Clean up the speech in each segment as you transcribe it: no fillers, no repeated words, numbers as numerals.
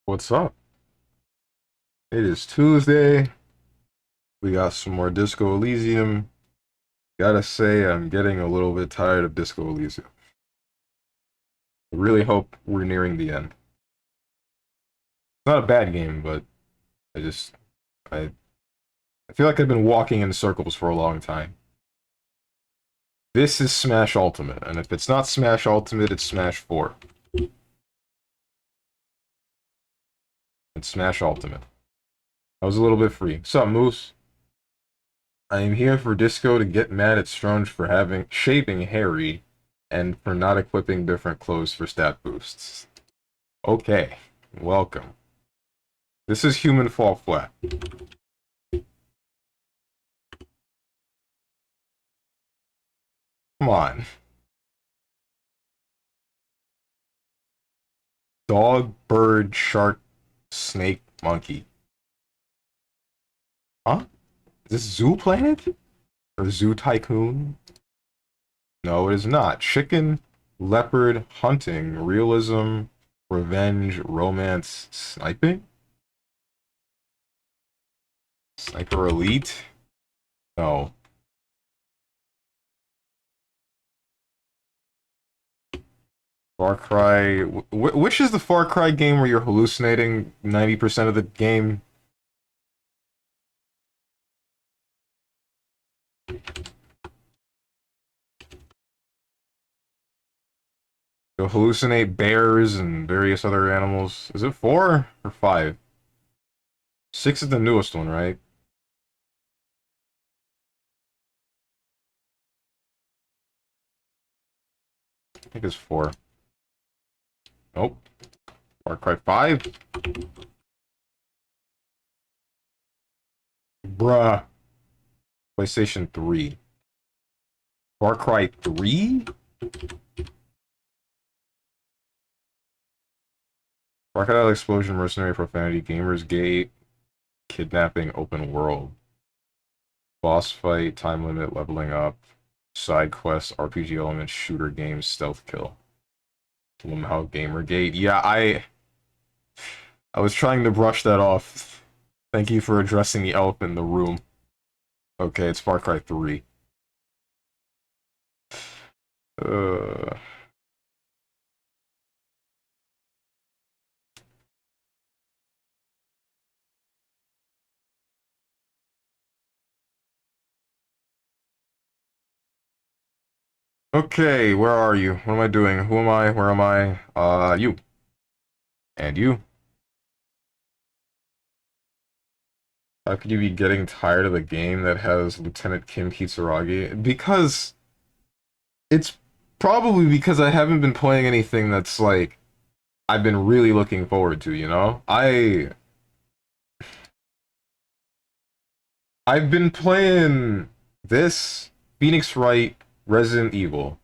What's up? It is Tuesday. We got some more Disco Elysium. Gotta say, I'm getting a little bit tired of Disco Elysium. I really hope we're nearing the end. It's not a bad game, but I just I I feel like I've been walking in circles for a long time. This is Smash Ultimate, and if it's not Smash Ultimate, it's Smash 4. It's Smash Ultimate. I was a little bit free. What's up, Moose? I am here for Disco to get mad at Strunge for having shaving Harry and for not equipping different clothes for stat boosts. Okay, welcome. This is Human Fall Flat. Come on. Dog, bird, shark, snake, monkey. Huh? Is this Zoo Planet? Or Zoo Tycoon? No, it is not. Chicken, leopard, hunting, realism, revenge, romance, sniping? Sniper Elite? No. Far Cry. Which is the Far Cry game where you're hallucinating 90% of the game? You'll hallucinate bears and various other animals. Is it 4 or 5? 6 is the newest one, right? I think it's 4. Nope. Far Cry 5? Bruh. PlayStation 3. Far Cry 3? Crocodile Explosion, Mercenary Profanity, Gamers Gate, Kidnapping, Open World. Boss fight, time limit, leveling up, side quests, RPG elements, shooter games, stealth kill. Limhau Gamergate. Yeah, I was trying to brush that off. Thank you for addressing the elephant in the room. Okay, it's Far Cry 3. Uh, okay, where are you? What am I doing? Who am I? Where am I? You. And you. How could you be getting tired of the game that has Lieutenant Kim Kitsuragi? Because it's probably because I haven't been playing anything that's like I've been really looking forward to, you know? I've been playing this, Phoenix Wright, Resident Evil.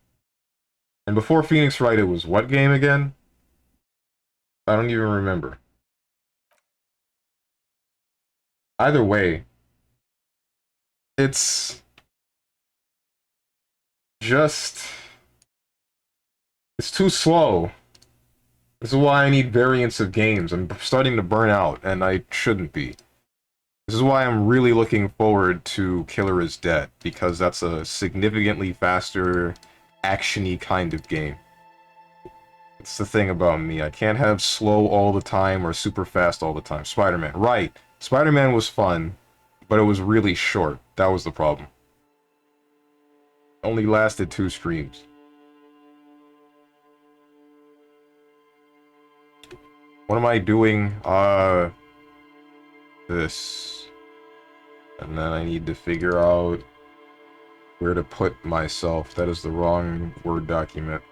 And before Phoenix Wright it was what game again? I don't even remember. Either way, it's just it's too slow. This is why I need variants of games. I'm starting to burn out, and I shouldn't be. This is why I'm really looking forward to Killer is Dead, because that's a significantly faster, action-y kind of game. It's the thing about me. I can't have slow all the time or super fast all the time. Spider-Man, right. Spider-Man was fun, but it was really short. That was the problem. Only lasted 2 streams. What am I doing? This. And then I need to figure out where to put myself. That is the wrong Word document.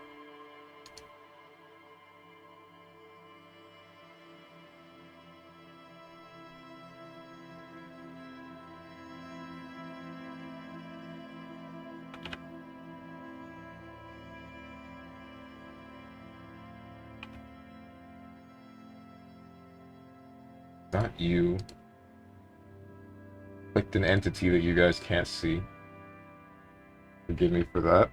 Not you. Clicked an entity that you guys can't see. Forgive me for that.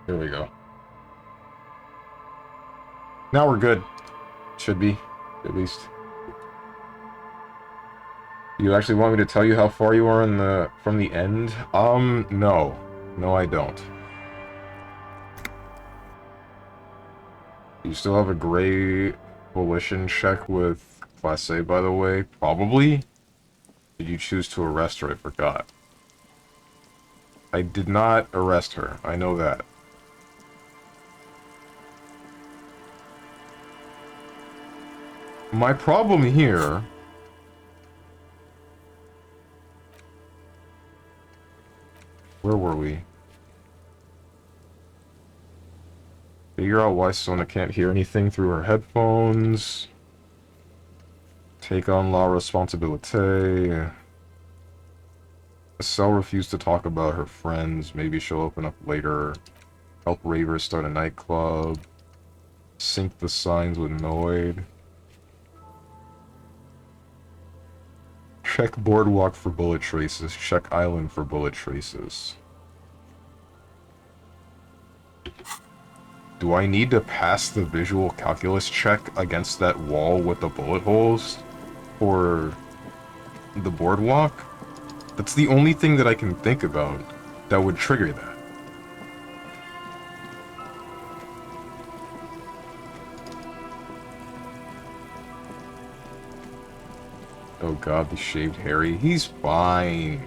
Here we go. Now we're good. Should be, at least. You actually want me to tell you how far you are in from the end? No. No, I don't. You still have a gray volition check with Class A, by the way? Probably? Did you choose to arrest her? I forgot. I did not arrest her. I know that. My problem here... Where were we? Figure out why Sona can't hear anything through her headphones. Take on la responsabilité. Estelle refused to talk about her friends. Maybe she'll open up later. Help ravers start a nightclub. Sync the signs with Noid. Check boardwalk for bullet traces. Check island for bullet traces. Do I need to pass the visual calculus check against that wall with the bullet holes for the boardwalk? That's the only thing that I can think about that would trigger that. Oh god, the shaved Harry. He's fine.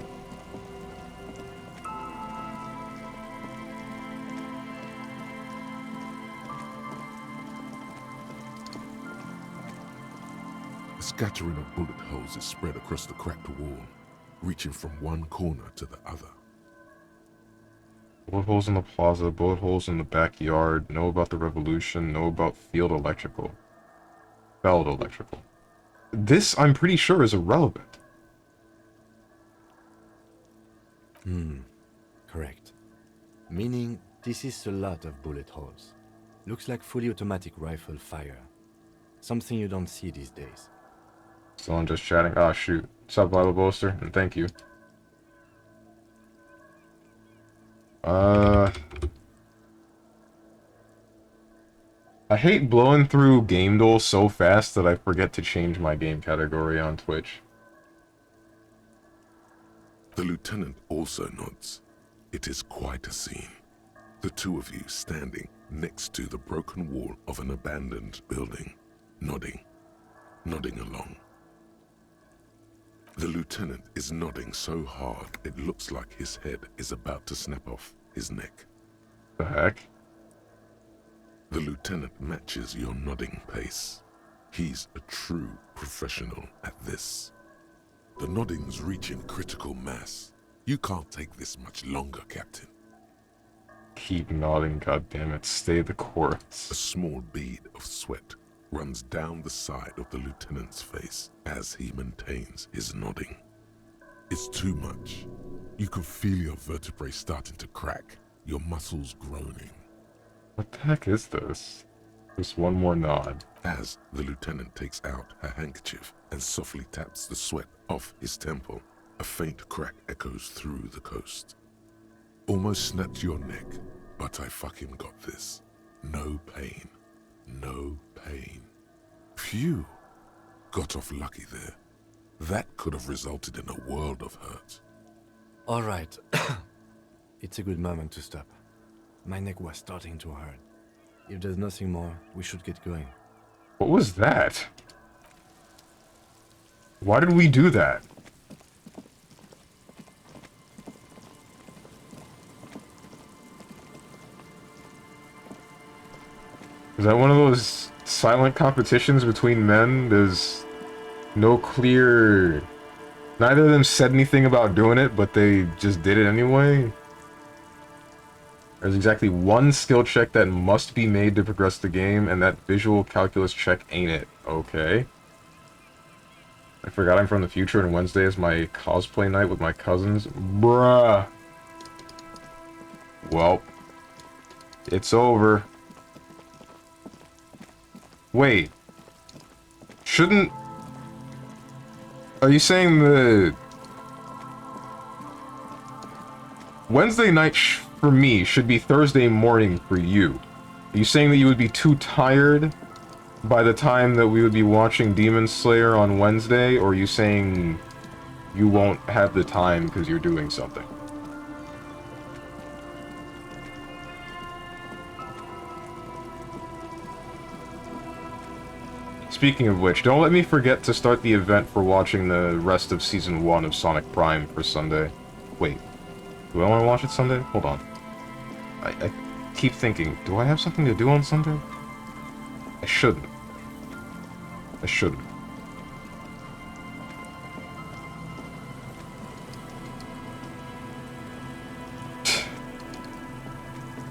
A scattering of bullet holes is spread across the cracked wall, reaching from one corner to the other. Bullet holes in the plaza, bullet holes in the backyard, know about the revolution, know about field electrical. Field electrical. This, I'm pretty sure, is irrelevant. Correct. Meaning, this is a lot of bullet holes. Looks like fully automatic rifle fire. Something you don't see these days. Someone just chatting. Ah, shoot. What's up, Bible Boaster? And thank you. I hate blowing through game duel so fast that I forget to change my game category on Twitch. The lieutenant also nods. It is quite a scene. The two of you standing next to the broken wall of an abandoned building, nodding along. The lieutenant is nodding so hard it looks like his head is about to snap off his neck. The heck? The lieutenant matches your nodding pace. He's a true professional at this. The nodding's reaching critical mass. You can't take this much longer, Captain. Keep nodding, goddammit. Stay the A course. small bead of sweat runs down the side of the lieutenant's face as he maintains his nodding. It's too much. You can feel your vertebrae starting to crack, your muscles groaning. What the heck is this? Just one more nod. As the lieutenant takes out her handkerchief and softly taps the sweat off his temple, a faint crack echoes through the coast. Almost snapped your neck, but I fucking got this. No pain. No pain. Phew. Got off lucky there. That could have resulted in a world of hurt. All right. It's a good moment to stop. My neck was starting to hurt. If there's nothing more, we should get going. What was that? Why did we do that? Is that one of those silent competitions between men? There's no clear... Neither of them said anything about doing it, but they just did it anyway? There's exactly one skill check that must be made to progress the game, and that visual calculus check ain't it. Okay. I forgot I'm from the future, and Wednesday is my cosplay night with my cousins. Bruh. Well. It's over. Wait. Shouldn't... Are you saying the... Wednesday night for me should be Thursday morning for you. Are you saying that you would be too tired by the time that we would be watching Demon Slayer on Wednesday, or are you saying you won't have the time because you're doing something? Speaking of which, don't let me forget to start the event for watching the rest of Season 1 of Sonic Prime for Sunday. Wait, do I want to watch it Sunday? Hold on. I keep thinking, do I have something to do on Sunday? I shouldn't. I shouldn't.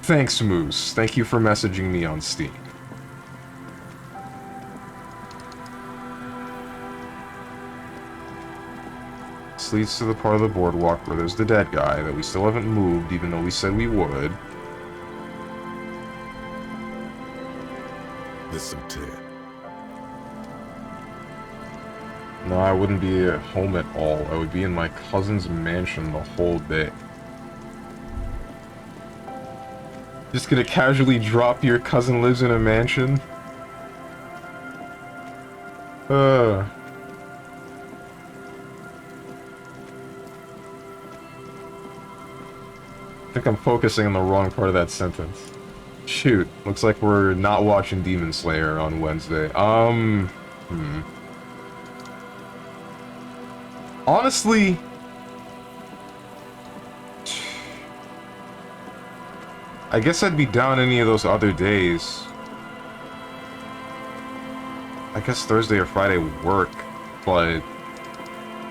Thanks, Moose. Thank you for messaging me on Steam. This leads to the part of the boardwalk where there's the dead guy that we still haven't moved, even though we said we would. Listen to it. No, I wouldn't be at home at all. I would be in my cousin's mansion the whole day. Just gonna casually drop your cousin lives in a mansion? I think I'm focusing on the wrong part of that sentence. Shoot, looks like we're not watching Demon Slayer on Wednesday. Honestly, I guess I'd be down any of those other days. I guess Thursday or Friday would work, but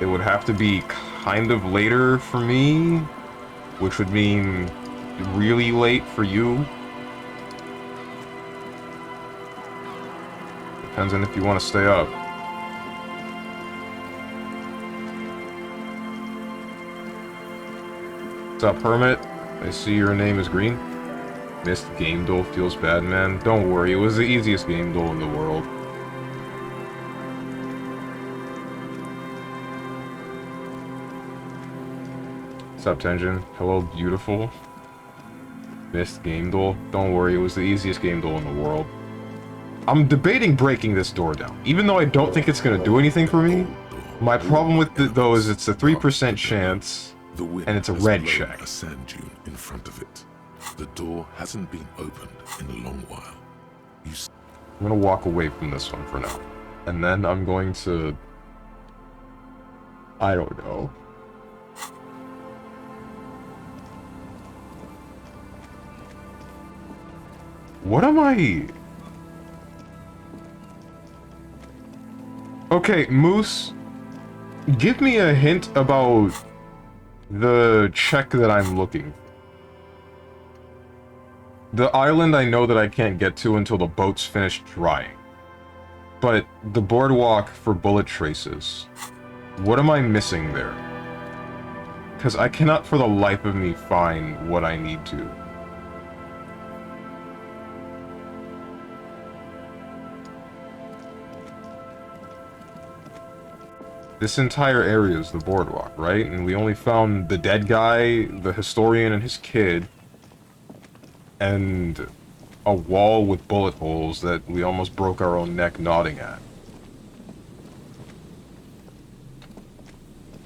it would have to be kind of later for me, which would mean really late for you. Depends on if you want to stay up. What's up, Hermit? I see your name is green. Missed game duel feels bad, man. Don't worry, it was the easiest game duel in the world. What's up, Tenjin? Hello, beautiful. Missed game duel. Don't worry, it was the easiest game duel in the world. I'm debating breaking this door down. Even though I don't think it's gonna do anything for me, my problem with it, though, is it's a 3% chance, and it's a red check. A sand dune in front of it. The door hasn't been opened in a long while. I'm gonna walk away from this one for now. And then I'm going to... I don't know. What am I... Okay, Moose, give me a hint about the check that I'm looking for. The island I know that I can't get to until the boat's finished drying. But the boardwalk for bullet traces, what am I missing there? Because I cannot for the life of me find what I need to. This entire area is the boardwalk, right? And we only found the dead guy, the historian and his kid, and a wall with bullet holes that we almost broke our own neck nodding at.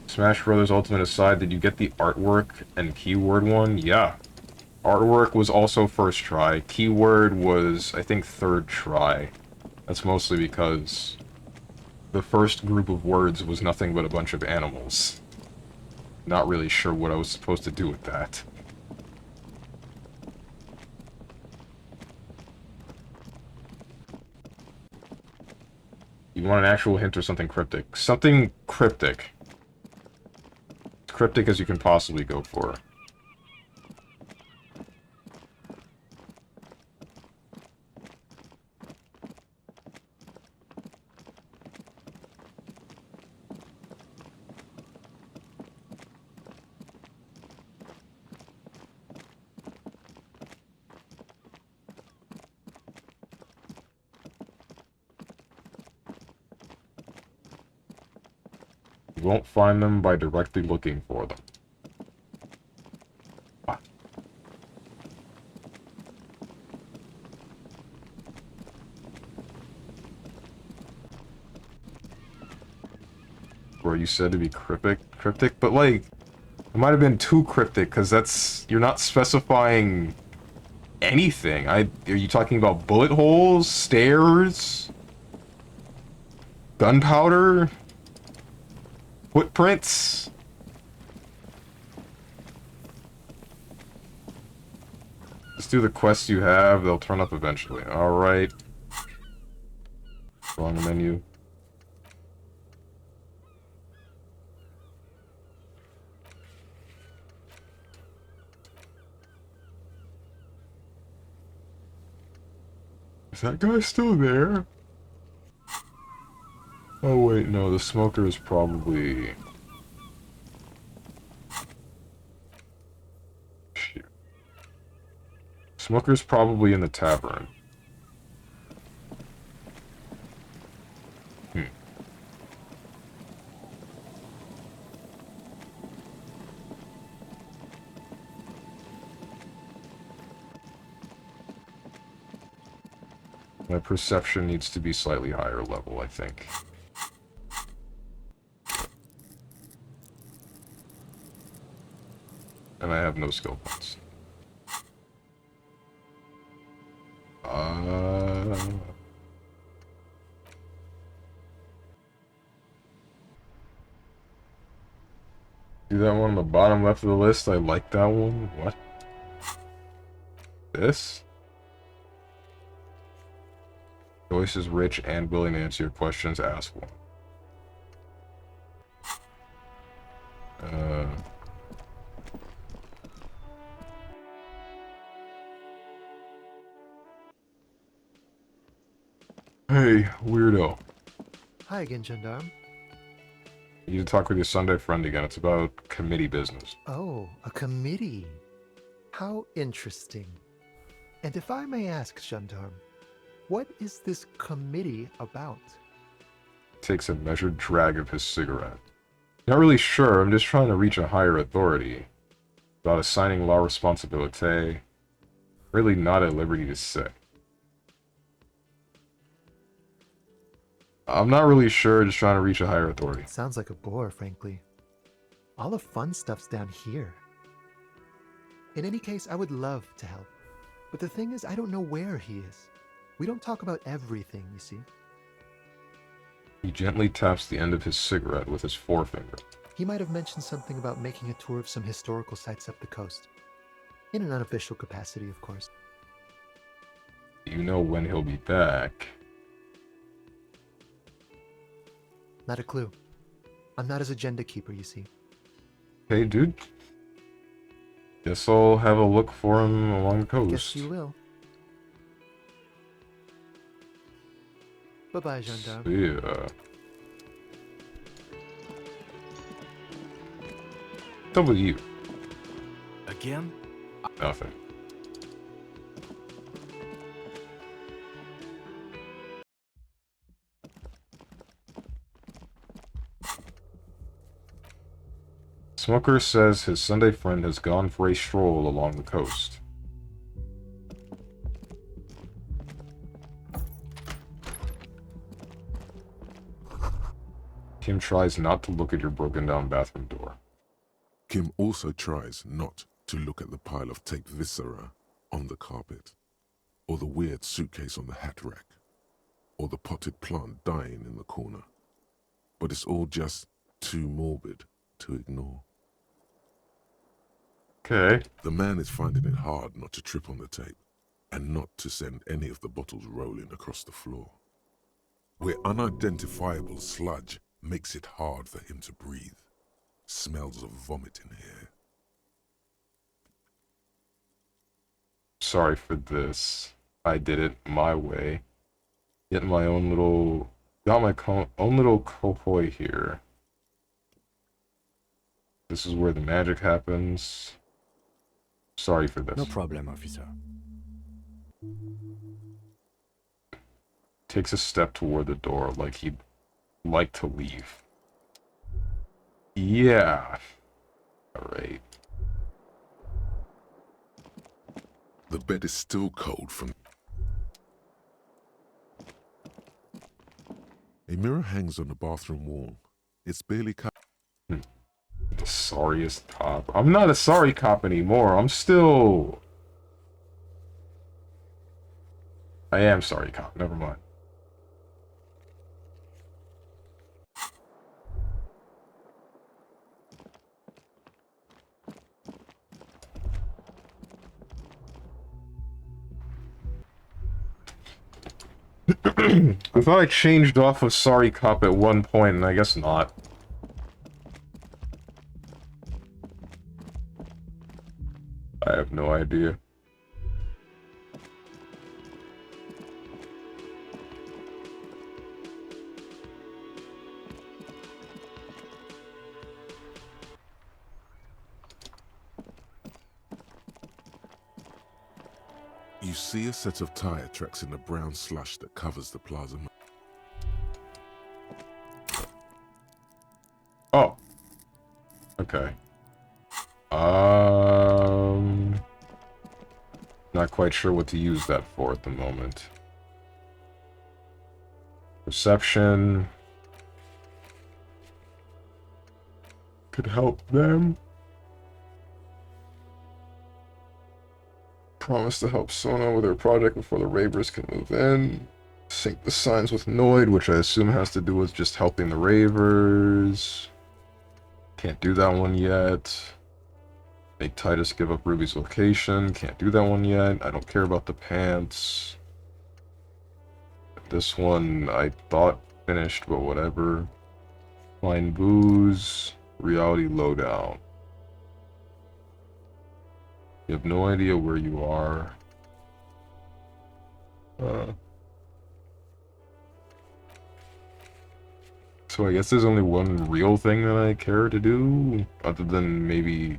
Smash Brothers Ultimate aside, did you get the artwork and keyword one? Yeah. Artwork was also first try. Keyword was, I think, third try. That's mostly because the first group of words was nothing but a bunch of animals. Not really sure what I was supposed to do with that. You want an actual hint or something cryptic? Something cryptic. As cryptic as you can possibly go for. You won't find them by directly looking for them. Ah. where you said to be cryptic, but like, it might have been too cryptic, because that's, you're not specifying anything. Are you talking about bullet holes, stairs, gunpowder, footprints? Just do the quests you have, they'll turn up eventually. Alright. Wrong menu. Is that guy still there? Oh wait, no, the smoker is probably... Shoot. Smoker's probably in the tavern. My perception needs to be slightly higher level, I think. And I have no skill points. See that one on the bottom left of the list? I like that one. What? This? Joyce is rich and willing to answer your questions. Ask one. Hey, weirdo. Hi again, Gendarme. You need to talk with your Sunday friend again. It's about committee business. Oh, a committee. How interesting. And if I may ask, Gendarme, what is this committee about? Takes a measured drag of his cigarette. Not really sure, I'm just trying to reach a higher authority. About assigning law responsibility. Really not at liberty to say. I'm not really sure, just trying to reach a higher authority. Sounds like a bore, frankly. All the fun stuff's down here. In any case, I would love to help. But the thing is, I don't know where he is. We don't talk about everything, you see. He gently taps the end of his cigarette with his forefinger. He might have mentioned something about making a tour of some historical sites up the coast. In an unofficial capacity, of course. You know when he'll be back. Not a clue. I'm not his agenda keeper, you see. Hey, dude. Guess I'll have a look for him along the coast. Guess you will. Bye-bye, Gendarme. Yeah. W. Again? Nothing. Smoker says his Sunday friend has gone for a stroll along the coast. Kim tries not to look at your broken down bathroom door. Kim also tries not to look at the pile of taped viscera on the carpet, or the weird suitcase on the hat rack, or the potted plant dying in the corner. But it's all just too morbid to ignore. Okay. The man is finding it hard not to trip on the tape, and not to send any of the bottles rolling across the floor. Where unidentifiable sludge makes it hard for him to breathe. Smells of vomit in here. Sorry for this. I did it my way. Get my own little... Got my own little cohoy here. This is where the magic happens. Sorry for this. No problem, officer. Takes a step toward the door like he'd like to leave. Yeah. Alright. The bed is still cold from... A mirror hangs on the bathroom wall, It's barely cut. The sorriest cop. I'm not a sorry cop anymore. I'm still... I am sorry cop. Never mind. I thought I changed off of sorry cop at one point, and I guess not. I have no idea. You see a set of tire tracks in the brown slush that covers the plaza. Oh. Okay. Not quite sure what to use that for at the moment. Perception. Could help them. Promise to help Sona with her project before the ravers can move in. Sync the signs with Noid, which I assume has to do with just helping the ravers. Can't do that one yet. Make Titus give up Ruby's location. Can't do that one yet. I don't care about the pants. This one I thought finished, but whatever. Find booze. Reality lowdown. You have no idea where you are. So I guess there's only one real thing that I care to do, other than maybe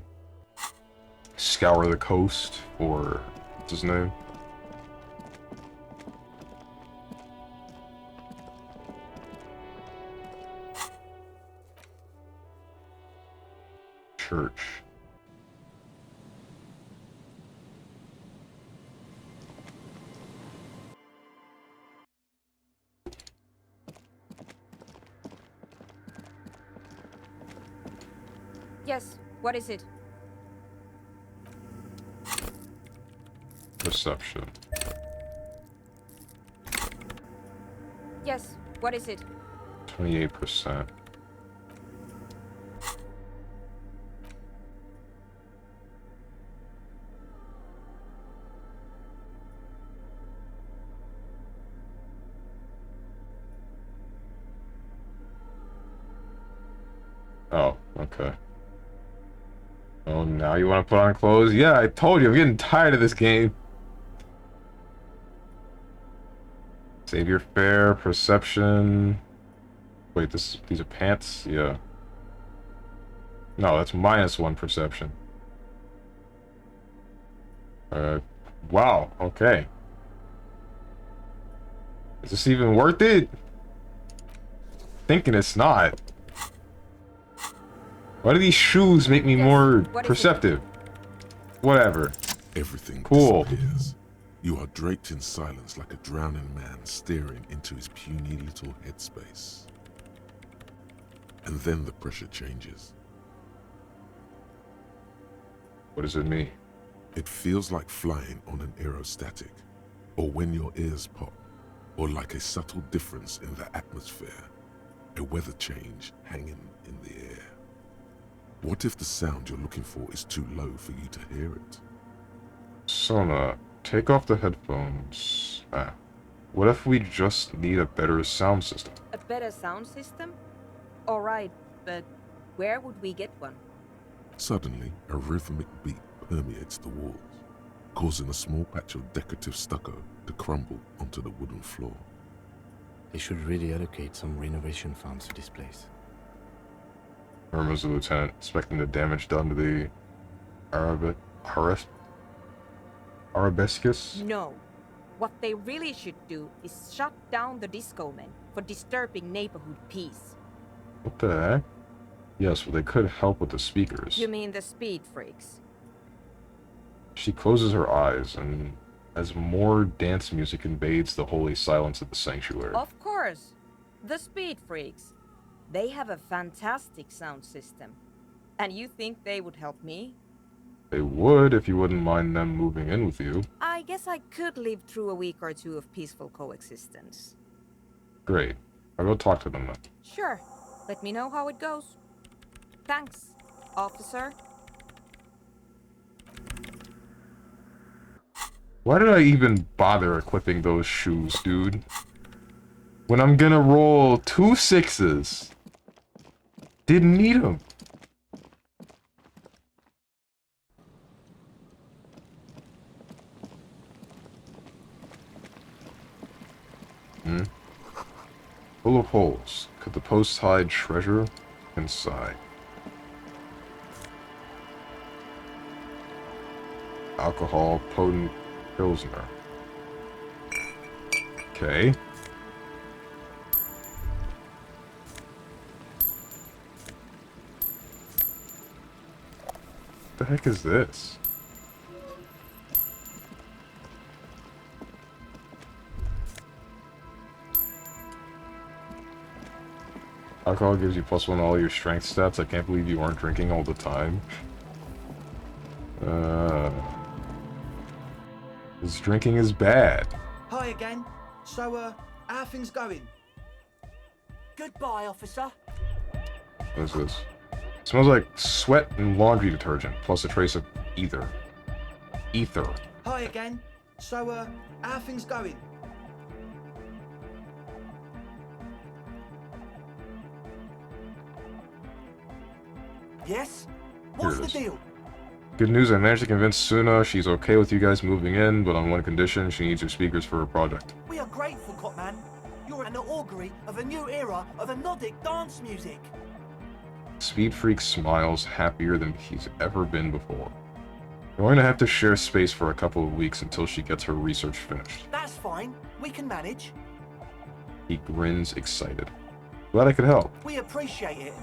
scour the coast, or what's his name? Church. Yes, what is it? Perception. Yes, what is it? 28%. Oh, okay. Oh, now you want to put on clothes? Yeah, I told you, I'm getting tired of this game. Save your fare, perception. Wait, these are pants? Yeah. No, that's -1 perception. Wow, okay. Is this even worth it? Thinking it's not. Why do these shoes make me Yes, more what is it? perceptive? Whatever. Everything Cool. disappears. You are draped in silence like a drowning man staring into his puny little headspace. And then the pressure changes. What does it mean? It feels like flying on an aerostatic, or when your ears pop, or like a subtle difference in the atmosphere, a weather change hanging in the air. What if the sound you're looking for is too low for you to hear it? Sona, take off the headphones. What if we just need a better sound system? A better sound system? Alright, but where would we get one? Suddenly, a rhythmic beat permeates the walls, causing a small patch of decorative stucco to crumble onto the wooden floor. They should really allocate some renovation funds to this place. Murmurs the lieutenant, inspecting the damage done to the Arabescus. No. What they really should do is shut down the disco men for disturbing neighborhood peace. What the heck? Yes, well, they could help with the speakers. You mean the speed freaks? She closes her eyes, and as more dance music invades the holy silence of the sanctuary. Of course! The speed freaks. They have a fantastic sound system. And you think they would help me? They would if you wouldn't mind them moving in with you. I guess I could live through a week or two of peaceful coexistence. Great. I'll go talk to them then. Sure. Let me know how it goes. Thanks, officer. Why did I even bother equipping those shoes, dude? When I'm gonna roll 2 6s. Didn't need them. Full of holes. Could the post hide treasure inside? Alcohol, potent pilsner. Okay. What the heck is this? Alcohol gives you +1 all your strength stats. I can't believe you aren't drinking all the time. This drinking is bad. Hi again. So, how are things going? Goodbye, officer. What is this? It smells like sweat and laundry detergent, plus a trace of ether. Ether. Hi again. So, how are things going? Yes? What's Here the it is. deal? Good news, I managed to convince Suna she's okay with you guys moving in, but on one condition, she needs your speakers for her project. We are grateful, Copman. You're an augury of a new era of anodic dance music. Speed Freak smiles happier than he's ever been before. You're going to have to share space for a couple of weeks until she gets her research finished. That's fine. We can manage. He grins excited. Glad I could help. We appreciate it.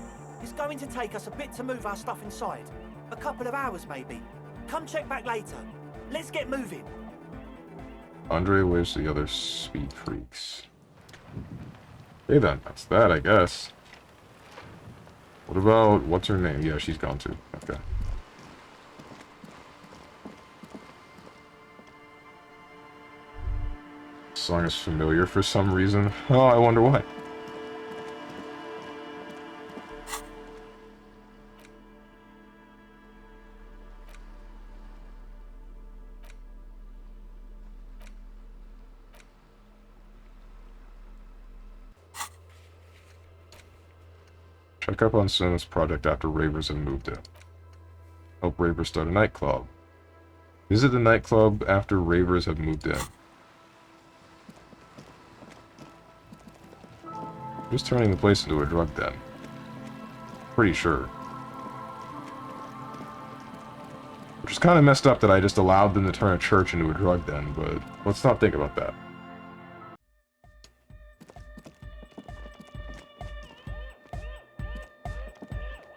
It's going to take us a bit to move our stuff inside. A couple of hours, maybe. Come check back later. Let's get moving. Andre waves to the other Speed Freaks. Okay then, that's that, I guess. What about, what's her name? Yeah, she's gone too. Okay. This song is familiar for some reason. Oh, I wonder why. Check up on Suna's project after ravers have moved in. Help ravers start a nightclub. Visit the nightclub after ravers have moved in. Just turning the place into a drug den. Pretty sure. Which is kind of messed up that I just allowed them to turn a church into a drug den, but let's not think about that.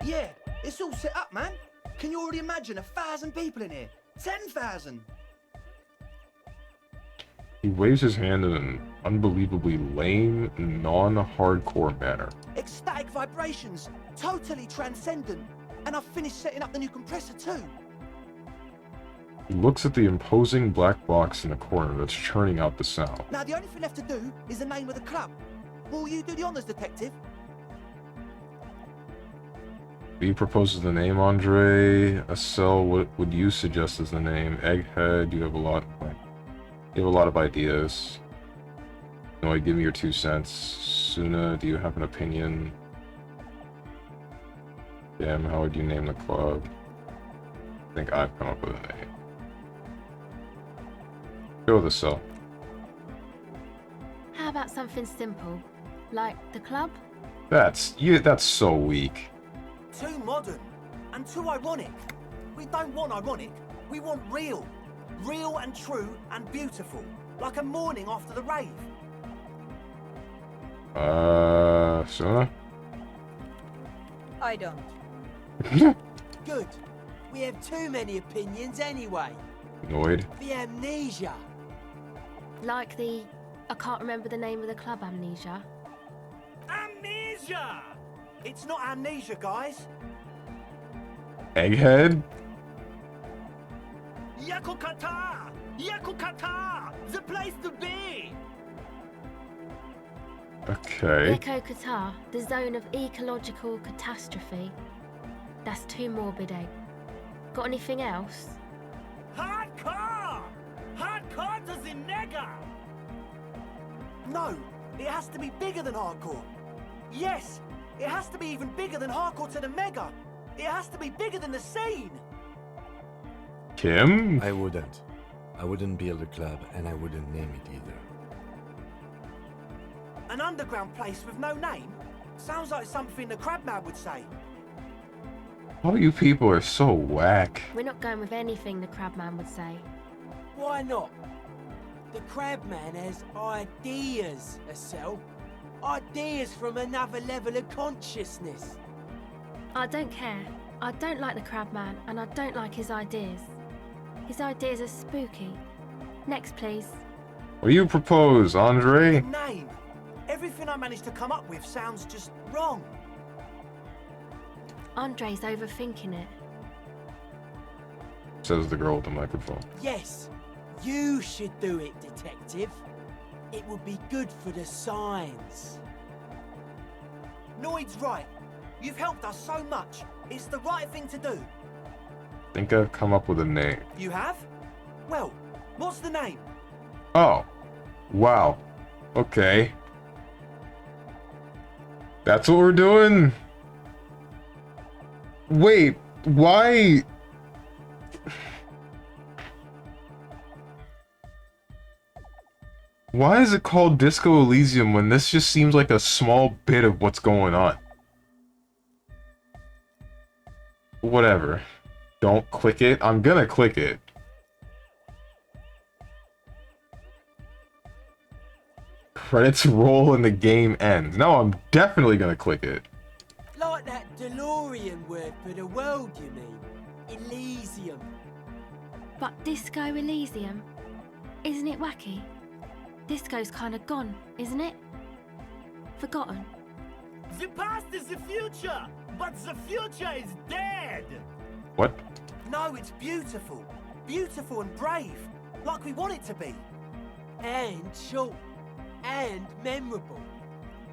Yeah, it's all set up, man. Can you already imagine 1,000 people in here? 10,000. He waves his hand in an unbelievably lame, non-hardcore manner. Ecstatic vibrations. Totally transcendent. And I've finished setting up the new compressor too. He looks at the imposing black box in the corner that's churning out the sound. Now the only thing left to do is the name of the club. Will you do the honors, detective? He proposes the name, Andre. Acel, what would you suggest as the name? Egghead, you have a lot of ideas. No, give me your 2 cents. Suna, do you have an opinion? Damn, how would you name the club? I think I've come up with a name. Go with Acel. How about something simple? Like the club? That's so weak. Too modern and too ironic. We don't want ironic. We want real. Real and true and beautiful. Like a morning after the rave. Suna? I don't. Good. We have too many opinions anyway. Noid? The amnesia. Like the I can't remember the name of the club amnesia. Amnesia! It's not amnesia, guys. Egghead? Yakukata! Yakukata! The place to be! Okay. Echo Qatar, the zone of ecological catastrophe. That's too morbid, eh? Got anything else? Hardcore! Hardcore to the nega! No, it has to be bigger than hardcore. Yes, it has to be even bigger than hardcore to the mega. It has to be bigger than the scene. Kim? I wouldn't build a club, and I wouldn't name it either. An underground place with no name? Sounds like something the Crabman would say. All you people are so whack. We're not going with anything the Crabman would say. Why not? The Crabman has ideas, Estelle. Ideas from another level of consciousness. I don't care. I don't like the Crabman, and I don't like his ideas. His ideas are spooky. Next, please. What do you propose, Andre? Name. Everything I managed to come up with sounds just wrong. Andre's overthinking it. Says the girl with the microphone. Yes, you should do it, detective. It would be good for the science. Noid's right. You've helped us so much. It's the right thing to do. Think I've come up with a name. You have? Well, what's the name? Oh. Wow. Okay. That's what we're doing? Wait, why? Why is it called Disco Elysium when this just seems like a small bit of what's going on? Whatever. Don't click it. I'm gonna click it. Credits roll and the game ends. No, I'm definitely gonna click it. Like that DeLorean word for the world, you mean? Elysium. But Disco Elysium? Isn't it wacky? Disco's kind of gone, isn't it? Forgotten. The past is the future, but the future is dead. What? No, it's beautiful. Beautiful and brave. Like we want it to be. And short. And memorable.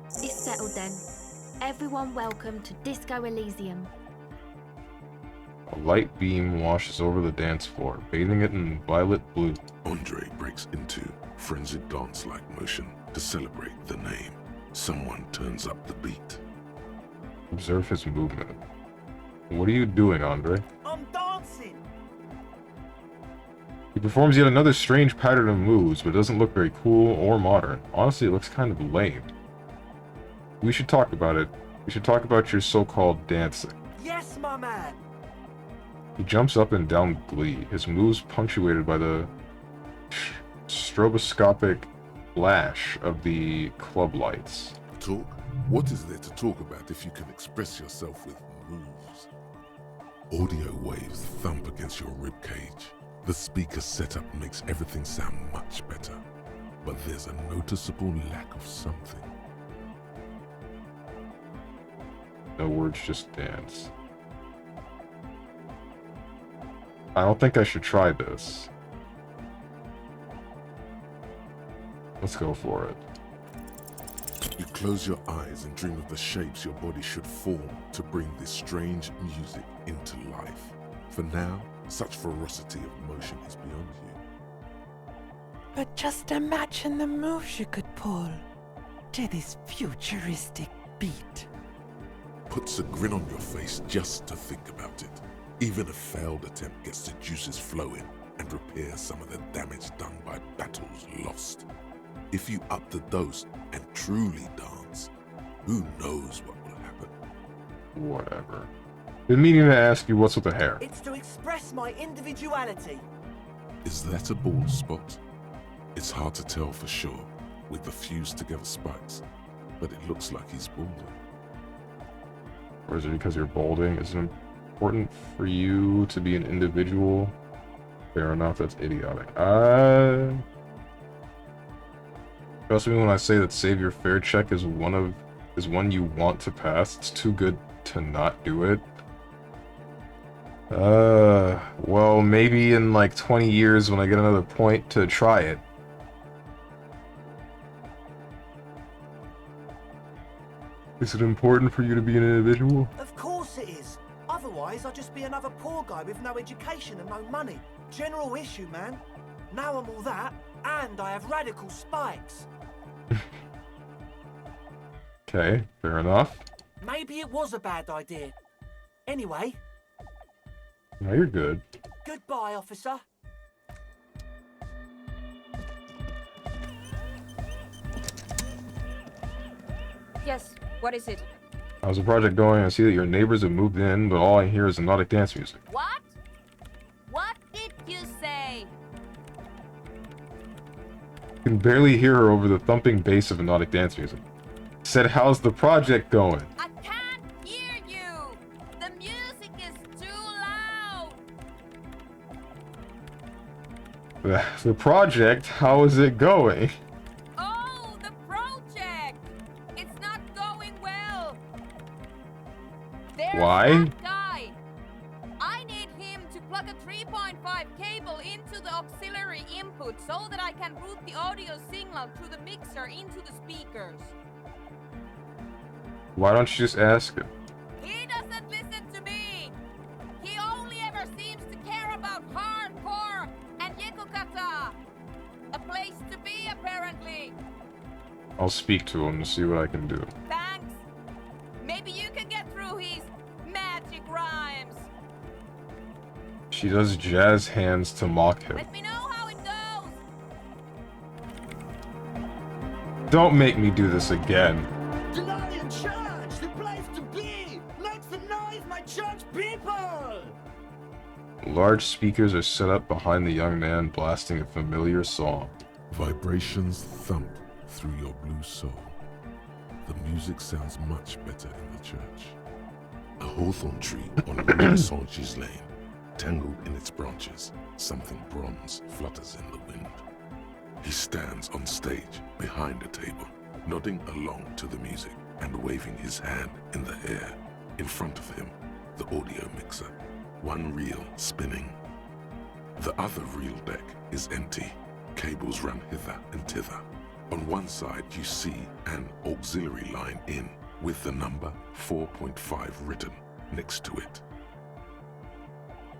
It's settled then. Everyone welcome to Disco Elysium. A light beam washes over the dance floor, bathing it in violet blue. Andre breaks into frenzied dance-like motion to celebrate the name. Someone turns up the beat. Observe his movement. What are you doing, Andre? I'm dancing. He performs yet another strange pattern of moves, but it doesn't look very cool or modern. Honestly, it looks kind of lame. We should talk about it. We should talk about your so-called dancing. Yes, my man. He jumps up and down with glee, his moves punctuated by the stroboscopic flash of the club lights. Talk? What is there to talk about if you can express yourself with moves? Audio waves thump against your ribcage. The speaker setup makes everything sound much better, but there's a noticeable lack of something. No words, just dance. I don't think I should try this. Let's go for it. You close your eyes and dream of the shapes your body should form to bring this strange music into life. For now, such ferocity of motion is beyond you. But just imagine the moves you could pull to this futuristic beat. Puts a grin on your face just to think about it. Even a failed attempt gets the juices flowing and repairs some of the damage done by battles lost. If you up the dose and truly dance, who knows what will happen? Whatever. Been meaning to ask you what's with the hair. It's to express my individuality. Is that a bald spot? It's hard to tell for sure with the fused together spikes, but it looks like he's balding. Or is it because you're balding? Is it important for you to be an individual? Fair enough, that's idiotic. Trust me when I say that Save Your Fair Check is one of is one you want to pass. It's too good to not do it. Well, maybe in like 20 years when I get another point to try it. Is it important for you to be an individual? Of course it is. Otherwise, I'd just be another poor guy with no education and no money. General issue, man. Now I'm all that, and I have radical spikes. Okay, fair enough. Maybe it was a bad idea. Anyway, No, you're good. goodbye, officer. Yes, what is it? How's the project going? I see that your neighbors have moved in, but all I hear is hypnotic dance music. What? What did you say? You can barely hear her over the thumping bass of hypnotic dance music. Said, how's the project going? I can't hear you! The music is too loud! The project, how is it going? Oh, the project! It's not going well! There's Why? that guy! I need him to plug a 3.5 cable into the auxiliary input so that I can route the audio signal through the mixer into the speakers. Why don't you just ask him? He doesn't listen to me! He only ever seems to care about hardcore and Yekokata! A place to be, apparently! I'll speak to him to see what I can do. Thanks! Maybe you can get through his magic rhymes! She does jazz hands to mock him. Let me know how it goes! Don't make me do this again. The Lion Church, the place to be! Make some noise, my church people! Large speakers are set up behind the young man blasting a familiar song. Vibrations thump through your blue soul. The music sounds much better in the church. A hawthorn tree on Renaissance's lane, tangled in its branches, something bronze flutters in the wind. He stands on stage behind a table, nodding along to the music and waving his hand in the air. In front of him, the audio mixer, one reel spinning. The other reel deck is empty. Cables run hither and thither. On one side, you see an auxiliary line in with the number 4.5 written next to it.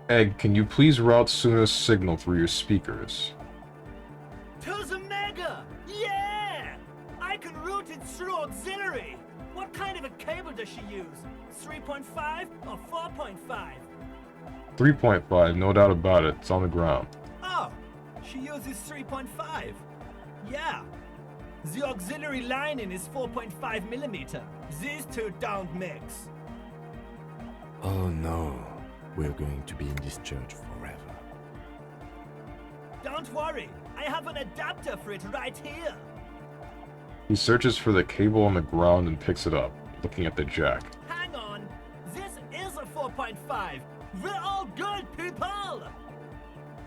Egg, can you please route Suna's signal through your speakers? To the mega! Yeah! I can route it through auxiliary. What kind of a cable does she use? 3.5 or 4.5? 3.5, no doubt about it. It's on the ground. Oh, she uses 3.5. Yeah. The auxiliary lining is 4.5 millimeter. These two don't mix. Oh no, we're going to be in this church forever. Don't worry, I have an adapter for it right here. He searches for the cable on the ground and picks it up, looking at the jack. Hang on, this is a 4.5. We're all good, people!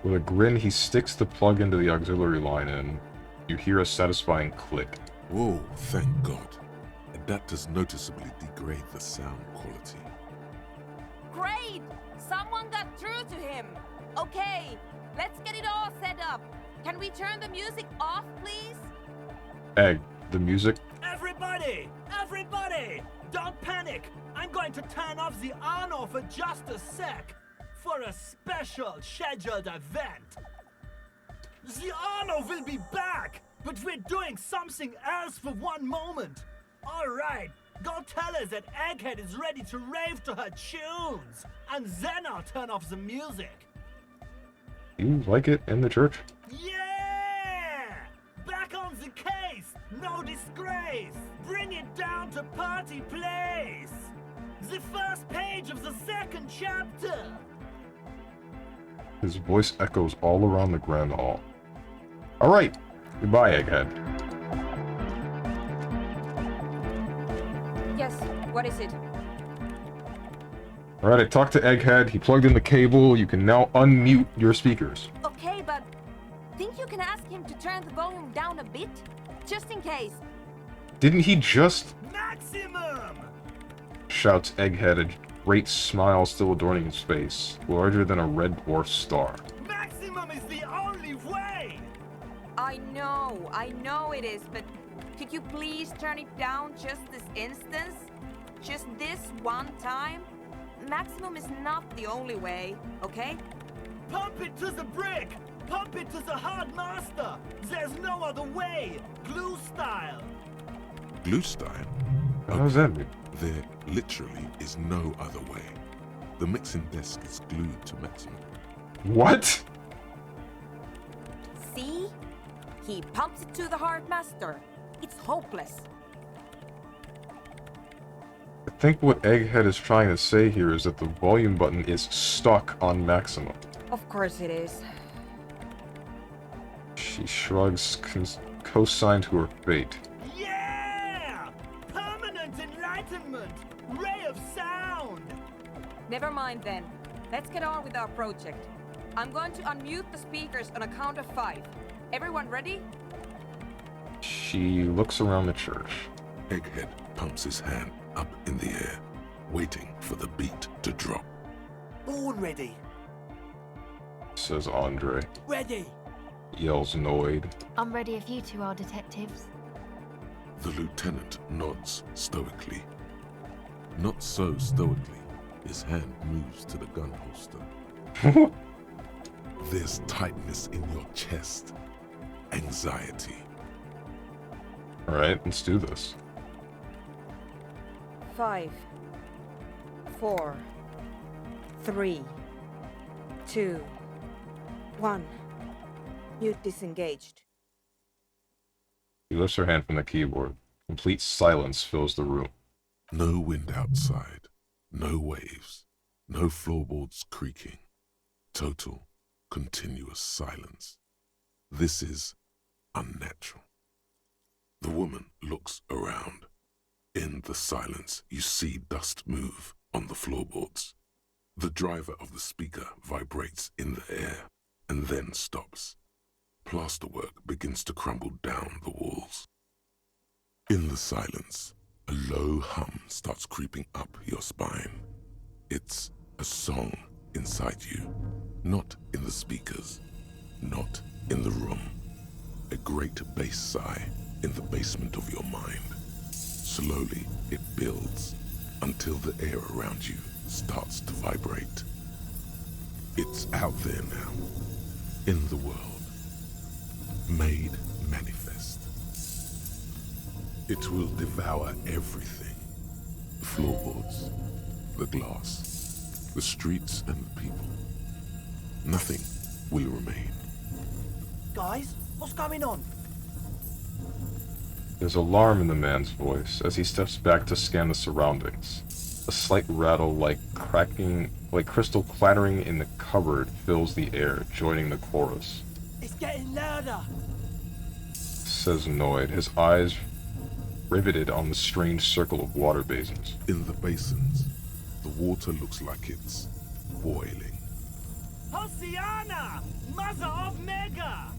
With a grin, he sticks the plug into the auxiliary line and you hear a satisfying click. Whoa, thank God. Adapters noticeably degrade the sound quality. Great! Someone got through to him! Okay, let's get it all set up. Can we turn the music off, please? Egg, the music? Everybody! Everybody! Don't panic! I'm going to turn off the on-off for just a sec for a special scheduled event. The on-off will be back, but we're doing something else for one moment. All right, go tell her that Egghead is ready to rave to her tunes, and then I'll turn off the music. You like it in the church? Yeah! Back on the case! No disgrace! Bring it down to party place! The first page of the second chapter! His voice echoes all around the grand hall. Alright, goodbye, Egghead. Yes, what is it? Alright, I talked to Egghead, he plugged in the cable, you can now unmute your speakers. Okay, but think you can ask him to turn the volume down a bit? Just in case. Didn't he just... Maximum! Shouts Egghead, a great smile still adorning his face, larger than a red dwarf star. Maximum is the only way! I know it is, but could you please turn it down just this instance? Just this one time? Maximum is not the only way, okay? Pump it to the brick! Pump it to the hard master! There's no other way! Glue style! Glue style? What does that mean? There literally is no other way. The mixing desk is glued to maximum. What? See? He pumps it to the hard master. It's hopeless. I think what Egghead is trying to say here is that the volume button is stuck on maximum. Of course it is. She shrugs, co-signed to her fate. Yeah! Permanent enlightenment! Ray of sound! Never mind then. Let's get on with our project. I'm going to unmute the speakers on a count of 5. Everyone ready? She looks around the church. Egghead pumps his hand up in the air, waiting for the beat to drop. Born ready. Says Andre. Ready. Yells Noid. I'm ready if you two are detectives. The lieutenant nods stoically. Not so stoically, his hand moves to the gun holster. There's tightness in your chest. Anxiety. Alright, let's do this. 5, 4, 3, 2, 1. Mute disengaged. She lifts her hand from the keyboard. Complete silence fills the room. No wind outside. No waves. No floorboards creaking. Total, continuous silence. This is unnatural. The woman looks around. In the silence, you see dust move on the floorboards. The driver of the speaker vibrates in the air and then stops. Plasterwork begins to crumble down the walls. In the silence, a low hum starts creeping up your spine. It's a song inside you, not in the speakers, not in the room. A great bass sigh in the basement of your mind. Slowly, it builds until the air around you starts to vibrate. It's out there now, in the world, made manifest. It will devour everything. The floorboards, the glass, the streets and the people. Nothing will remain. Guys, what's going on? There's alarm in the man's voice as he steps back to scan the surroundings. A slight rattle like crystal clattering in the cupboard fills the air, joining the chorus. It's getting louder. Says Noid, his eyes riveted on the strange circle of water basins. In the basins, the water looks like it's boiling. Hosiana! Mother of Mega!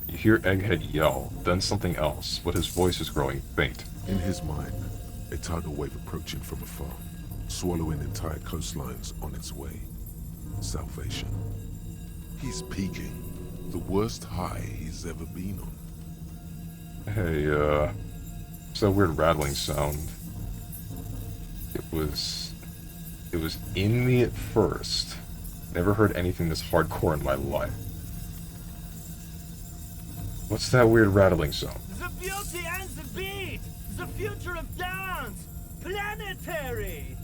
You hear Egghead yell, then something else, but his voice is growing faint. In his mind, a tidal wave approaching from afar, swallowing entire coastlines on its way. Salvation. He's peaking, the worst high he's ever been on. Hey, it's that weird rattling sound. It was in me at first. Never heard anything this hardcore in my life. What's that weird rattling sound? The beauty and the beat! The future of dance! Planetary!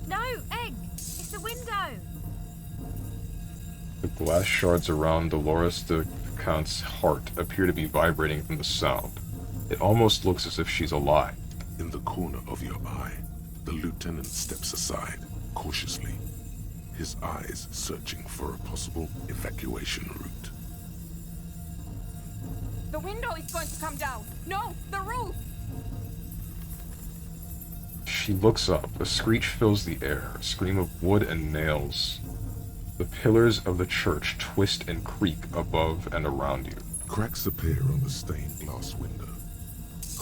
No, Egg! It's a window! The glass shards around Dolores de Count's heart appear to be vibrating from the sound. It almost looks as if she's alive. In the corner of your eye, the lieutenant steps aside, cautiously, his eyes searching for a possible evacuation route. The window is going to come down. No, the roof! She looks up. A screech fills the air, a scream of wood and nails. The pillars of the church twist and creak above and around you. Cracks appear on the stained glass window.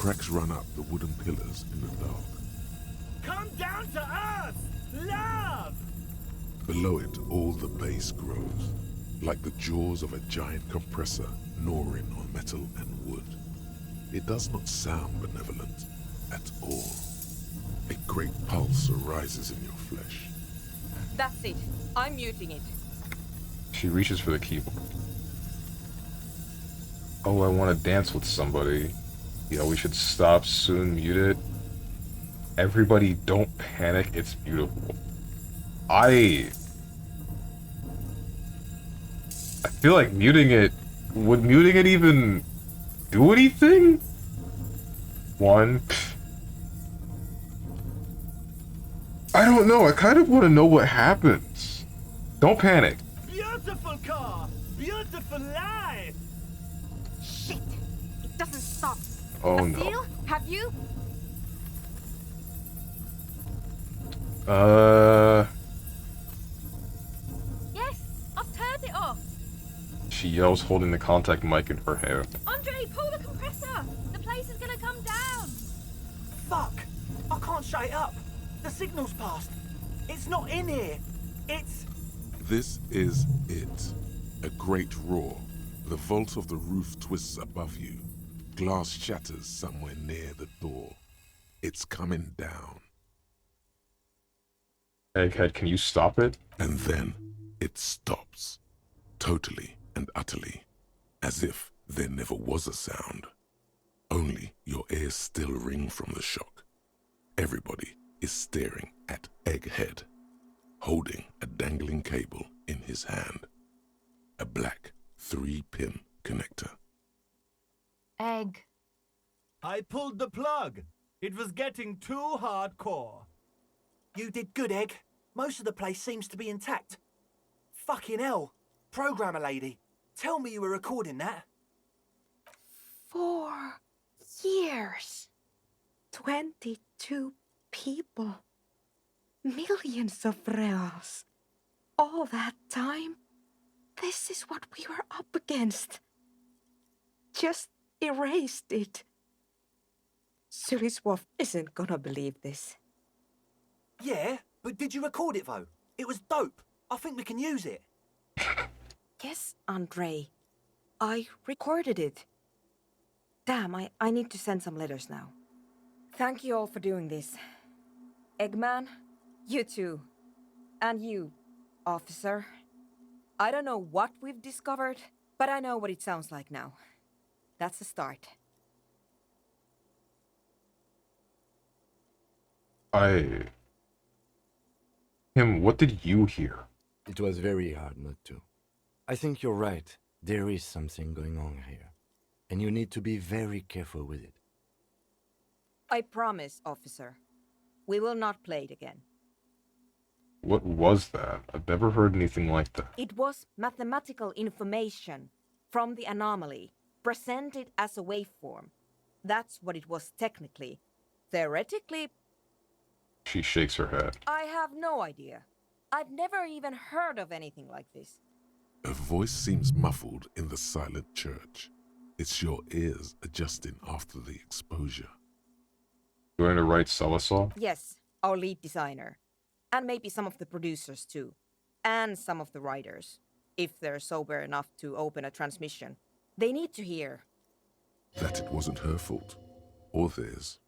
Cracks run up the wooden pillars in the dark. Come down to earth! Love! Below it, all the bass grows, like the jaws of a giant compressor gnawing on metal and wood. It does not sound benevolent at all. A great pulse arises in your flesh. That's it. I'm muting it. She reaches for the keyboard. Oh, I want to dance with somebody. Yeah, we should stop soon, mute it. Everybody don't panic, it's beautiful. I feel like muting it, would muting it even do anything? One. I don't know, I kind of want to know what happens. Don't panic. Beautiful car! Beautiful life! Shit! It doesn't stop. Oh A no. seal? Have you? Yes, I've turned it off. She yells, holding the contact mic in her hair. Andre, pull the compressor. The place is gonna come down. Fuck! I can't shut it up. The signal's passed. It's not in here. It's... This is it. A great roar. The vault of the roof twists above you. Glass shatters somewhere near the door. It's coming down. Egghead, can you stop it? And then it stops. Totally and utterly. As if there never was a sound. Only your ears still ring from the shock. Everybody is staring at Egghead, holding a dangling cable in his hand. A black 3-pin connector. Egg. I pulled the plug. It was getting too hardcore. You did good, Egg. Most of the place seems to be intact. Fucking hell. Programmer lady, tell me you were recording that. 4 years. 22 people. Millions of reals. All that time? This is what we were up against. Just erased it. Suliswolf isn't gonna believe this. Yeah, but did you record it though? It was dope. I think we can use it. Yes, Andre. I recorded it. Damn, I need to send some letters now. Thank you all for doing this. Eggman, you too. And you, officer. I don't know what we've discovered, but I know what it sounds like now. That's a start. Him, what did you hear? It was very hard not to. I think you're right. There is something going on here. And you need to be very careful with it. I promise, officer. We will not play it again. What was that? I've never heard anything like that. It was mathematical information from the anomaly, presented as a waveform. That's what it was technically. Theoretically, She shakes her head. I have no idea. I've never even heard of anything like this. A voice seems muffled in the silent church. It's your ears adjusting after the exposure. Going to write Celisol? Yes, our lead designer. And maybe some of the producers too. And some of the writers. If they're sober enough to open a transmission. They need to hear. That it wasn't her fault. Or theirs.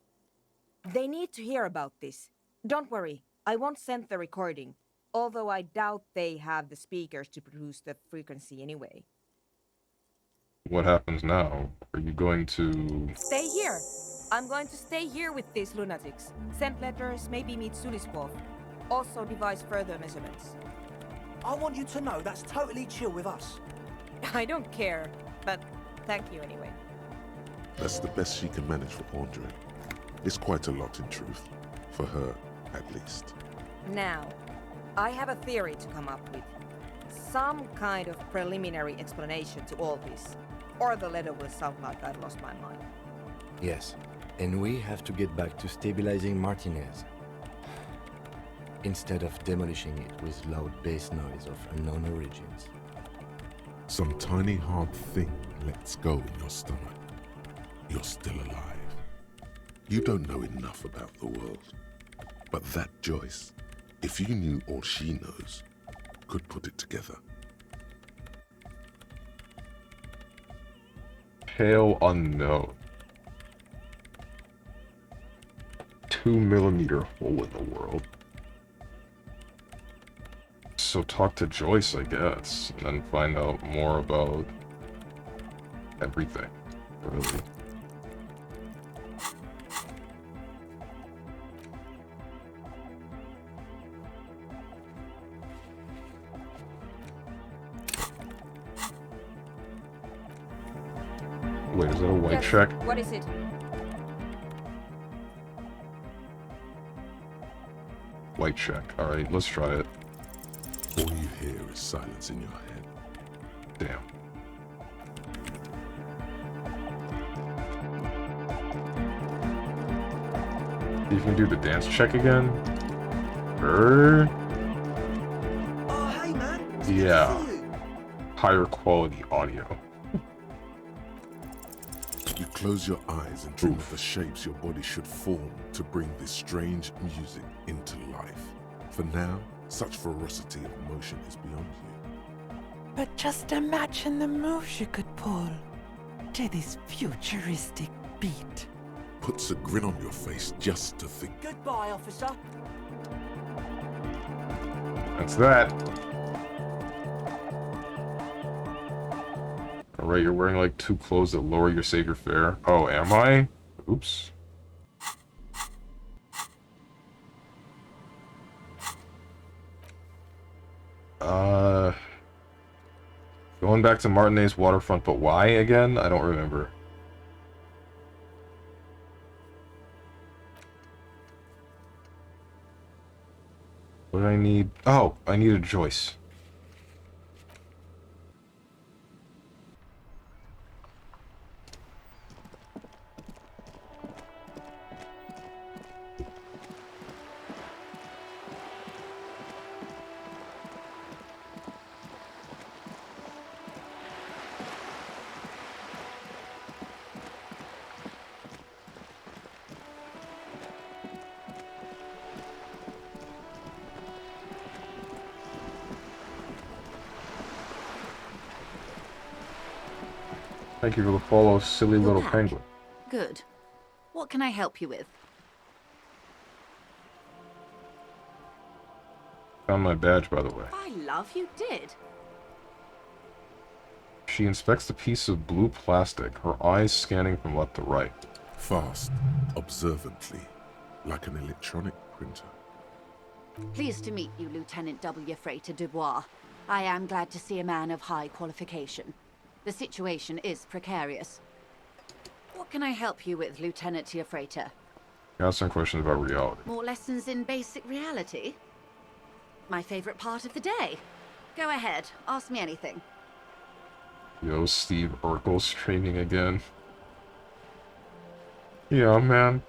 They need to hear about this. Don't worry, I won't send the recording. Although I doubt they have the speakers to produce the frequency anyway. What happens now? Are you going to... Stay here. I'm going to stay here with these lunatics. Send letters, maybe meet Suliswolf. Also devise further measurements. I want you to know that's totally chill with us. I don't care, but thank you anyway. That's the best she can manage for Andre. It's quite a lot in truth. For her, at least. Now, I have a theory to come up with. Some kind of preliminary explanation to all this. Or the letter will sound like I've lost my mind. Yes, and we have to get back to stabilizing Martinez. Instead of demolishing it with loud bass noise of unknown origins. Some tiny hard thing lets go in your stomach. You're still alive. You don't know enough about the world. But that Joyce, if you knew all she knows, could put it together. Pale unknown. 2mm hole in the world. So talk to Joyce, I guess, and then find out more about everything, really. Wait, is that a white Yes, check? what is it? White check. Alright, let's try it. All you hear is silence in your head. Damn. You can do the dance check again? Oh, hey, man. It's good to Yeah. see you. Higher quality audio. You close your eyes and dream of the shapes your body should form to bring this strange music into life. For now, such ferocity of motion is beyond you. But just imagine the moves you could pull to this futuristic beat. Puts a grin on your face just to think. Goodbye, officer. That's that. Alright, you're wearing like 2 clothes that lower your savior fare. Oh, am I? Oops. Going back to Martinez waterfront, but why again? I don't remember. What do I need? Oh, I need a Joyce. Thank you for the follow, silly You're little back. penguin. Good. What can I help you with? Found my badge, by the way. By love, you did. She inspects the piece of blue plastic, her eyes scanning from left to right. Fast, observantly, like an electronic printer. Pleased to meet you, Lieutenant W. Freighter Dubois. I am glad to see a man of high qualification. The situation is precarious. What can I help you with, Lieutenant Freighter? Got some questions about reality. More lessons in basic reality? My favorite part of the day. Go ahead, ask me anything. Yo, Steve Urkel streaming again. Yeah, man.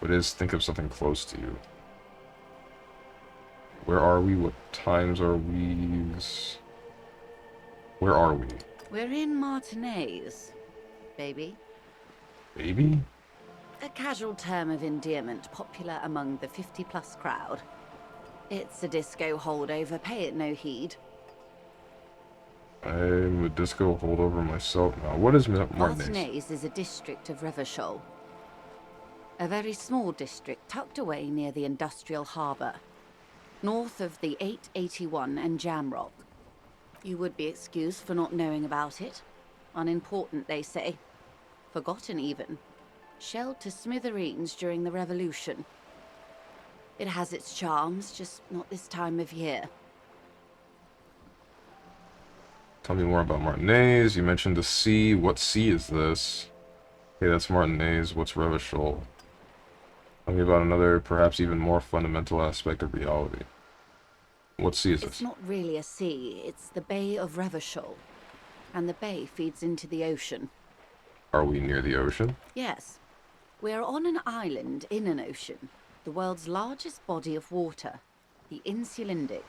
What is, think of something close to you. Where are we? What times are we? Where are we? We're in Martinez, baby. Baby? A casual term of endearment popular among the 50-plus crowd. It's a disco holdover, pay it no heed. I'm a disco holdover myself now. What is Martinez? Martinez is a district of Revachol. A very small district tucked away near the industrial harbour, north of the 881 and Jamrock. You would be excused for not knowing about it. Unimportant, they say. Forgotten, even. Shelled to smithereens during the Revolution. It has its charms, just not this time of year. Tell me more about Martinez. You mentioned the sea. What sea is this? Okay, that's Martinez. What's Revachol? Tell me about another, perhaps even more fundamental aspect of reality. What sea is It's this? not really a sea, it's the Bay of Revachol. And the bay feeds into the ocean. Are we near the ocean? Yes. We're on an island in an ocean, the world's largest body of water. The Insulindic.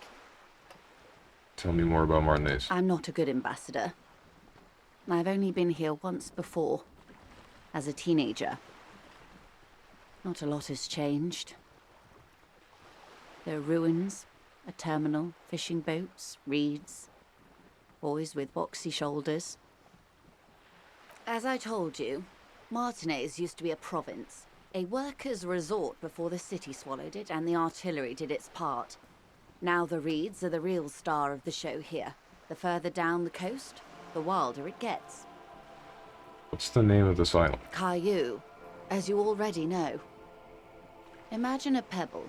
Tell me more about Martinez. I'm not a good ambassador. I've only been here once before, as a teenager. Not a lot has changed. There are ruins, a terminal, fishing boats, reeds, boys with boxy shoulders. As I told you, Martinez used to be a province, a workers' resort before the city swallowed it and the artillery did its part. Now the reeds are the real star of the show here. The further down the coast, the wilder it gets. What's the name of this island? Caillou, as you already know. Imagine a pebble.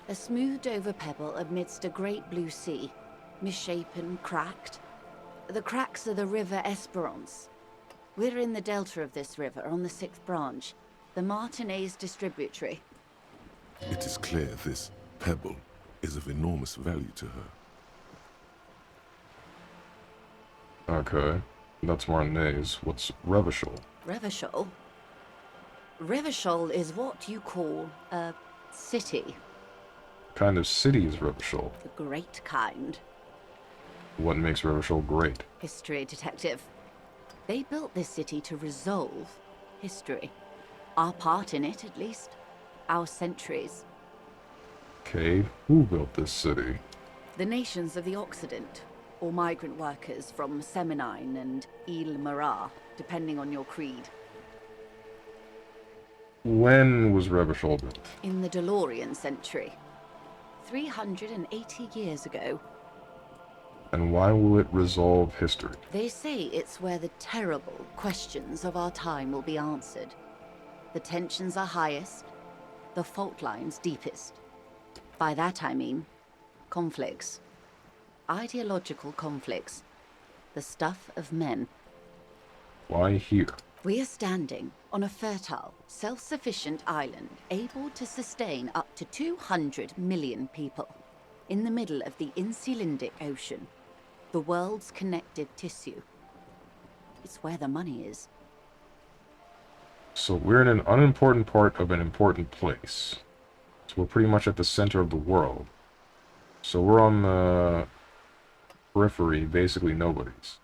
A smoothed-over pebble amidst a great blue sea, misshapen, cracked. The cracks are the River Esperance. We're in the delta of this river, on the 6th branch, the Martinez distributary. It is clear this pebble is of enormous value to her. Okay, that's Martinez. What's Revachol? Revachol? Revachol is what you call a city. What kind of city is Revachol? The great kind. What makes Revachol great? History detective. They built this city to resolve history. Our part in it, at least. Our centuries. Okay, who built this city? The nations of the Occident, or migrant workers from Seminine and Ile Marat, depending on your creed. When was Revachol built? In the DeLorean century. 380 years ago. And why will it resolve history? They say it's where the terrible questions of our time will be answered. The tensions are highest, the fault lines deepest. By that I mean conflicts. Ideological conflicts. The stuff of men. Why here? We are standing on a fertile, self-sufficient island able to sustain up to 200 million people. In the middle of the Insulindic Ocean. The world's connective tissue. It's where the money is. So we're in an unimportant part of an important place. So we're pretty much at the center of the world. So we're on the periphery, basically nobody's.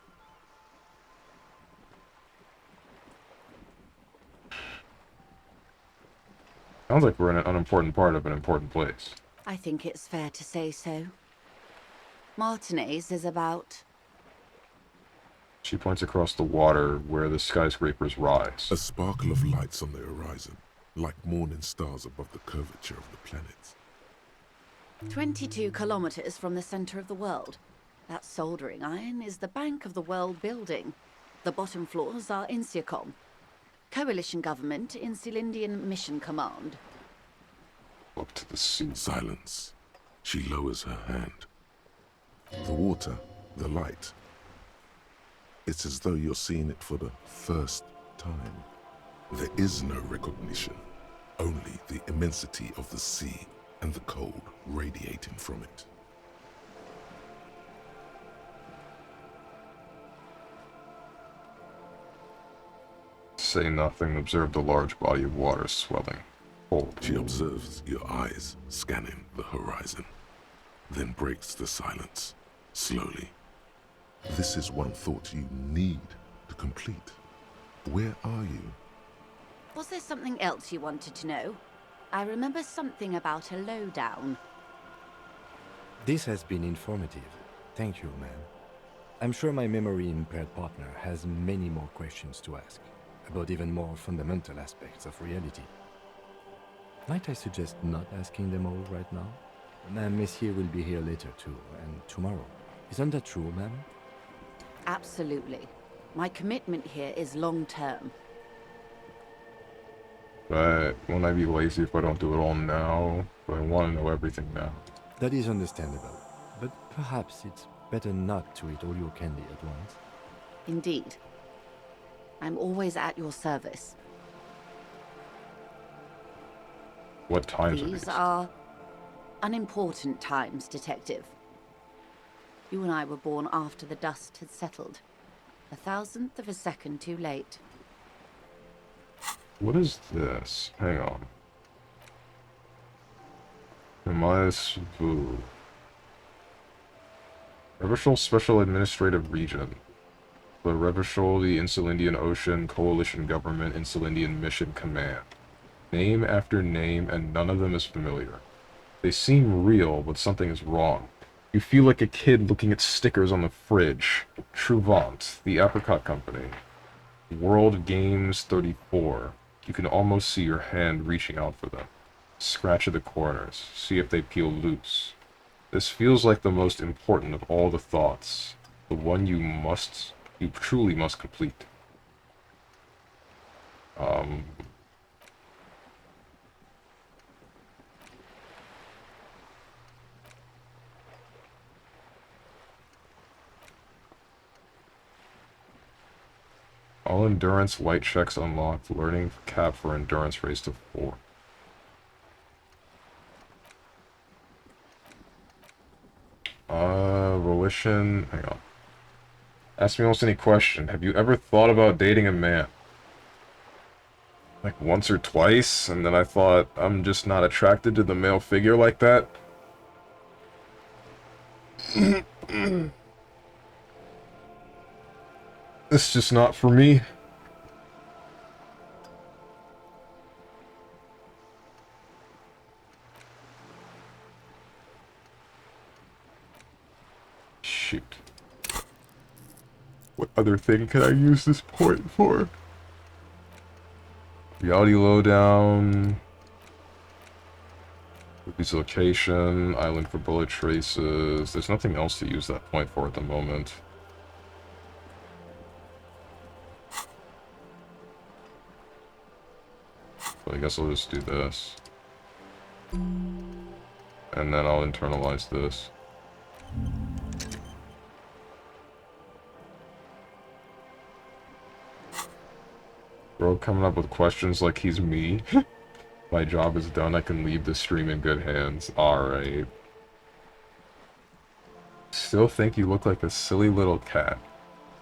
Sounds like we're in an unimportant part of an important place. I think it's fair to say so. Martinez is about... She points across the water where the skyscrapers rise. A sparkle of lights on the horizon, like morning stars above the curvature of the planets. 22 kilometers from the center of the world. That soldering iron is the bank of the world building. The bottom floors are Insiacom. Coalition government, Insulindian Mission Command. Up to the sea. Silence. She lowers her hand. The water, the light. It's as though you're seeing it for the first time. There is no recognition, only the immensity of the sea and the cold radiating from it. Say nothing, observe the large body of water swelling. Hold. She observes your eyes scanning the horizon, then breaks the silence, slowly. This is one thought you need to complete. Where are you? Was there something else you wanted to know? I remember something about a lowdown. This has been informative. Thank you, ma'am. I'm sure my memory-impaired partner has many more questions to ask, about even more fundamental aspects of reality. Might I suggest not asking them all right now? Messier will be here later too, and tomorrow. Isn't that true, ma'am? Absolutely. My commitment here is long-term. But won't I be lazy if I don't do it all now? But I want to know everything now. That is understandable, but perhaps it's better not to eat all your candy at once. Indeed. I'm always at your service. What times are These these? are unimportant times, Detective. You and I were born after the dust had settled. 1,000th of a second too late. What is this? Hang on. Minus. Revachol Special Administrative Region. The Revachol, the Insulindian Ocean Coalition Government Insulindian Mission Command. Name after name, and none of them is familiar. They seem real, but something is wrong. You feel like a kid looking at stickers on the fridge. Trouvant, the Apricot Company. World Games 34. You can almost see your hand reaching out for them. Scratch at the corners. See if they peel loose. This feels like the most important of all the thoughts. The one you truly must complete. All endurance white checks unlocked. Learning cap for endurance raised to 4. Volition. Hang on. Ask me almost any question. Have you ever thought about dating a man? Like once or twice, and then I thought, I'm just not attracted to the male figure like that. It's just not for me. Shoot. What other thing can I use this point for? Reality lowdown. Ruby's location. Island for bullet traces. There's nothing else to use that point for at the moment. So I guess I'll just do this. And then I'll internalize this. Bro coming up with questions like he's me. My job is done, I can leave the stream in good hands. Alright. Still think you look like a silly little cat.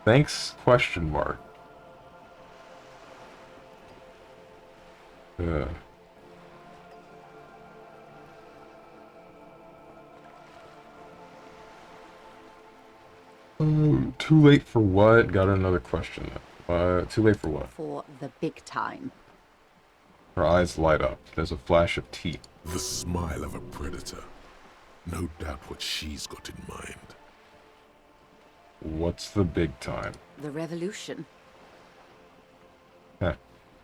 Thanks, question mark. Yeah. Too late for what? Got another question. Too late for what? For the big time. Her eyes light up. There's a flash of teeth. The smile of a predator. No doubt what she's got in mind. What's the big time? The revolution. Heh.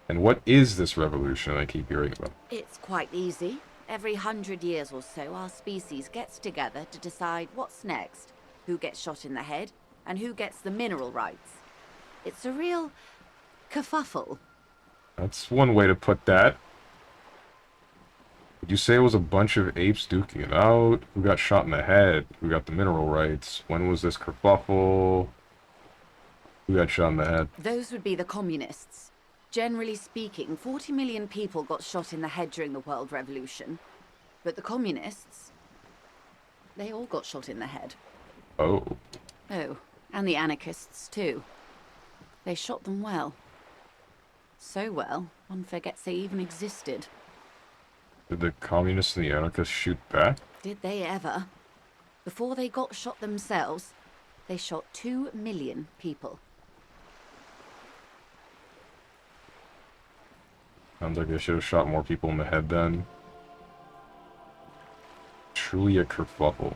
And what is this revolution I keep hearing about? It's quite easy. Every 100 years or so, our species gets together to decide what's next, who gets shot in the head, and who gets the mineral rights. It's a real kerfuffle. That's one way to put that. Would you say it was a bunch of apes duking it out? Who got shot in the head? Who got the mineral rights? When was this kerfuffle? Who got shot in the head? Those would be the communists. Generally speaking, 40 million people got shot in the head during the World Revolution. But the communists, they all got shot in the head. Oh. Oh, and the anarchists too. They shot them well. So well, one forgets they even existed. Did the communists and the anarchists shoot back? Did they ever? Before they got shot themselves, they shot 2 million people. Sounds like they should have shot more people in the head then. Truly a kerfuffle.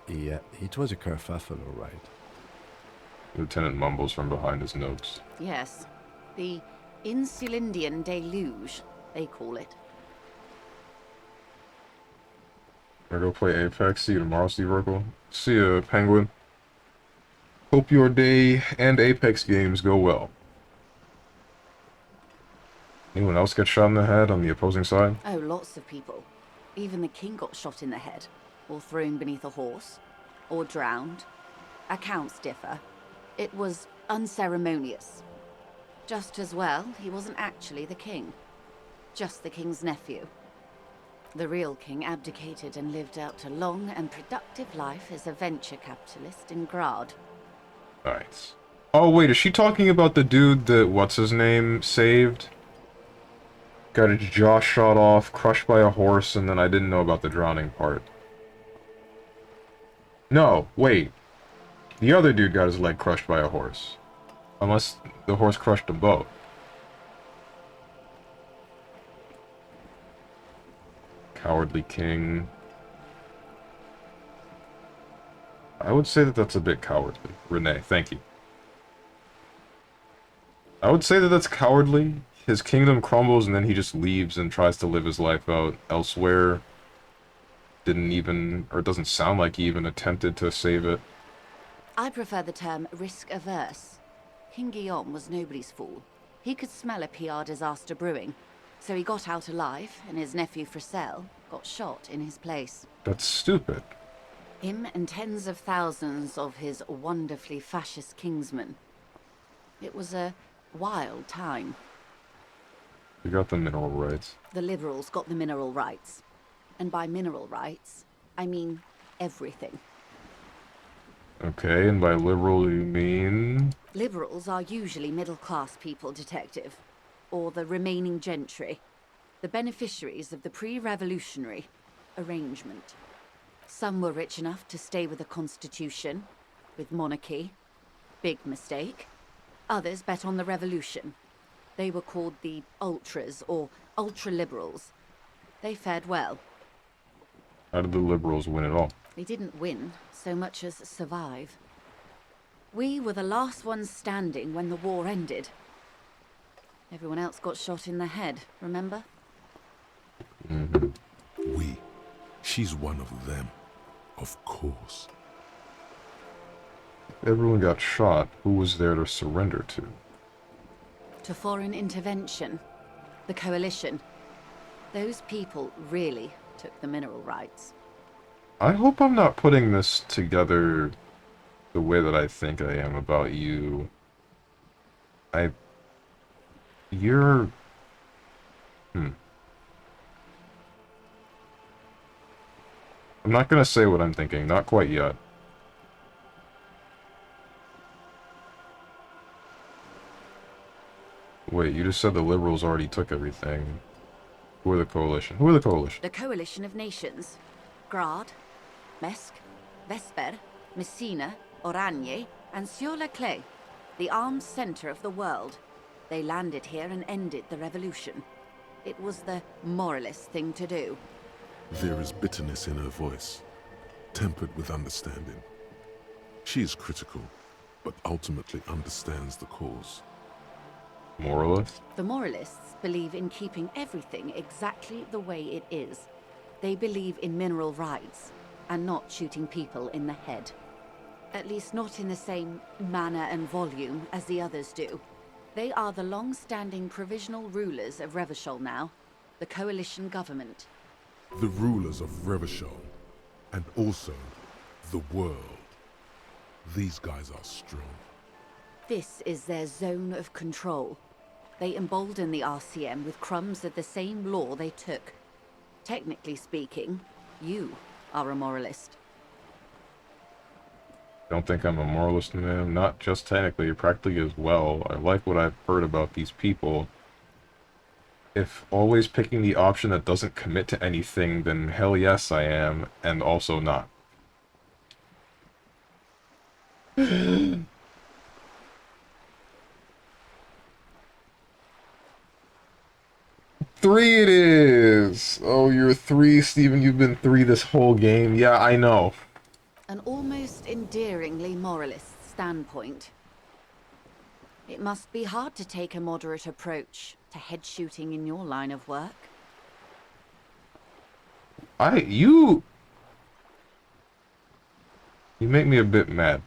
Yeah, it was a kerfuffle, all right. Lieutenant mumbles from behind his notes. Yes, the Insulindian deluge, they call it. Gonna go play Apex. See you tomorrow, Steve Urkel. See ya, Penguin. Hope your day and Apex games go well. Anyone else get shot in the head on the opposing side? Oh, lots of people. Even the king got shot in the head, or thrown beneath a horse, or drowned. Accounts differ. It was unceremonious. Just as well, he wasn't actually the king. Just the king's nephew. The real king abdicated and lived out a long and productive life as a venture capitalist in Grad. Nice. Oh wait, is she talking about the dude that what's-his-name saved? got his jaw shot off, crushed by a horse, and then I didn't know about the drowning part. No, wait. The other dude got his leg crushed by a horse. Unless the horse crushed a boat. Cowardly king. I would say that that's a bit cowardly. Renee, thank you. I would say that that's cowardly. His kingdom crumbles and then he just leaves and tries to live his life out elsewhere. Didn't even, or it doesn't sound like he even attempted to save it. I prefer the term risk-averse. King Guillaume was nobody's fool. He could smell a PR disaster brewing, so he got out alive, and his nephew Fricelle got shot in his place. That's stupid. Him and tens of thousands of his wonderfully fascist kingsmen. It was a wild time. You got the mineral rights. The liberals got the mineral rights. And by mineral rights, I mean everything. Okay, and by liberal you mean... Liberals are usually middle-class people, Detective. Or the remaining gentry. The beneficiaries of the pre-revolutionary arrangement. Some were rich enough to stay with the Constitution, with monarchy. Big mistake. Others bet on the revolution. They were called the ultras, or ultra-liberals. They fared well. How did the liberals win it all? They didn't win so much as survive. We were the last ones standing when the war ended. Everyone else got shot in the head, remember? Mm-hmm. We. She's one of them. Of course. Everyone got shot. Who was there to surrender to? To foreign intervention. The coalition. Those people really took the mineral rights. I hope I'm not putting this together the way that I think I am about you. You're... I'm not gonna say what I'm thinking, not quite yet. Wait, you just said the liberals already took everything. Who are the coalition? Who are the coalition? The coalition of nations. Grad, Mesk, Vesper, Messina, Oranje, and Sur-la-Clay. The armed center of the world. They landed here and ended the revolution. It was the moralist thing to do. There is bitterness in her voice, tempered with understanding. She is critical, but ultimately understands the cause. Moralist? The moralists believe in keeping everything exactly the way it is. They believe in mineral rights, and not shooting people in the head. At least not in the same manner and volume as the others do. They are the long-standing provisional rulers of Revachol now, the coalition government. The rulers of Revachol, and also the world. These guys are strong. This is their zone of control. They embolden the RCM with crumbs of the same law they took. Technically speaking, you are a moralist. Don't think I'm a moralist, man. Not just technically, practically as well. I like what I've heard about these people. If always picking the option that doesn't commit to anything, then hell yes I am, and also not. 3 it is! Oh, you're 3, Steven. You've been 3 this whole game. Yeah, I know. An almost endearingly moralist standpoint. It must be hard to take a moderate approach to head shooting in your line of work. You make me a bit mad.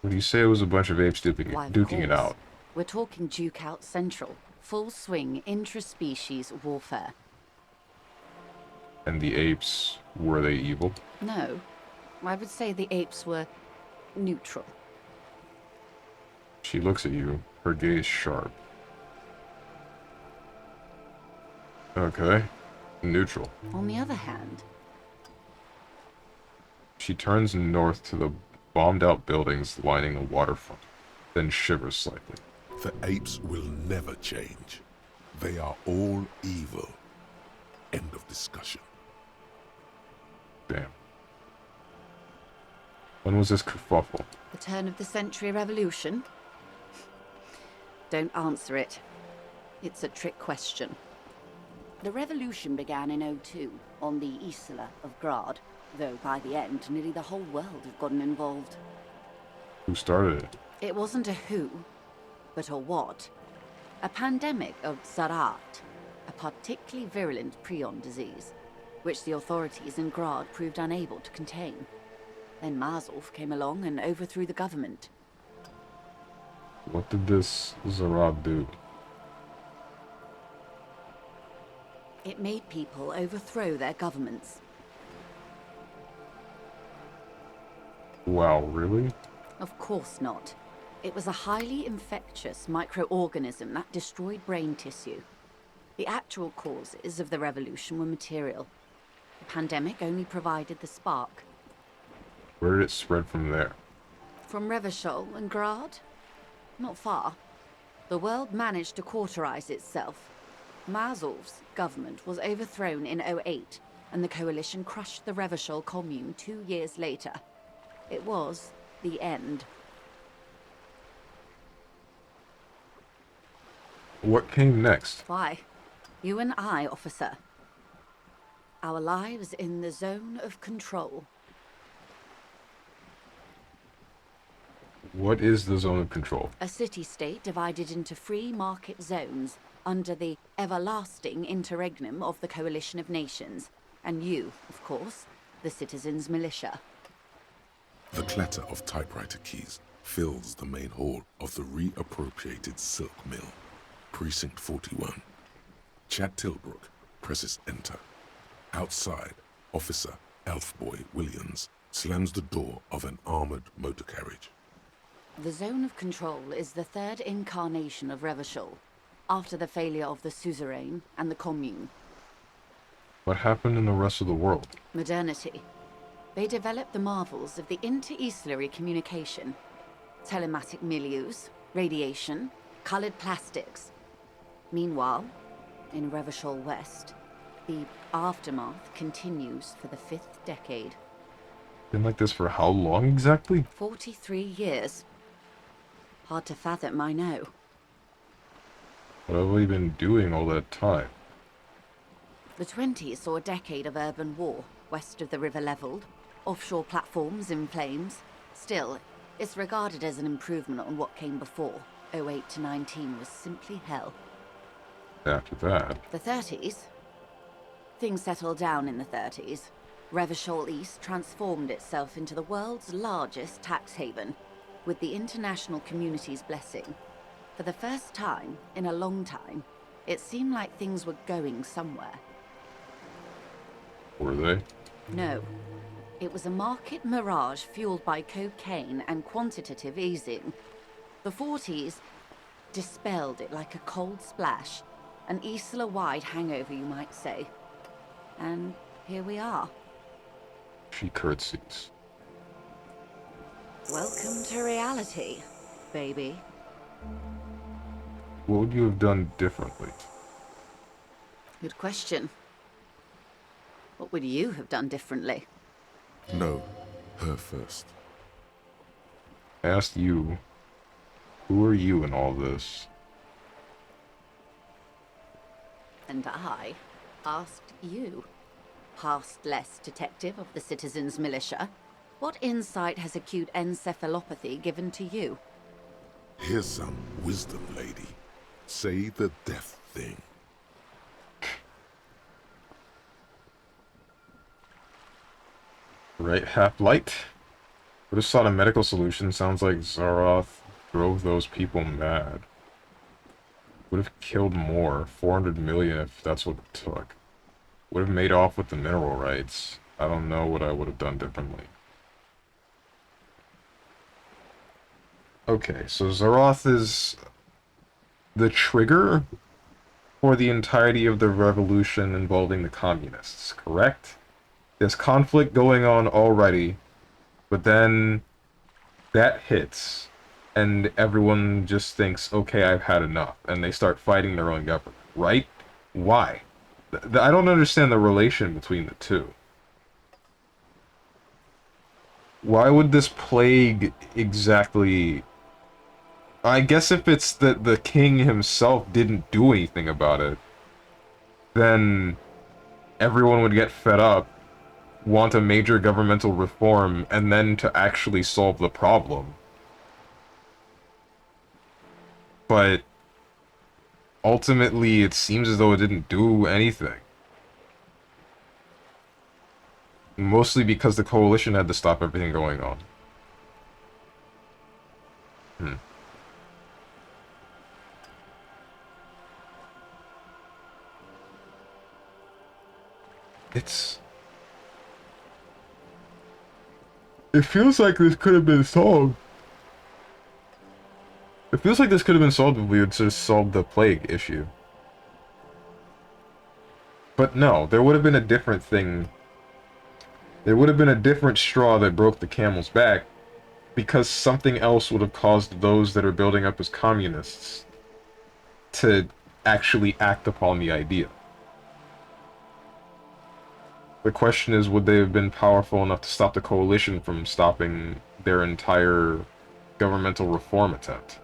When you say it was a bunch of apes Why, of duking it course. out. We're talking Duke Out Central. Full swing intra-species warfare. And the apes, were they evil? No, I would say the apes were neutral. She looks at you, her gaze sharp. Okay, neutral. On the other hand, She turns north to the bombed-out buildings lining the waterfront, then shivers slightly. The apes will never change. They are all evil. End of discussion. Damn. When was this kerfuffle? The turn of the century revolution? Don't answer it. It's a trick question. The revolution began in '02 on the Isla of Grad, though by the end, nearly the whole world had gotten involved. Who started it? It wasn't a who, but a what. A pandemic of Zarat, a particularly virulent prion disease, which the authorities in Grad proved unable to contain. Then Marzolf came along and overthrew the government. What did this Zarab do? It made people overthrow their governments. Wow, really? Of course not. It was a highly infectious microorganism that destroyed brain tissue. The actual causes of the revolution were material. The pandemic only provided the spark. Where did it spread from there? From Revachol and Grad? Not far. The world managed to cauterize itself. Marzolf's government was overthrown in '08, and the coalition crushed the Revachol commune 2 years later. It was the end. What came next? Why? You and I, officer. Our lives in the zone of control. What is the zone of control? A city-state divided into free market zones under the everlasting interregnum of the Coalition of Nations. And you, of course, the citizens' militia. The clatter of typewriter keys fills the main hall of the reappropriated silk mill. Precinct 41. Chad Tilbrook presses enter. Outside, Officer Elfboy Williams slams the door of an armored motor carriage. The zone of control is the third incarnation of Revachol, after the failure of the suzerain and the commune. What happened in the rest of the world? Modernity. They developed the marvels of the inter-islary communication. Telematic milieus, radiation, colored plastics. Meanwhile, in Revachol West, the aftermath continues for the 5th decade. Been like this for how long exactly? 43 years. Hard to fathom, I know. What have we been doing all that time? The 20s saw a decade of urban war, west of the river leveled, offshore platforms in flames. Still, it's regarded as an improvement on what came before. '08 to '19 was simply hell. After that, The 30s? Things settled down in the 30s. Revachol East transformed itself into the world's largest tax haven, with the international community's blessing. For the first time in a long time, it seemed like things were going somewhere. were they? No. It was a market mirage fueled by cocaine and quantitative easing. The 40s dispelled it like a cold splash, an Isla-wide hangover, you might say. And here we are. She curtsies. Welcome to reality, baby. What would you have done differently? Good question. What would you have done differently? No, her first. I asked you, who are you in all this? And I asked you, past-less detective of the Citizens Militia, what insight has acute encephalopathy given to you? Here's some wisdom, lady. Say the death thing. Right, half-light? Would have sought a medical solution. Sounds like Zaroth drove those people mad. Would have killed more. 400 million if that's what it took. Would have made off with the mineral rights. I don't know what I would have done differently. Okay, so Zaroth is the trigger for the entirety of the revolution involving the communists, correct? There's conflict going on already, but then that hits, and everyone just thinks, okay, I've had enough, and they start fighting their own government, right? Why? I don't understand the relation between the two. Why would this plague exactly... I guess if it's that the king himself didn't do anything about it, then everyone would get fed up, want a major governmental reform, and then to actually solve the problem. But ultimately, it seems as though it didn't do anything. Mostly because the coalition had to stop everything going on. It feels like this could have been solved. It feels like this could have been solved if we had just solved the plague issue. But no, there would have been a different thing. There would have been a different straw that broke the camel's back, because something else would have caused those that are building up as communists to actually act upon the idea. The question is, would they have been powerful enough to stop the coalition from stopping their entire governmental reform attempt?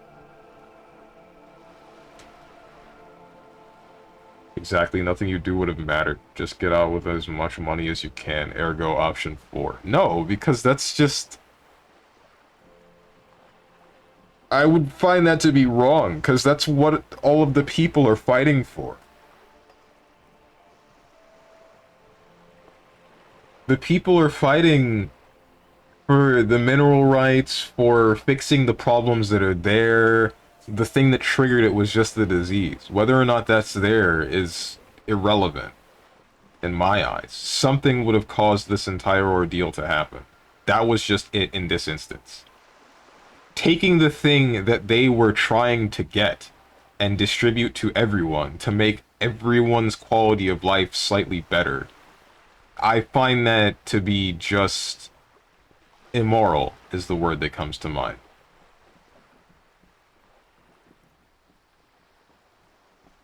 Exactly, nothing you do would have mattered. Just get out with as much money as you can, ergo option 4. No, because that's just... I would find that to be wrong, because that's what all of the people are fighting for. The people are fighting for the mineral rights, for fixing the problems that are there. The thing that triggered it was just the disease. Whether or not that's there is irrelevant, in my eyes. Something would have caused this entire ordeal to happen. That was just it in this instance. Taking the thing that they were trying to get and distribute to everyone to make everyone's quality of life slightly better, I find that to be just immoral, is the word that comes to mind.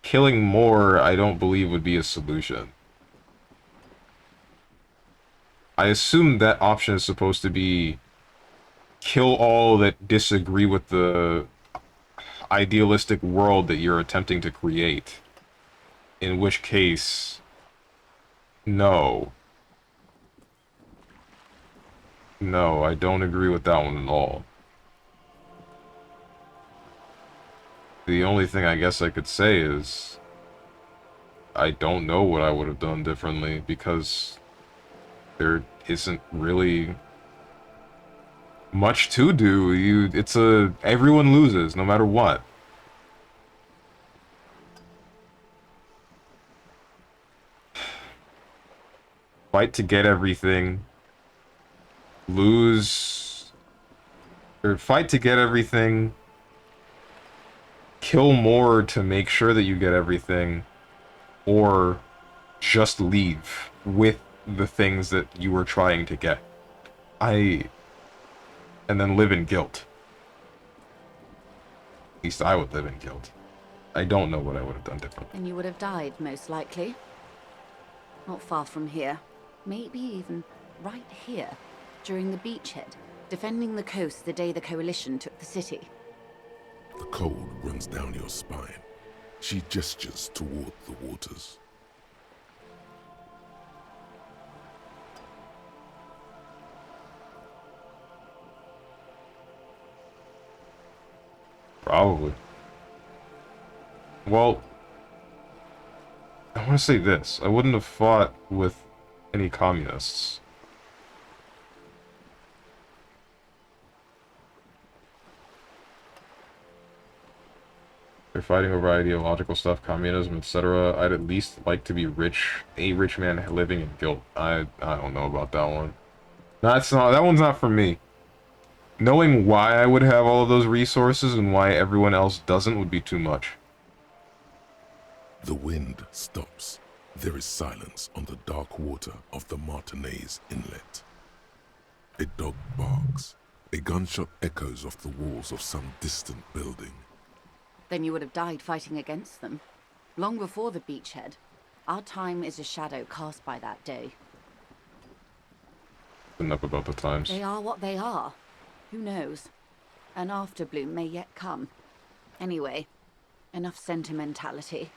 Killing more, I don't believe, would be a solution. I assume that option is supposed to be kill all that disagree with the idealistic world that you're attempting to create. In which case, no. No, I don't agree with that one at all. The only thing I guess I could say is I don't know what I would have done differently, because there isn't really much to do. Everyone loses no matter what. Fight to get everything. Fight to get everything. Kill more to make sure that you get everything, or just leave with the things that you were trying to get. And then live in guilt. At least I would live in guilt. I don't know what I would have done differently. And you would have died, most likely. Not far from here. Maybe even right here, during the beachhead, defending the coast the day the Coalition took the city. The cold runs down your spine. She gestures toward the waters. Probably. Well, I want to say this. I wouldn't have fought with any communists. They're fighting over ideological stuff, communism, etc. I'd at least like to be rich, a rich man living in guilt. I don't know about that one. That one's not for me. Knowing why I would have all of those resources and why everyone else doesn't would be too much. The wind stops. There is silence on the dark water of the Martinez Inlet. A dog barks. A gunshot echoes off the walls of some distant building. Then you would have died fighting against them. Long before the beachhead. Our time is a shadow cast by that day. Enough about the times. They are what they are. Who knows? An afterbloom may yet come. Anyway, enough sentimentality.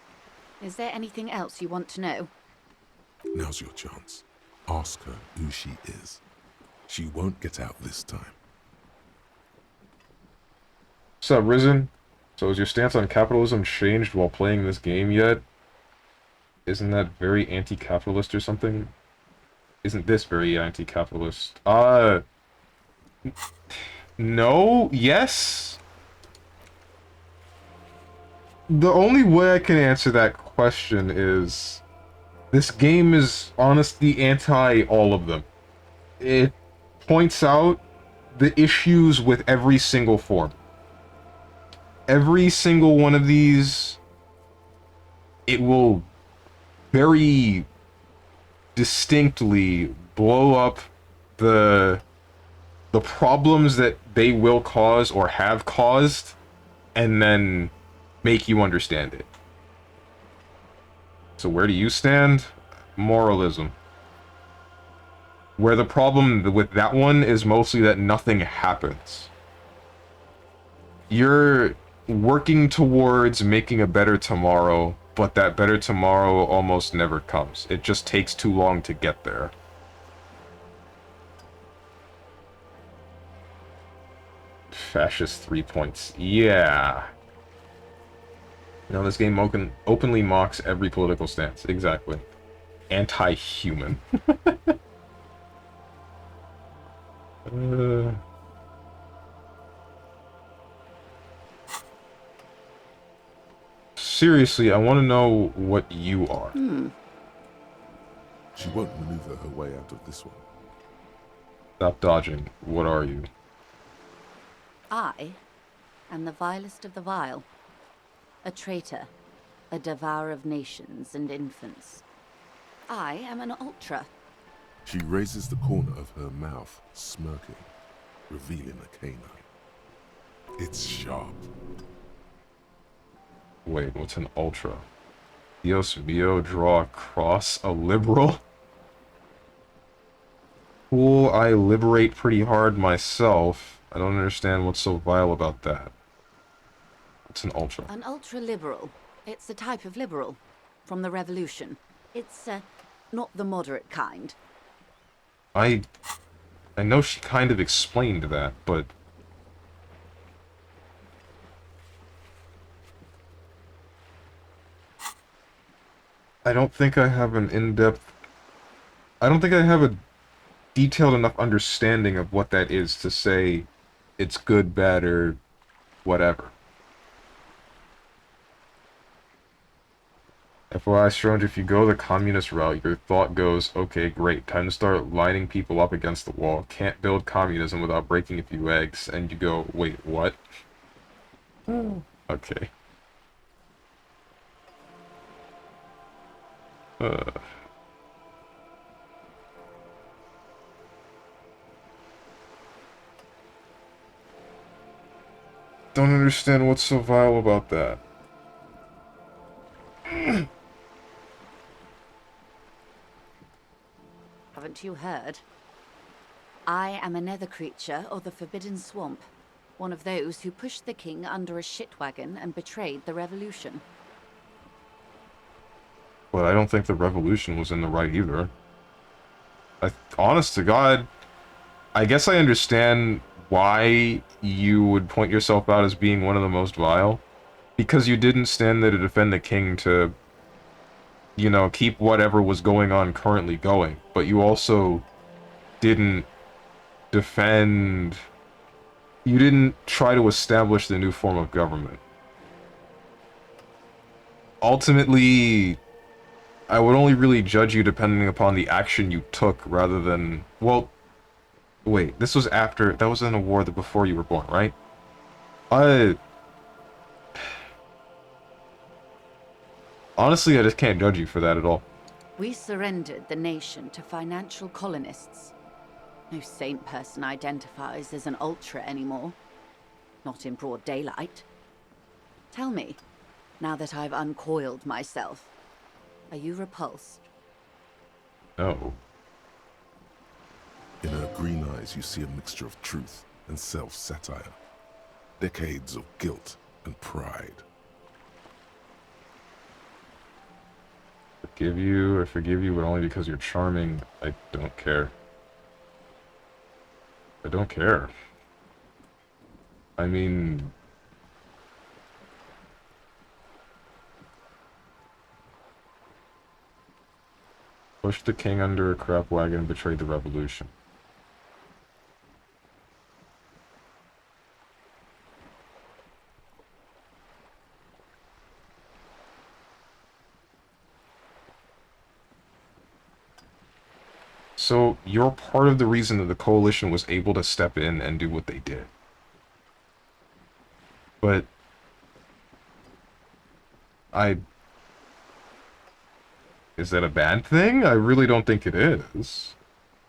Is there anything else you want to know? Now's your chance. Ask her who she is. She won't get out this time. What's up, Risen? So has your stance on capitalism changed while playing this game yet? Isn't that very anti-capitalist or something? Isn't this very anti-capitalist? No? Yes? The only way I can answer that question is... this game is honestly anti all of them. It points out the issues with every single form. Every single one of these, it will very distinctly blow up the problems that they will cause or have caused, and then make you understand it. So where do you stand? Moralism. Where the problem with that one is mostly that nothing happens. You're working towards making a better tomorrow, but that better tomorrow almost never comes. It just takes too long to get there. Fascist 3 points. Yeah. You know, this game openly mocks every political stance. Exactly. Anti-human. Seriously, I want to know what you are. She won't maneuver her way out of this one. Stop dodging. What are you? I am the vilest of the vile. A traitor. A devourer of nations and infants. I am an ultra. She raises the corner of her mouth, smirking, revealing a canine. It's sharp. Wait, what's an ultra? Dios mio, draw a cross, a liberal? Cool, I liberate pretty hard myself. I don't understand what's so vile about that. What's an ultra? An ultra-liberal. It's a type of liberal. From the revolution. It's, not the moderate kind. I know she kind of explained that, but... I don't think I have an in-depth... I don't think I have a detailed enough understanding of what that is to say it's good, bad, or whatever. FYI, Strange, if you go the communist route, your thought goes, okay, great, time to start lining people up against the wall. Can't build communism without breaking a few eggs. And you go, wait, what? Okay. Don't understand what's so vile about that. Haven't you heard? I am a nether creature of the Forbidden Swamp. One of those who pushed the king under a shit wagon and betrayed the revolution. But I don't think the revolution was in the right either. Honest to God, I guess I understand why you would point yourself out as being one of the most vile. Because you didn't stand there to defend the king to, you know, keep whatever was going on currently going. But you also didn't defend... You didn't try to establish the new form of government. Ultimately, I would only really judge you depending upon the action you took rather than... Well, wait, this was after... That was in a war before you were born, right? Honestly, I just can't judge you for that at all. We surrendered the nation to financial colonists. No saint person identifies as an ultra anymore. Not in broad daylight. Tell me, now that I've uncoiled myself, are you repulsed? No. In her green eyes, you see a mixture of truth and self-satire. Decades of guilt and pride. I forgive you, but only because you're charming. I don't care. I don't care. I mean... Pushed the king under a crap wagon and betrayed the revolution. So, you're part of the reason that the coalition was able to step in and do what they did. But... Is that a bad thing? I really don't think it is.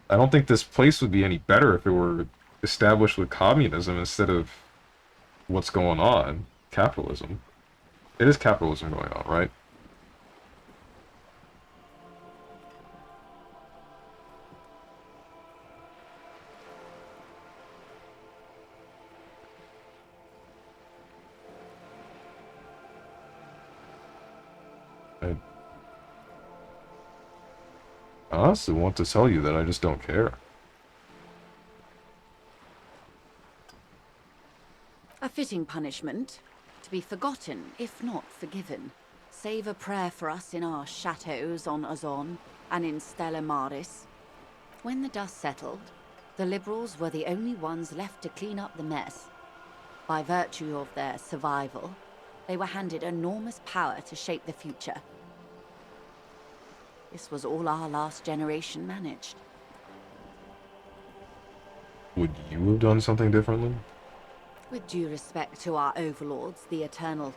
I don't think this place would be any better if it were established with communism instead of what's going on. Capitalism. It is capitalism going on, right? I honestly want to tell you that I just don't care. A fitting punishment, to be forgotten, if not forgiven. Save a prayer for us in our chateaus on Ozon and in Stella Maris. When the dust settled, the Liberals were the only ones left to clean up the mess. By virtue of their survival, they were handed enormous power to shape the future. This was all our last generation managed. Would you have done something differently? With due respect to our overlords, the eternal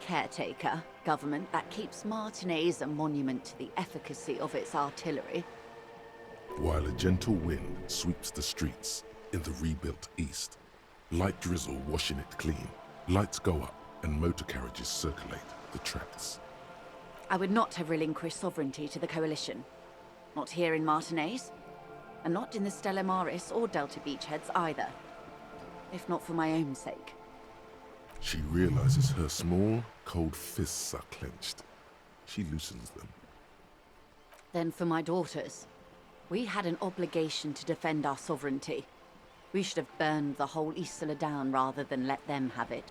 caretaker government that keeps Martinez a monument to the efficacy of its artillery. While a gentle wind sweeps the streets in the rebuilt east, light drizzle washing it clean, lights go up and motor carriages circulate the tracks. I would not have relinquished sovereignty to the Coalition. Not here in Martinez, and not in the Stella Maris or Delta Beachheads either. If not for my own sake. She realizes her small, cold fists are clenched. She loosens them. Then for my daughters. We had an obligation to defend our sovereignty. We should have burned the whole Isla down rather than let them have it.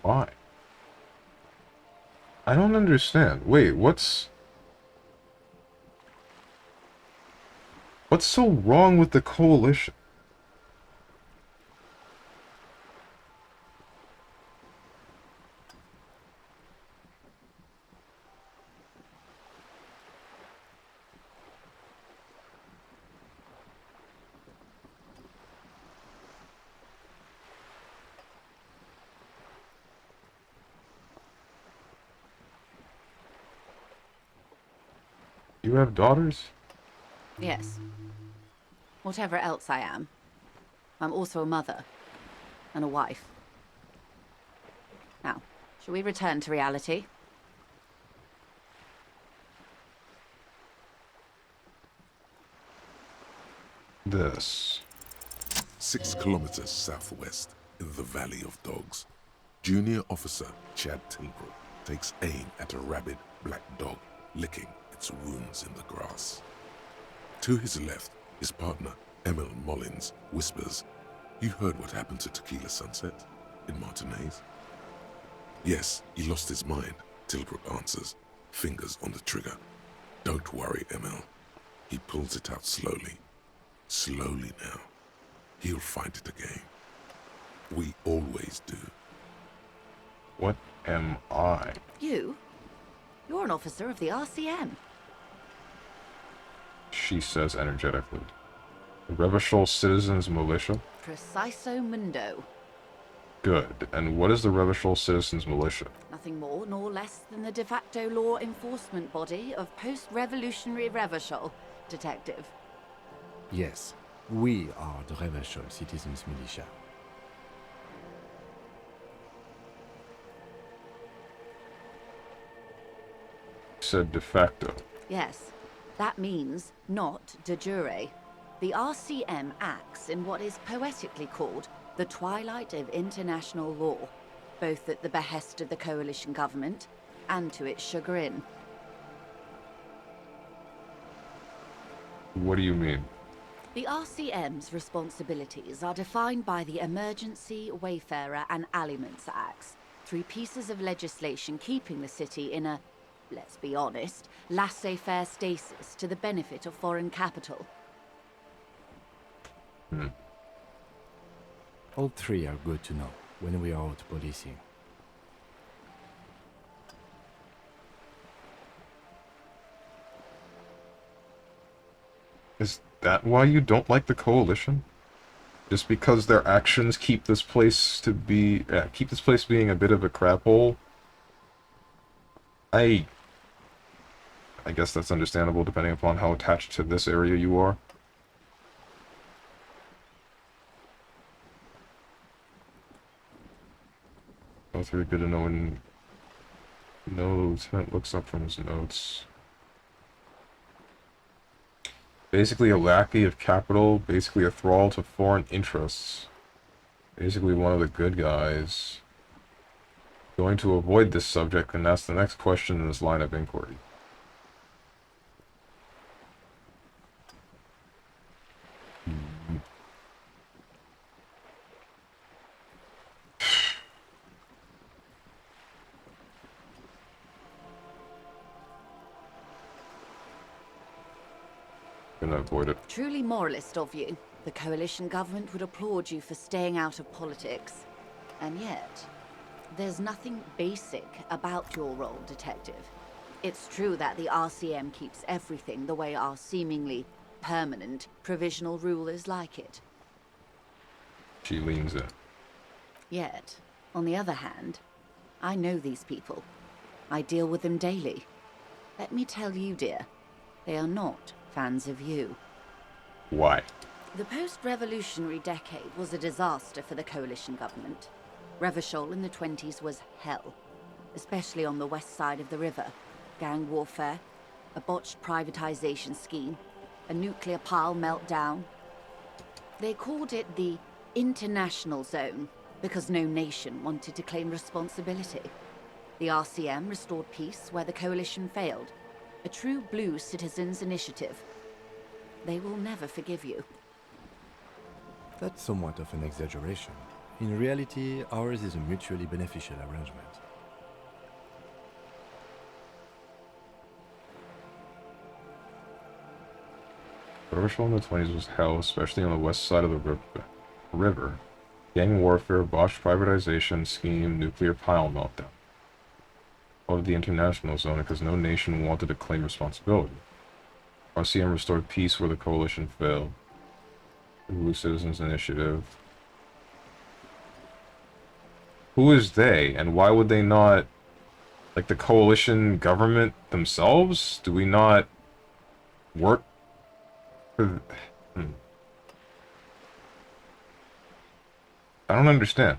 Why? I don't understand. Wait, what's so wrong with the coalition? You have daughters? Yes. Whatever else I am, I'm also a mother. And a wife. Now, shall we return to reality? This. 6 kilometers southwest, in the Valley of Dogs, Junior Officer Chad Tilbrook takes aim at a rabid black dog licking its wounds in the grass. To his left, his partner, Emil Mullins, whispers, "You heard what happened to Tequila Sunset in Martinez?" "Yes, he lost his mind," Tilbrook answers, fingers on the trigger. "Don't worry, Emil." He pulls it out slowly. Slowly now. He'll find it again. We always do. What am I? You? You're an officer of the RCM. She says energetically. The Revachol Citizens Militia? Preciso mundo. Good. And what is the Revachol Citizens Militia? Nothing more nor less than the de facto law enforcement body of post-revolutionary Revachol, Detective. Yes, we are the Revachol Citizens Militia. Said de facto. Yes, that means not de jure. The RCM acts in what is poetically called the twilight of international law, both at the behest of the coalition government and to its chagrin. What do you mean? The RCM's responsibilities are defined by the Emergency, Wayfarer and Aliments Acts, three pieces of legislation keeping the city in a, let's be honest, laissez-faire stasis to the benefit of foreign capital. All three are good to know when we are out policing. Is that why you don't like the Coalition? Just because their actions keep this place to be, keep this place being a bit of a crap hole? I guess that's understandable depending upon how attached to this area you are. Both are good to know when no lieutenant looks up from his notes. Basically a lackey of capital, basically a thrall to foreign interests. Basically one of the good guys. Going to avoid this subject, and that's the next question in this line of inquiry. Gonna avoid it. Truly moralist of you. The coalition government would applaud you for staying out of politics. And yet, there's nothing basic about your role, Detective. It's true that the RCM keeps everything the way our seemingly permanent provisional rulers like it. She leans in. Yet, on the other hand, I know these people. I deal with them daily. Let me tell you, dear, they are not fans of you. Why? The post-revolutionary decade was a disaster for the coalition government. Revachol in the 20s was hell, especially on the west side of the river. Gang warfare, a botched privatization scheme, a nuclear pile meltdown. They called it the international zone because no nation wanted to claim responsibility. The RCM restored peace where the coalition failed. A true blue citizens' initiative. They will never forgive you. That's somewhat of an exaggeration. In reality, ours is a mutually beneficial arrangement. Revachol in the 20s was hell, especially on the west side of the river. Gang warfare, botched privatization scheme, nuclear pile meltdown. Of the international zone because no nation wanted to claim responsibility. RCM restored peace where the coalition failed. The Blue Citizens Initiative. Who is they, and why would they not, like the coalition government themselves? Do we not work for... I don't understand.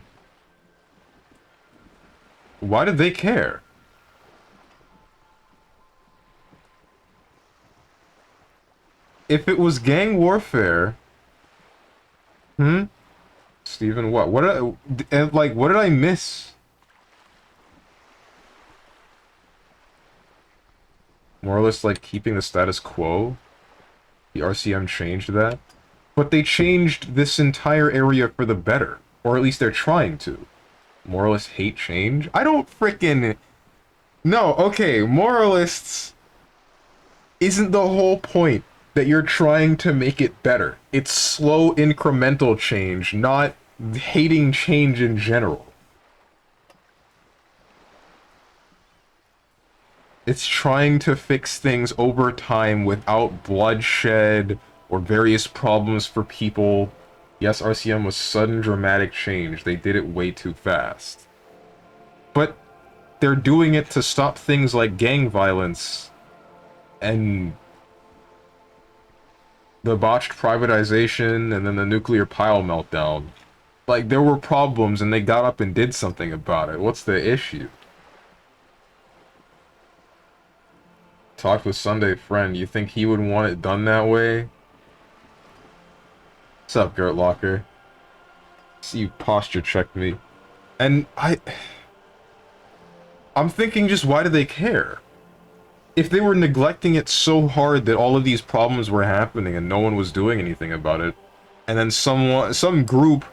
Why do they care? If it was gang warfare, Steven, what? What did what did I miss? More or less, like, keeping the status quo? The RCM changed that? But they changed this entire area for the better. Or at least they're trying to. Moralists hate change? I don't frickin'... No, okay, moralists... Isn't the whole point that you're trying to make it better. It's slow incremental change, not hating change in general. It's trying to fix things over time without bloodshed or various problems for people. Yes, RCM was sudden dramatic change. They did it way too fast. But they're doing it to stop things like gang violence and the botched privatization and then the nuclear pile meltdown. Like, there were problems and they got up and did something about it. What's the issue? Talked with Sunday Friend. You think he would want it done that way? What's up, Gert Locker? See you posture checked me. And I'm thinking just why do they care? If they were neglecting it so hard that all of these problems were happening and no one was doing anything about it, and then some group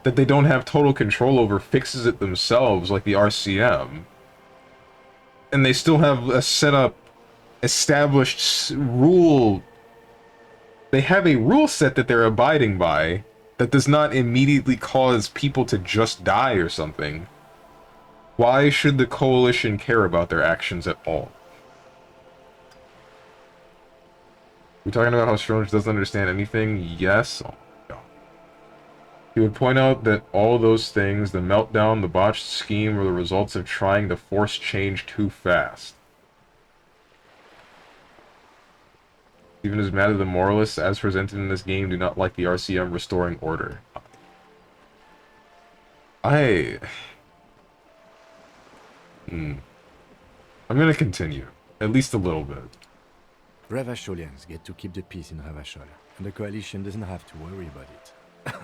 that they don't have total control over fixes it themselves, like the RCM, and they still have a established rule. They have a rule set that they're abiding by that does not immediately cause people to just die or something. Why should the Coalition care about their actions at all? We're talking about how Strange doesn't understand anything? Yes. Oh, no. He would point out that all those things, the meltdown, the botched scheme, were the results of trying to force change too fast. Even as mad as the moralists, as presented in this game, do not like the RCM restoring order. I'm gonna continue. At least a little bit. Ravacholians get to keep the peace in Ravachol, and the Coalition doesn't have to worry about it.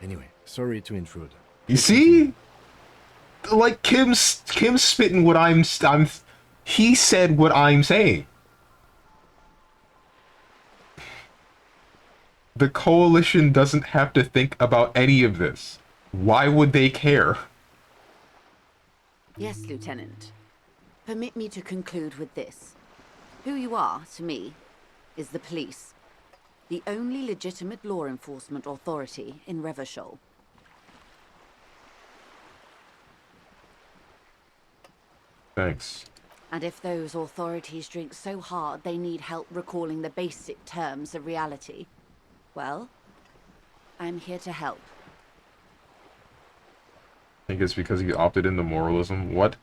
Anyway, sorry to intrude. You see? Like, Kim's spitting what he said what I'm saying. The Coalition doesn't have to think about any of this. Why would they care? Yes, Lieutenant. Permit me to conclude with this. Who you are, to me, is the police. The only legitimate law enforcement authority in Revachol. Thanks. And if those authorities drink so hard they need help recalling the basic terms of reality, well, I'm here to help. I think it's because he opted into moralism. What?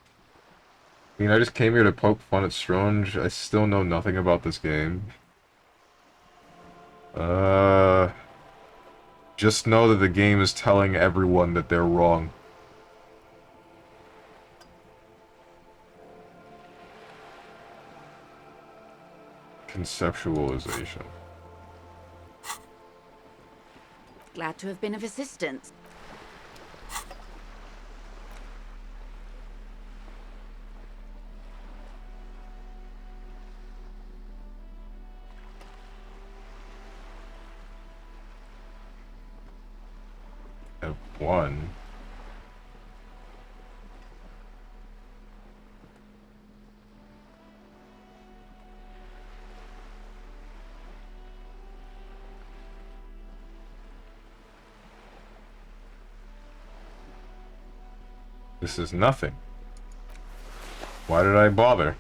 I mean, I just came here to poke fun at Strange. I still know nothing about this game. Just know that the game is telling everyone that they're wrong. Conceptualization. Glad to have been of assistance. F1. This is nothing. Why did I bother?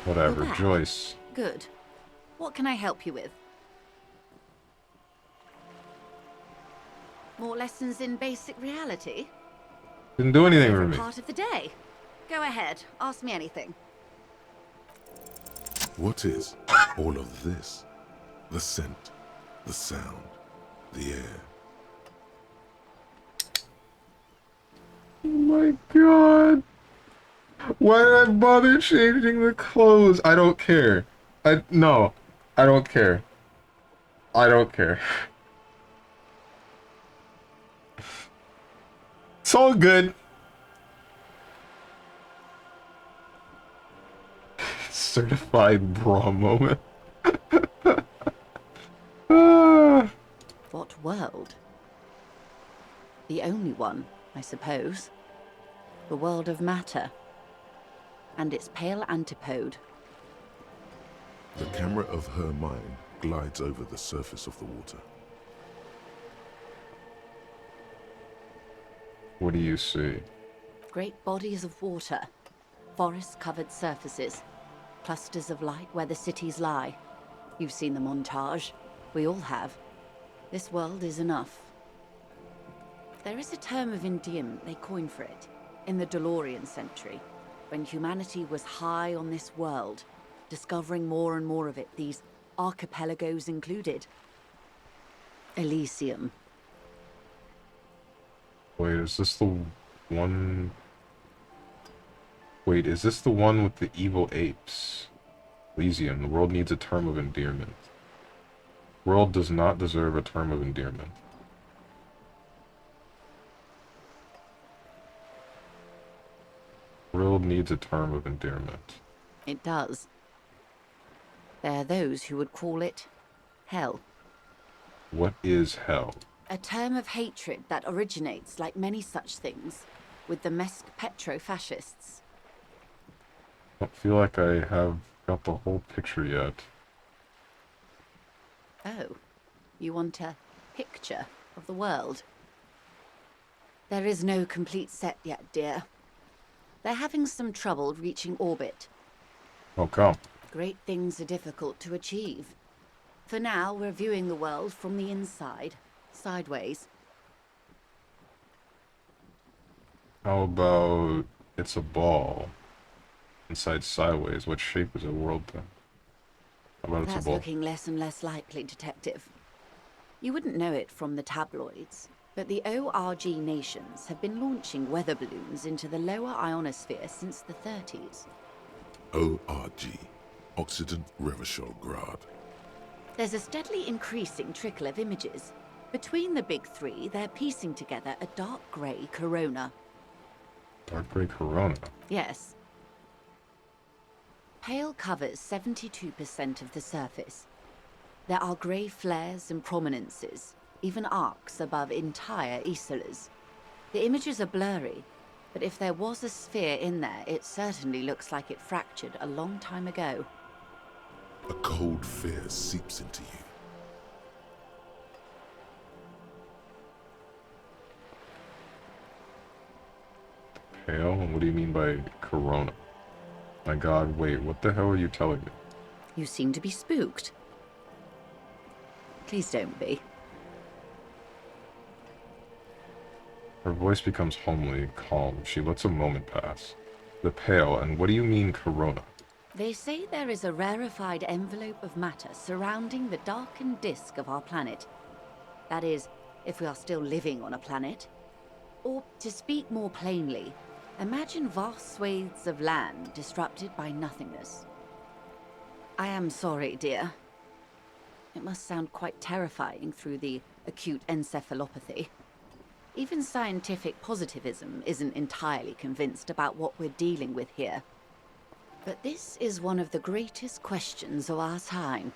Whatever, Well, Joyce. Good. What can I help you with? More lessons in basic reality? Didn't do anything for Favorite me. part of the day. Go ahead, ask me anything. What is all of this? The scent, the sound, the air. Oh my god. Why did I bother changing the clothes? I don't care. No. I don't care. I don't care. It's all good. Certified bra moment. What world? The only one, I suppose. The world of matter. And its pale antipode. The camera of her mind glides over the surface of the water. What do you see? Great bodies of water. Forest-covered surfaces. Clusters of light where the cities lie. You've seen the montage. We all have. This world is enough. There is a term of endearment they coined for it in the DeLorean century, when humanity was high on this world, discovering more and more of it, these archipelagos included. Elysium. Wait, is this the one... Wait, is this the one with the evil apes? Elysium, the world needs a term of endearment. World does not deserve a term of endearment. World needs a term of endearment. It does. There are those who would call it hell. What is hell? A term of hatred that originates, like many such things, with the Mesk petro-fascists. I don't feel like I have got the whole picture yet. Oh, you want a picture of the world? There is no complete set yet, dear. They're having some trouble reaching orbit. How come? Great things are difficult to achieve. For now, we're viewing the world from the inside, sideways. How about it's a ball? Inside sideways, what shape is a world then? How about it's a That's ball? looking less and less likely, Detective. You wouldn't know it from the tabloids, but the ORG nations have been launching weather balloons into the lower ionosphere since the 30s. ORG, Occident Revachol Grad. There's a steadily increasing trickle of images. Between the big three, they're piecing together a dark grey corona. Dark gray corona. Yes. Pale covers 72% of the surface. There are grey flares and prominences, even arcs above entire isolas. The images are blurry, but if there was a sphere in there, it certainly looks like it fractured a long time ago. A cold fear seeps into you. Pale? What do you mean by corona? My god, wait, what the hell are you telling me? You seem to be spooked. Please don't be. Her voice becomes homely, calm. She lets a moment pass. The pale, and what do you mean corona? They say there is a rarefied envelope of matter surrounding the darkened disk of our planet. That is, if we are still living on a planet. Or, to speak more plainly, imagine vast swathes of land disrupted by nothingness. I am sorry, dear. It must sound quite terrifying through the acute encephalopathy. Even scientific positivism isn't entirely convinced about what we're dealing with here. But this is one of the greatest questions of our time.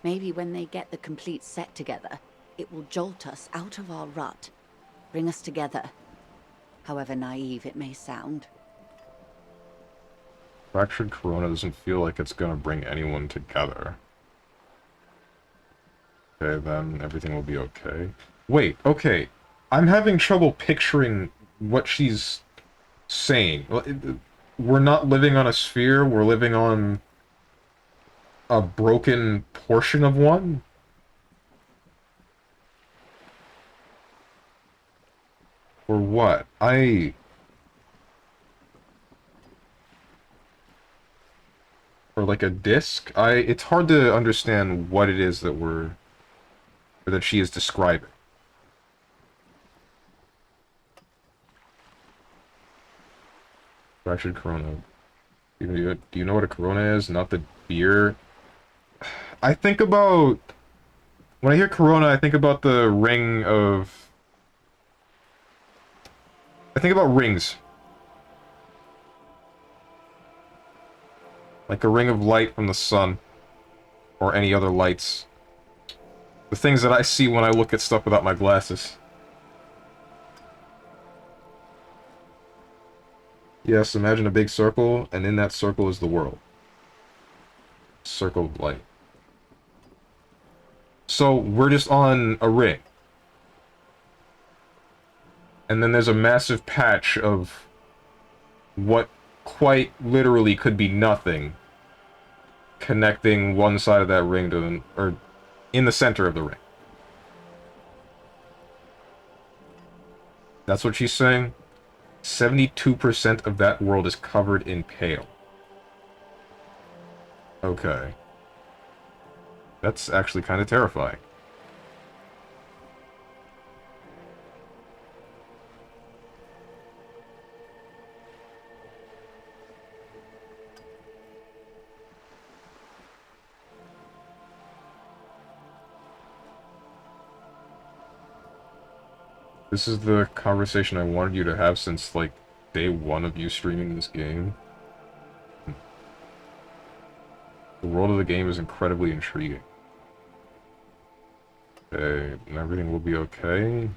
Maybe when they get the complete set together, it will jolt us out of our rut, bring us together, however naive it may sound. Fractured corona doesn't feel like it's gonna bring anyone together. Okay, then everything will be okay. Wait, okay. I'm having trouble picturing what she's saying. We're not living on a sphere, we're living on a broken portion of one? Or what? Or like a disc? It's hard to understand what it is that or that she is describing. Fractured corona. Do you know what a corona is? Not the beer. I think about... When I hear corona, I think about the ring of... I think about rings. Like a ring of light from the sun. Or any other lights. The things that I see when I look at stuff without my glasses. Yes, imagine a big circle, and in that circle is the world. Circle of light. So, we're just on a ring. And then there's a massive patch of what quite literally could be nothing connecting one side of that ring to or in the center of the ring. That's what she's saying? 72% of that world is covered in pale. Okay. That's actually kind of terrifying. This is the conversation I wanted you to have since, like, day one of you streaming this game. The world of the game is incredibly intriguing. Okay, and everything will be okay.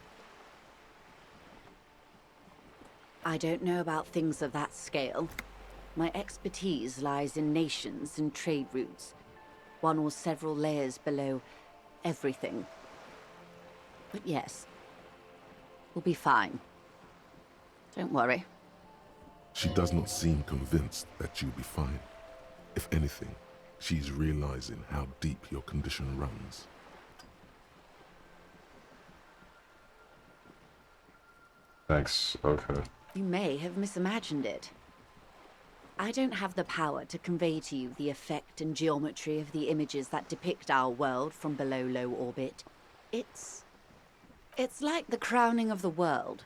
I don't know about things of that scale. My expertise lies in nations and trade routes, one or several layers below everything. But yes, we'll be fine. Don't worry. She does not seem convinced that you'll be fine. If anything, she's realizing how deep your condition runs. Thanks, okay. You may have misimagined it. I don't have the power to convey to you the effect and geometry of the images that depict our world from below low orbit. It's like the crowning of the world.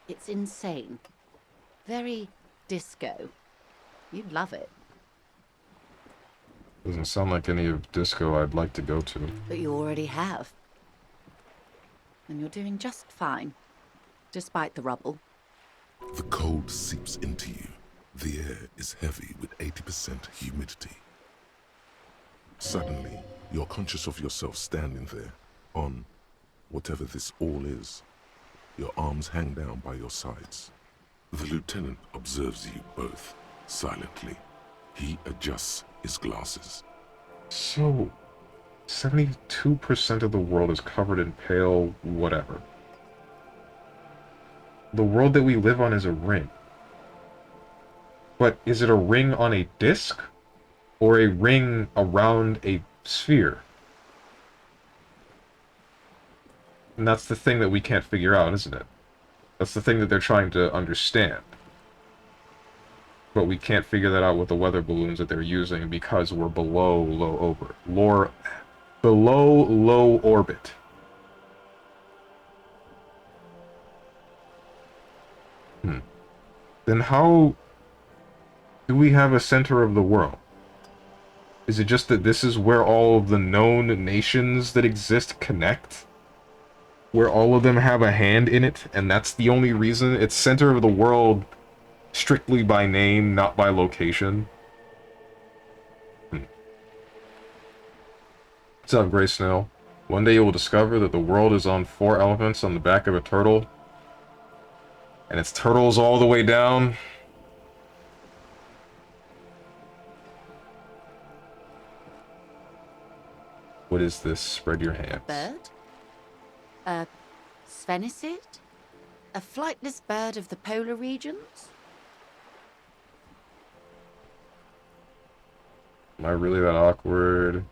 It's insane. Very disco. You'd love it. Doesn't sound like any of disco I'd like to go to. But you already have. And you're doing just fine, despite the rubble. The cold seeps into you. The air is heavy with 80% humidity. Suddenly, you're conscious of yourself standing there, on whatever this all is. Your arms hang down by your sides. The lieutenant observes you both, silently. He adjusts his glasses. So, 72% of the world is covered in pale whatever. The world that we live on is a ring. But is it a ring on a disc? Or a ring around a sphere? And that's the thing that we can't figure out, isn't it? That's the thing that they're trying to understand. But we can't figure that out with the weather balloons that they're using because we're below low orbit. Then how do we have a center of the world? Is it just that this is where all of the known nations that exist connect? Where all of them have a hand in it, and that's the only reason? It's center of the world strictly by name, not by location. What's up, Gray Snail? One day you will discover that the world is on 4 elephants on the back of a turtle. And its turtles all the way down. What is this? Spread your hands. Bird? A Svenicid? A flightless bird of the polar regions? Am I really that awkward?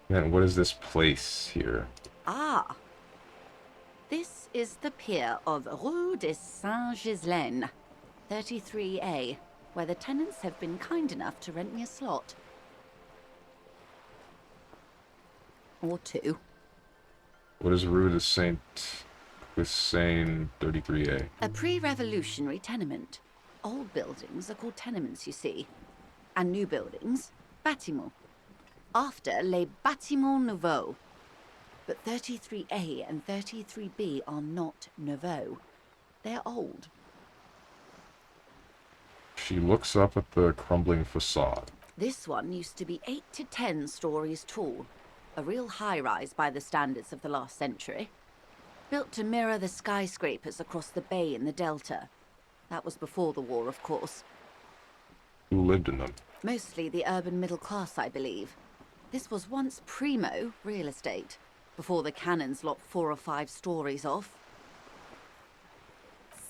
Man, what is this place here? Ah. This is the pier of Rue de Saint-Ghislain, 33A, where the tenants have been kind enough to rent me a slot. Or 2. What is Rue de Saint... with Saint 33A? A pre-revolutionary tenement. Old buildings are called tenements, you see. And new buildings, bâtiments. After les bâtiments nouveaux. But 33A and 33B are not nouveaux. They're old. She looks up at the crumbling facade. This one used to be 8 to 10 stories tall. A real high-rise by the standards of the last century. Built to mirror the skyscrapers across the bay in the Delta. That was before the war, of course. Who lived in them? Mostly the urban middle class, I believe. This was once primo real estate, before the cannons lopped 4 or 5 stories off.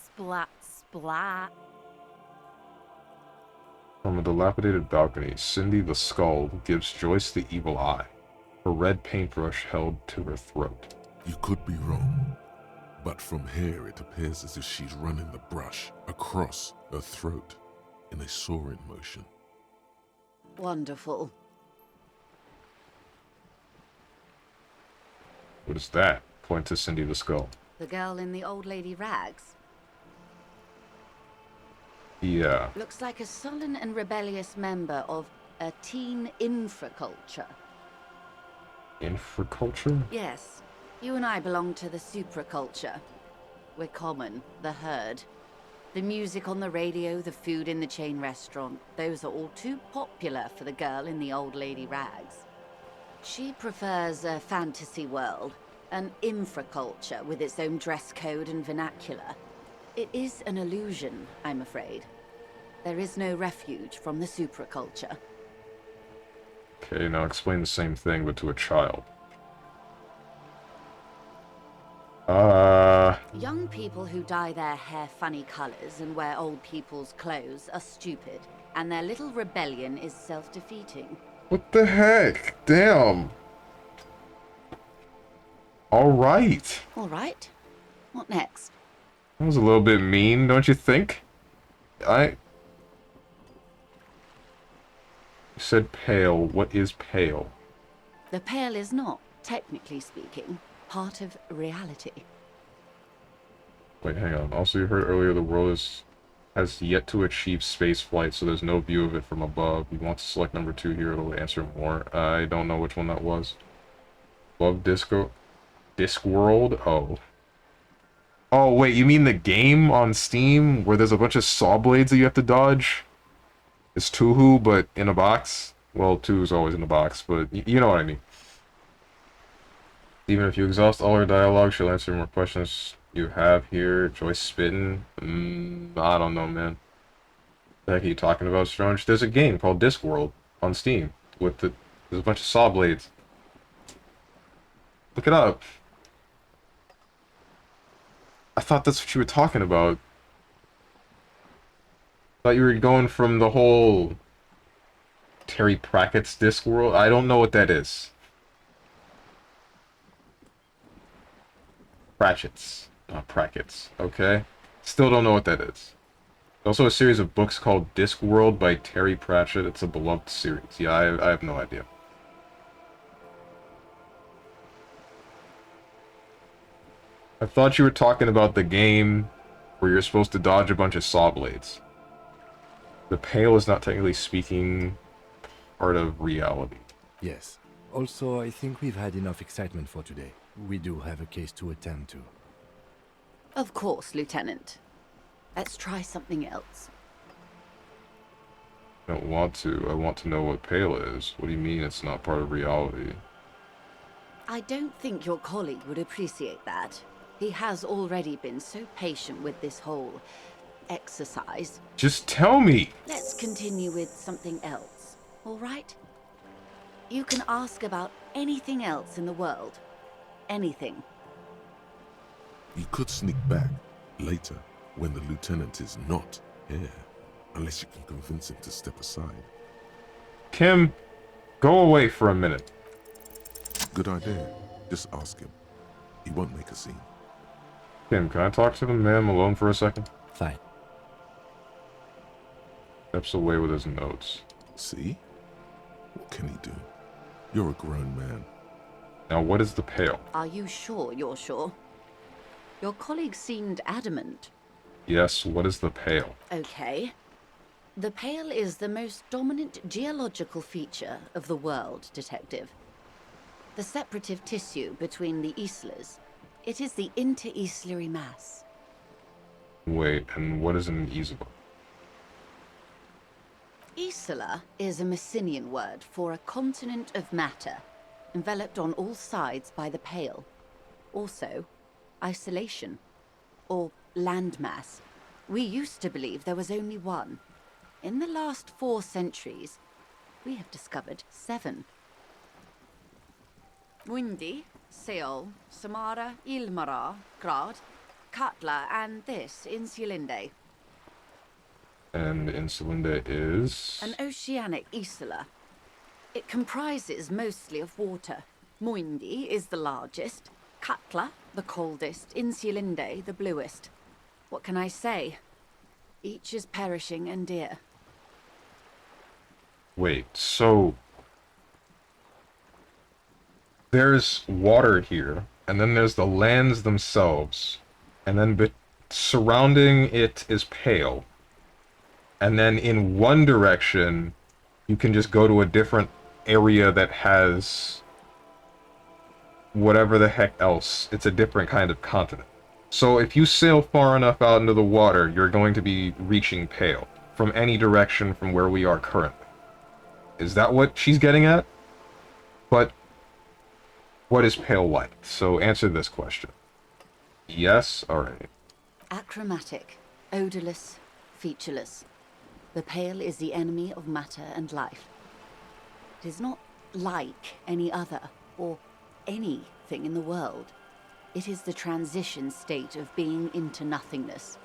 Splat, splat. From a dilapidated balcony, Cindy the Skull gives Joyce the evil eye. a red paintbrush held to her throat. You could be wrong, but from here it appears as if she's running the brush across her throat in a soaring motion. Wonderful. What is that? Point to Cindy the Skull. The girl in the old lady rags. Yeah. Looks like a sullen and rebellious member of a teen infraculture. Infraculture? Yes. You and I belong to the supraculture. We're common, the herd. The music on the radio, the food in the chain restaurant, those are all too popular for the girl in the old lady rags. She prefers a fantasy world, an infraculture with its own dress code and vernacular. It is an illusion, I'm afraid. There is no refuge from the supraculture. Okay, now explain the same thing, but to a child. Young people who dye their hair funny colors and wear old people's clothes are stupid, and their little rebellion is self-defeating. What the heck? Damn. Alright. All right. What next? That was a little bit mean, don't you think? You said pale. What is pale? The Pale is not, technically speaking, part of reality. Wait, hang on. Also, you heard earlier the world has yet to achieve space flight, so there's no view of it from above. You want to select number 2 here, it'll answer more. I don't know which one that was. Love Discworld? Oh. Oh, wait, you mean the game on Steam where there's a bunch of saw blades that you have to dodge? It's Tuhu, but in a box? Well, 2 is always in a box, but you know what I mean. Even if you exhaust all her dialogue, she'll answer more questions you have here. Joyce spitting? I don't know, man. What the heck are you talking about, Strange? There's a game called Discworld on Steam there's a bunch of saw blades. Look it up. I thought that's what you were talking about. I thought you were going from the whole Terry Pratchett's Discworld. I don't know what that is. Pratchett's, not Pratchett's, okay? Still don't know what that is. Also a series of books called Discworld by Terry Pratchett. It's a beloved series. Yeah, I have no idea. I thought you were talking about the game where you're supposed to dodge a bunch of saw blades. The Pale is not technically speaking part of reality. Yes. Also, I think we've had enough excitement for today. We do have a case to attend to. Of course, Lieutenant. Let's try something else. I don't want to. I want to know what Pale is. What do you mean it's not part of reality? I don't think your colleague would appreciate that. He has already been so patient with this whole exercise. Just tell me! Let's continue with something else, all right? You can ask about anything else in the world. Anything. You could sneak back later when the lieutenant is not here, unless you can convince him to step aside. Kim, go away for a minute. Good idea. Just ask him. He won't make a scene. Kim, can I talk to the man alone for a second? Fine. Steps away with his notes. See? What can he do? You're a grown man. Now, what is the Pale? Are you sure you're sure? Your colleague seemed adamant. Yes, what is the Pale? Okay. The Pale is the most dominant geological feature of the world, Detective. The separative tissue between the islas. It is the inter-islary mass. Wait, and what is an isla? Isla is a Messinian word for a continent of matter, enveloped on all sides by the Pale. Also, isolation, or landmass. We used to believe there was only one. In the last 4 centuries, we have discovered 7. Windy, Seol, Samara, Ilmara, Grad, Katla, and this, Insulinde. And Insulinde is... An oceanic isla. It comprises mostly of water, Muindi is the largest, Katla the coldest, Insulinde the bluest. What can I say? Each is perishing and dear. Wait, so there's water here, and then there's the lands themselves, and then surrounding it is pale. And then in one direction, you can just go to a different area that has whatever the heck else. It's a different kind of continent. So if you sail far enough out into the water, you're going to be reaching Pale from any direction from where we are currently. Is that what she's getting at? But what is Pale like? So answer this question. Yes? Alright. Achromatic, odorless, featureless. The Pale is the enemy of matter and life. It is not like any other, or anything in the world. It is the transition state of being into nothingness.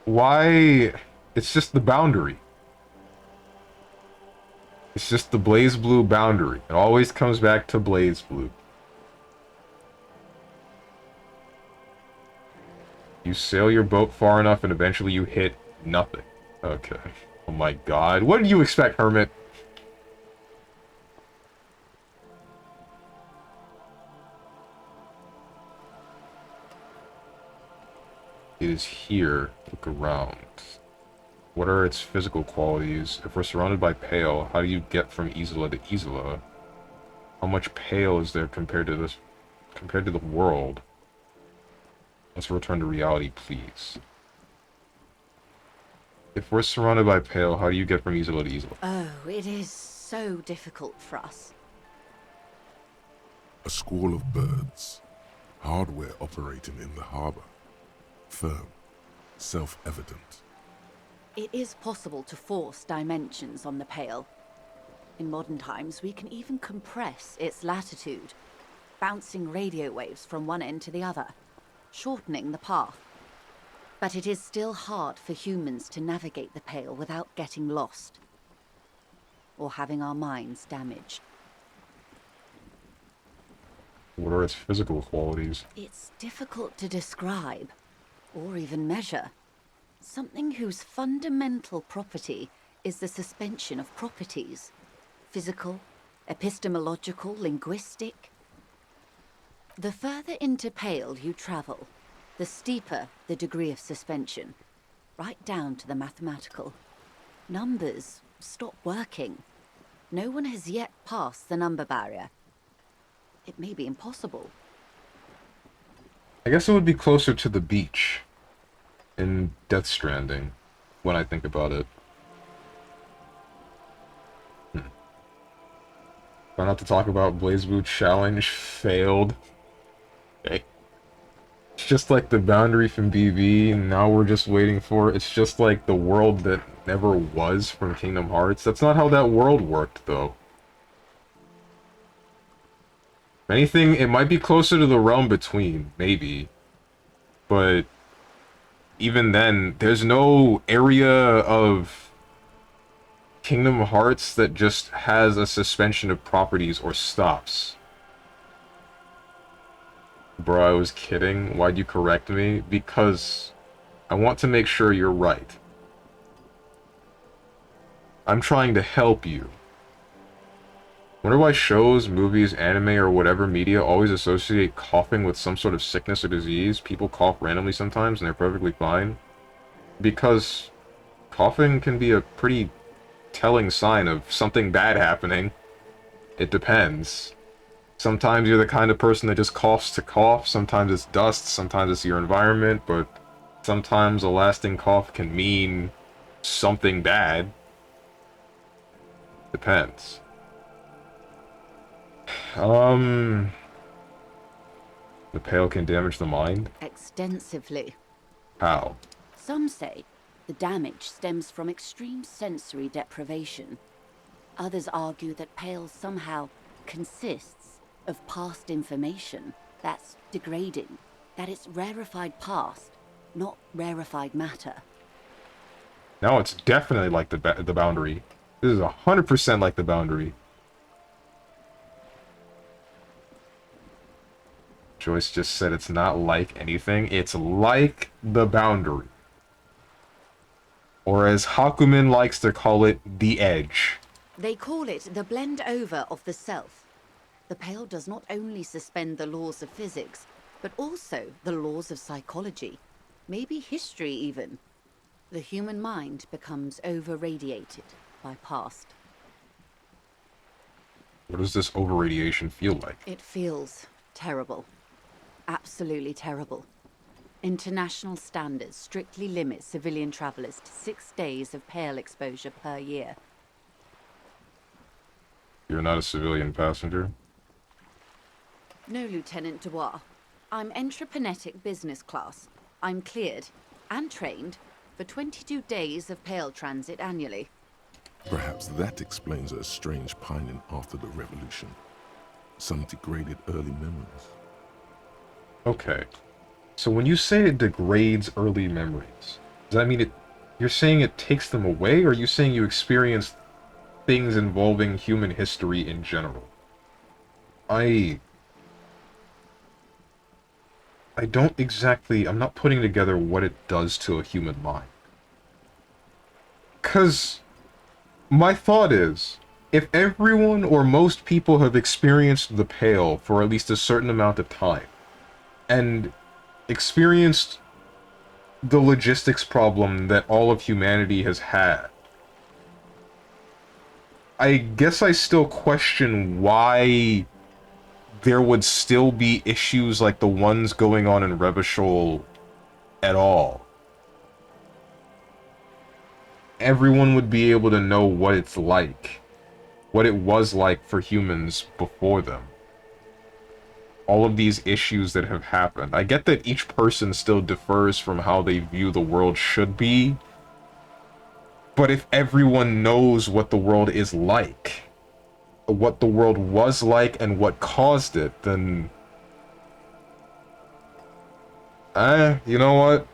Why? It's just the boundary. It's just the Blaze Blue boundary. It always comes back to Blaze Blue. You sail your boat far enough and eventually you hit nothing. Okay. Oh my god. What did you expect, Hermit? It is here. Look around. What are its physical qualities? If we're surrounded by Pale, how do you get from Isola to Isola? How much Pale is there compared to this, compared to the world? Let's return to reality, please. If we're surrounded by Pale, how do you get from Isola to Isola? Oh, it is so difficult for us. A squall of birds. Hardware operating in the harbor. Firm. Self-evident. It is possible to force dimensions on the Pale. In modern times, we can even compress its latitude, bouncing radio waves from one end to the other, shortening the path. But it is still hard for humans to navigate the Pale without getting lost, or having our minds damaged. What are its physical qualities? It's difficult to describe, or even measure. Something whose fundamental property is the suspension of properties. Physical, epistemological, linguistic. The further into Pale you travel, the steeper the degree of suspension, right down to the mathematical. Numbers stop working. No one has yet passed the number barrier. It may be impossible. I guess it would be closer to the beach in Death Stranding, when I think about it. Try not to talk about Blaze Blue Challenge failed. Okay. It's just like the boundary from BB, and now we're just waiting for it. It's just like the world that never was from Kingdom Hearts. That's not how that world worked, though. If anything, it might be closer to the realm between, maybe. But even then, there's no area of Kingdom Hearts that just has a suspension of properties or stops. Bro, I was kidding. Why'd you correct me? Because I want to make sure you're right. I'm trying to help you. Wonder why shows, movies, anime, or whatever media always associate coughing with some sort of sickness or disease. People cough randomly sometimes and they're perfectly fine. Because coughing can be a pretty telling sign of something bad happening. It depends. Sometimes you're the kind of person that just coughs to cough. Sometimes it's dust, sometimes it's your environment, but sometimes a lasting cough can mean something bad. Depends. The Pale can damage the mind? Extensively. How? Some say the damage stems from extreme sensory deprivation. Others argue that Pale somehow consists of past information that's degrading, that it's rarefied past, not rarefied matter. Now it's definitely like the boundary. This is 100% like the boundary. Joyce just said it's not like anything. It's like the boundary. Or as Hakumen likes to call it, the edge. They call it the blend over of the self. The Pale does not only suspend the laws of physics, but also the laws of psychology, maybe history even. The human mind becomes over-radiated by past. What does this overradiation feel like? It feels terrible. Absolutely terrible. International standards strictly limit civilian travelers to 6 days of Pale exposure per year. You're not a civilian passenger? No, Lieutenant Dubois. I'm entreprenetic business class. I'm cleared and trained for 22 days of Pale transit annually. Perhaps that explains her strange pining after the revolution. Some degraded early memories. Okay. So when you say it degrades early memories, does that mean you're saying it takes them away, or are you saying you experience things involving human history in general? I don't exactly... I'm not putting together what it does to a human mind. 'Cause my thought is, if everyone or most people have experienced the Pale for at least a certain amount of time, and experienced the logistics problem that all of humanity has had, I guess I still question why there would still be issues like the ones going on in Revachol at all. Everyone would be able to know what it's like, what it was like for humans before them. All of these issues that have happened. I get that each person still differs from how they view the world should be, but if everyone knows what the world is like, what the world was like, and what caused it, then... you know what?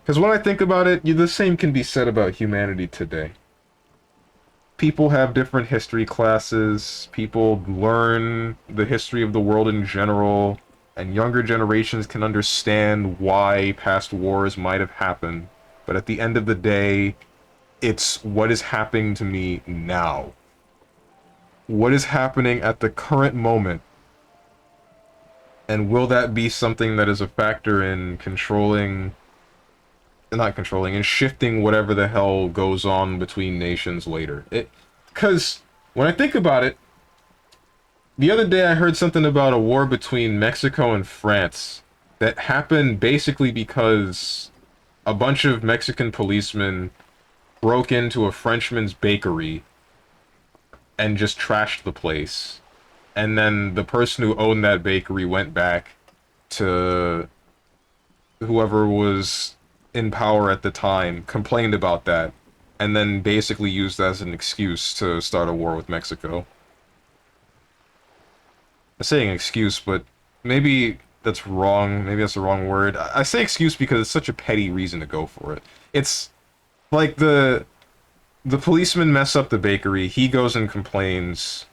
Because when I think about it, the same can be said about humanity today. People have different history classes, people learn the history of the world in general, and younger generations can understand why past wars might have happened. But at the end of the day, it's what is happening to me now. What is happening at the current moment? And will that be something that is a factor in controlling... Not controlling, in shifting whatever the hell goes on between nations later? Because when I think about it, the other day I heard something about a war between Mexico and France that happened basically because a bunch of Mexican policemen broke into a Frenchman's bakery and just trashed the place. And then the person who owned that bakery went back to whoever was in power at the time, complained about that, and then basically used that as an excuse to start a war with Mexico. I'm saying excuse, but maybe that's wrong. Maybe that's the wrong word. I say excuse because it's such a petty reason to go for it. It's like the policeman mess up the bakery, he goes and complains.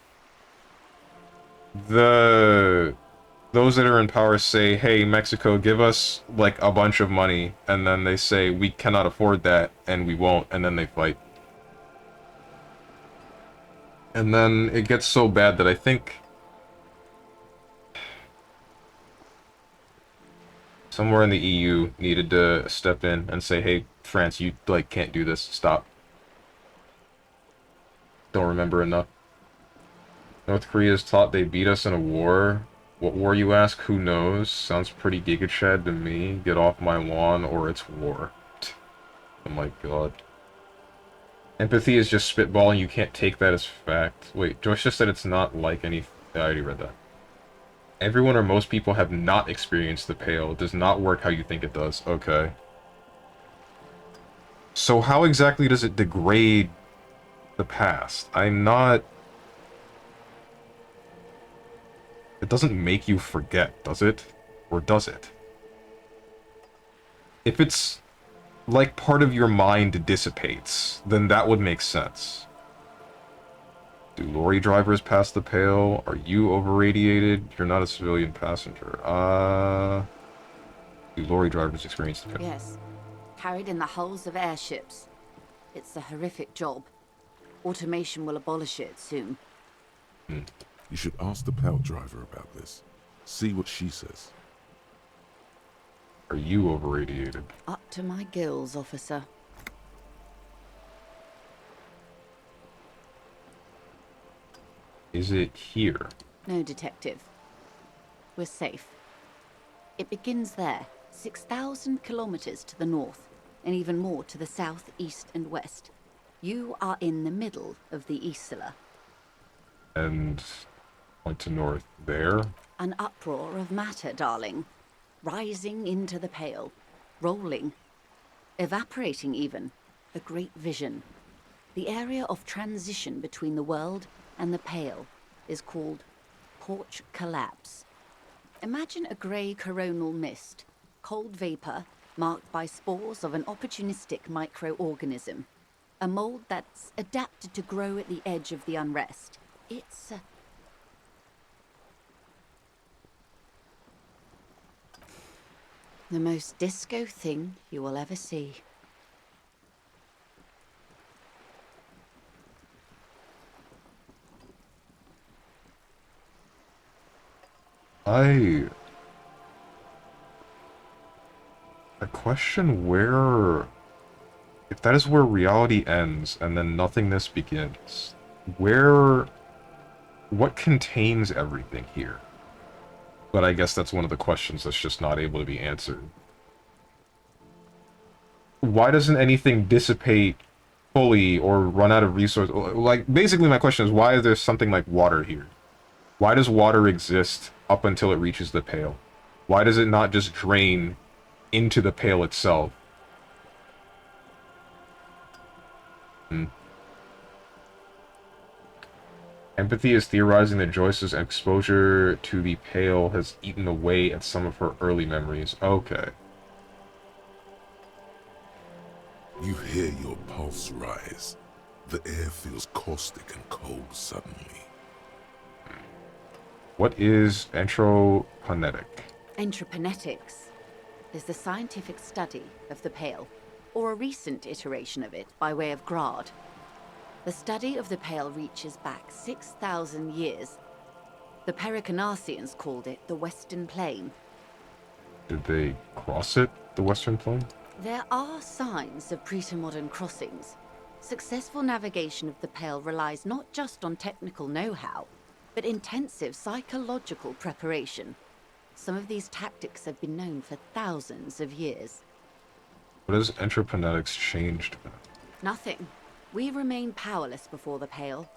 Those that are in power say, hey, Mexico, give us, like, a bunch of money, and then they say, we cannot afford that, and we won't, and then they fight. And then it gets so bad that I think... somewhere in the EU needed to step in and say, hey, France, you, like, can't do this, stop. Don't remember enough. North Korea's taught they beat us in a war. What war, you ask? Who knows? Sounds pretty Giga Chad to me. Get off my lawn, or it's war. Oh my god. Empathy is just spitballing, you can't take that as fact. Wait, Joyce just said it's not like any... I already read that. Everyone or most people have not experienced the Pale. It does not work how you think it does. Okay. So how exactly does it degrade the past? I'm not... It doesn't make you forget, does it? Or does it? If it's like part of your mind dissipates, then that would make sense. Do lorry drivers pass the pale? Are you overradiated? You're not a civilian passenger. Do lorry drivers experience the pale? Yes. Carried in the hulls of airships. It's a horrific job. Automation will abolish it soon. You should ask the pale driver about this. See what she says. Are you overradiated? Up to my gills, officer. Is it here? No, detective. We're safe. It begins there, 6,000 kilometers to the north, and even more to the south, east, and west. You are in the middle of the Isla. And point to north there? An uproar of matter, darling. Rising into the pale. Rolling. Evaporating even. A great vision. The area of transition between the world and the pale is called porch collapse. Imagine a grey coronal mist. Cold vapor marked by spores of an opportunistic microorganism. A mold that's adapted to grow at the edge of the unrest. It's the most disco thing you will ever see. I question where... If that is where reality ends and then nothingness begins, where... What contains everything here? But I guess that's one of the questions that's just not able to be answered. Why doesn't anything dissipate fully or run out of resources? Like, basically my question is, why is there something like water here? Why does water exist up until it reaches the pale? Why does it not just drain into the pale itself? Empathy is theorizing that Joyce's exposure to the pale has eaten away at some of her early memories. Okay. You hear your pulse rise. The air feels caustic and cold suddenly. What is entroponetic? Entroponetics is the scientific study of the pale, or a recent iteration of it by way of Grad. The study of the pale reaches back 6,000 years. The Pericarnassians called it the Western Plain. Did they cross it, the Western Plain? There are signs of pre-modern crossings. Successful navigation of the pale relies not just on technical know-how, but intensive psychological preparation. Some of these tactics have been known for thousands of years. What has entroponetics changed? Nothing. We remain powerless before the pale.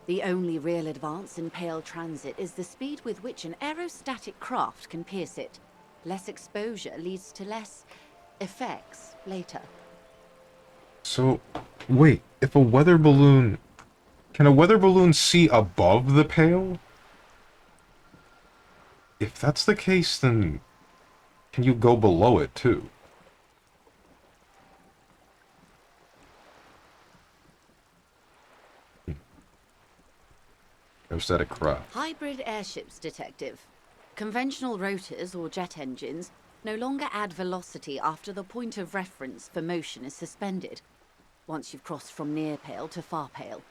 The only real advance in pale transit is the speed with which an aerostatic craft can pierce it. Less exposure leads to less effects later. So, wait, if a weather balloon... Can a weather balloon see above the pale? If that's the case, then can you go below it, too? Aerostatic craft. Hybrid airships, detective. Conventional rotors or jet engines no longer add velocity after the point of reference for motion is suspended, once you've crossed from near pale to far pale.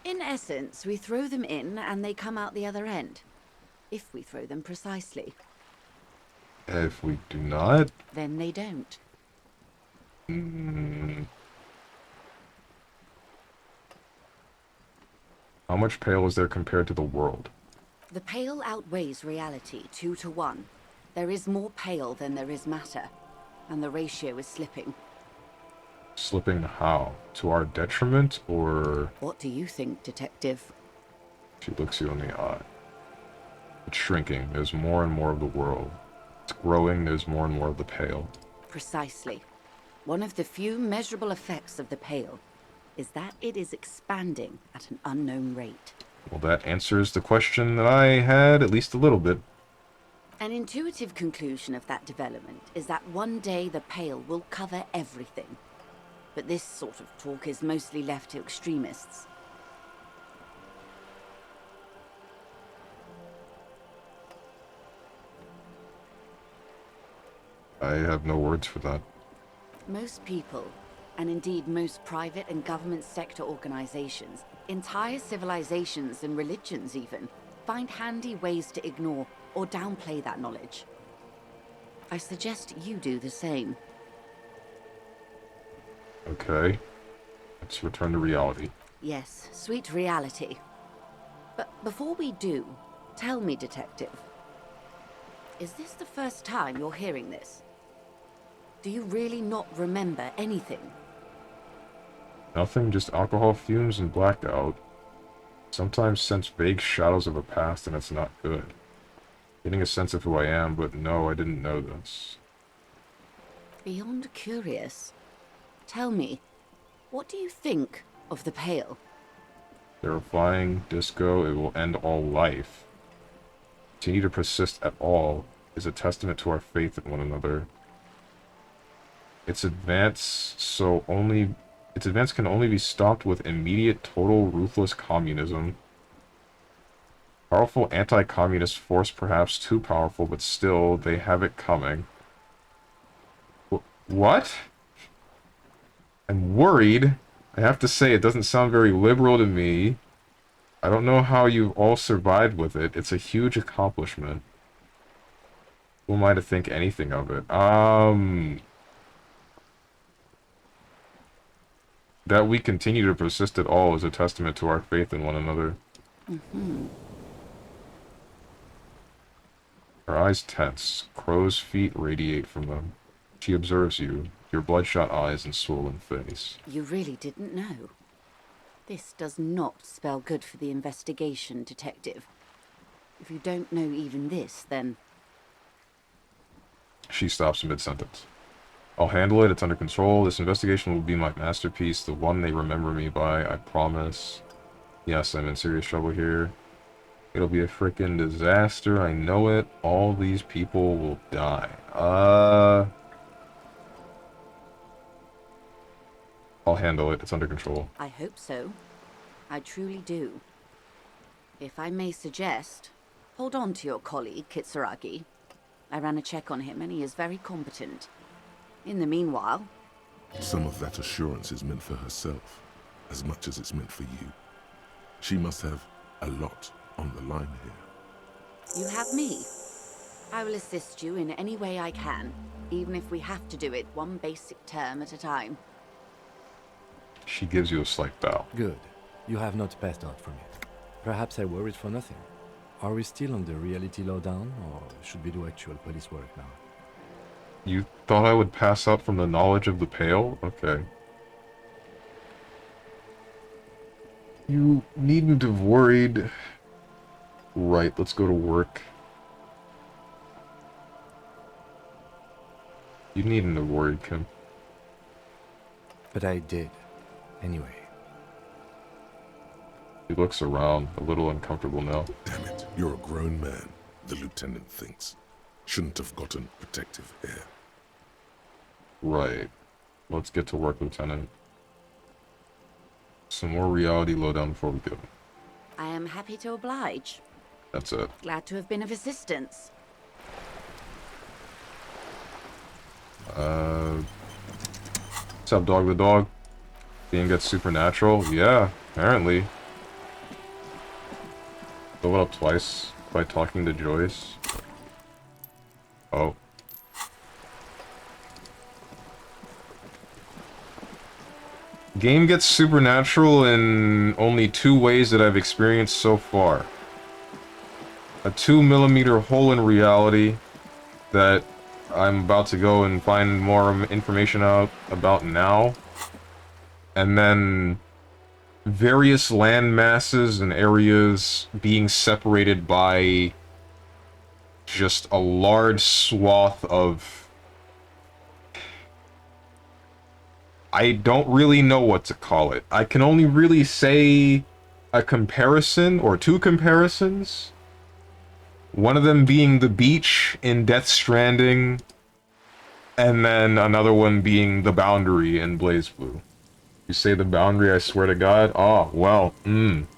In essence, we throw them in and they come out the other end. If we throw them precisely. If we do not... Then they don't. How much pale is there compared to the world? The pale outweighs reality 2 to 1. There is more pale than there is matter, and the ratio is slipping. Slipping how? To our detriment, or... What do you think, detective? She looks you in the eye. It's shrinking. There's more and more of the world. It's growing. There's more and more of the pale. Precisely. One of the few measurable effects of the pale is that it is expanding at an unknown rate. Well, that answers the question that I had, at least a little bit. An intuitive conclusion of that development is that one day the Pale will cover everything. But this sort of talk is mostly left to extremists. I have no words for that. Most people, and indeed most private and government sector organizations, entire civilizations and religions even, find handy ways to ignore or downplay that knowledge. I suggest you do the same. Okay. Let's return to reality. Yes, sweet reality. But before we do, tell me, Detective, is this the first time you're hearing this? Do you really not remember anything? Nothing, just alcohol fumes and blackout. Sometimes sense vague shadows of a past, and it's not good. Getting a sense of who I am, but no, I didn't know this. Beyond curious. Tell me, what do you think of the Pale? Terrifying, disco, it will end all life. Continue to persist at all is a testament to our faith in one another. Its advance can only be stopped with immediate, total, ruthless communism. Powerful anti-communist force, perhaps too powerful, but still, they have it coming. What? I'm worried. I have to say, it doesn't sound very liberal to me. I don't know how you've all survived with it. It's a huge accomplishment. Who am I to think anything of it? That we continue to persist at all is a testament to our faith in one another. Her eyes tense. Crow's feet radiate from them. She observes you, your bloodshot eyes and swollen face. You really didn't know. This does not spell good for the investigation, Detective. If you don't know even this, then... She stops mid-sentence. I'll handle it, it's under control. This investigation will be my masterpiece, the one they remember me by, I promise. Yes, I'm in serious trouble here. It'll be a frickin' disaster, I know it. All these people will die. I'll handle it, it's under control. I hope so. I truly do. If I may suggest, hold on to your colleague, Kitsuragi. I ran a check on him and he is very competent. In the meanwhile... Some of that assurance is meant for herself, as much as it's meant for you. She must have a lot on the line here. You have me. I will assist you in any way I can, even if we have to do it one basic term at a time. She gives you a slight bow. Good. You have not passed out from it. Perhaps I worried for nothing. Are we still on the reality lowdown, or should we do actual police work now? You thought I would pass out from the knowledge of the Pale? Okay. You needn't have worried. Right, let's go to work. You needn't have worried, Kim. But I did. Anyway. He looks around, a little uncomfortable now. Damn it, you're a grown man, the lieutenant thinks. Shouldn't have gotten protective hair. Right. Let's get to work, Lieutenant. Some more reality lowdown before we go. I am happy to oblige. That's it. Glad to have been of assistance. What's up, Dog the Dog? Being gets supernatural? Yeah, apparently. Fill it up twice by talking to Joyce. Oh. Game gets supernatural in only 2 ways that I've experienced so far. A 2mm hole in reality that I'm about to go and find more information out about now. And then various land masses and areas being separated by just a large swath of... I don't really know what to call it. I can only really say a comparison, or 2 comparisons. One of them being the beach in Death Stranding, and then another one being the boundary in Blaze Blue. You say the boundary, I swear to God. Oh, well, And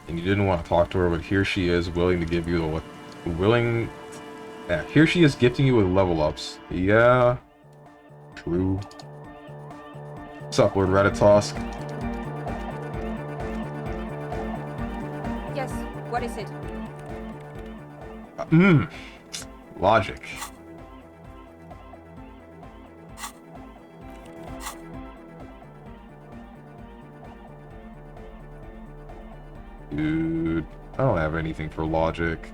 you didn't want to talk to her, but here she is, willing to give you the yeah, here she is gifting you with level ups. Yeah. True. What's up, Lord Ratatosk? Yes, what is it? Logic. Dude, I don't have anything for logic.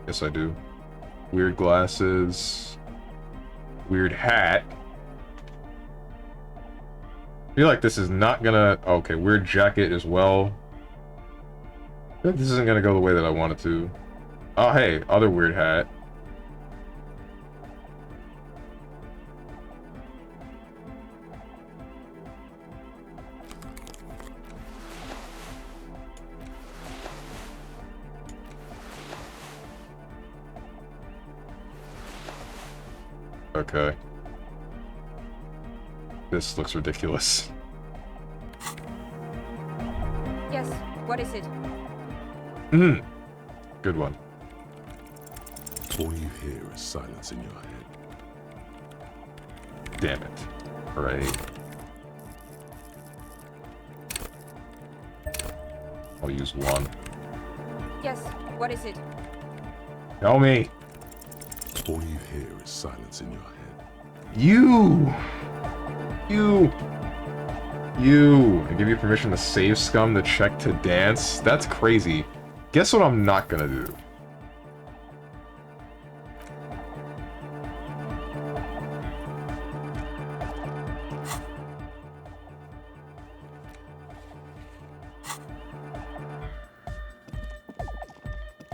Yes, I do. Weird glasses. Weird hat. I feel like this is not gonna... Okay, weird jacket as well. I feel like this isn't gonna go the way that I want it to. Oh, hey, other weird hat. Okay. This looks ridiculous. Yes, what is it? Good one. All you hear is silence in your head. Damn it. Alright. I'll use one. Yes, what is it? Tell me. All you hear is silence in your head. You! I give you permission to save scum to check to dance? That's crazy. Guess what I'm not gonna do?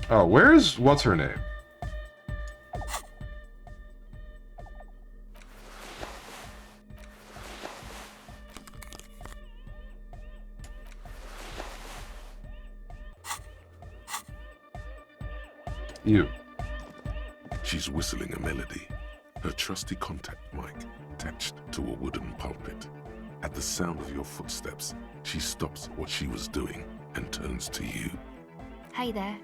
Oh, where's... what's her name? You. She's whistling a melody, her trusty contact mic attached to a wooden pulpit. At the sound of your footsteps, she stops what she was doing and turns to you. Hey there.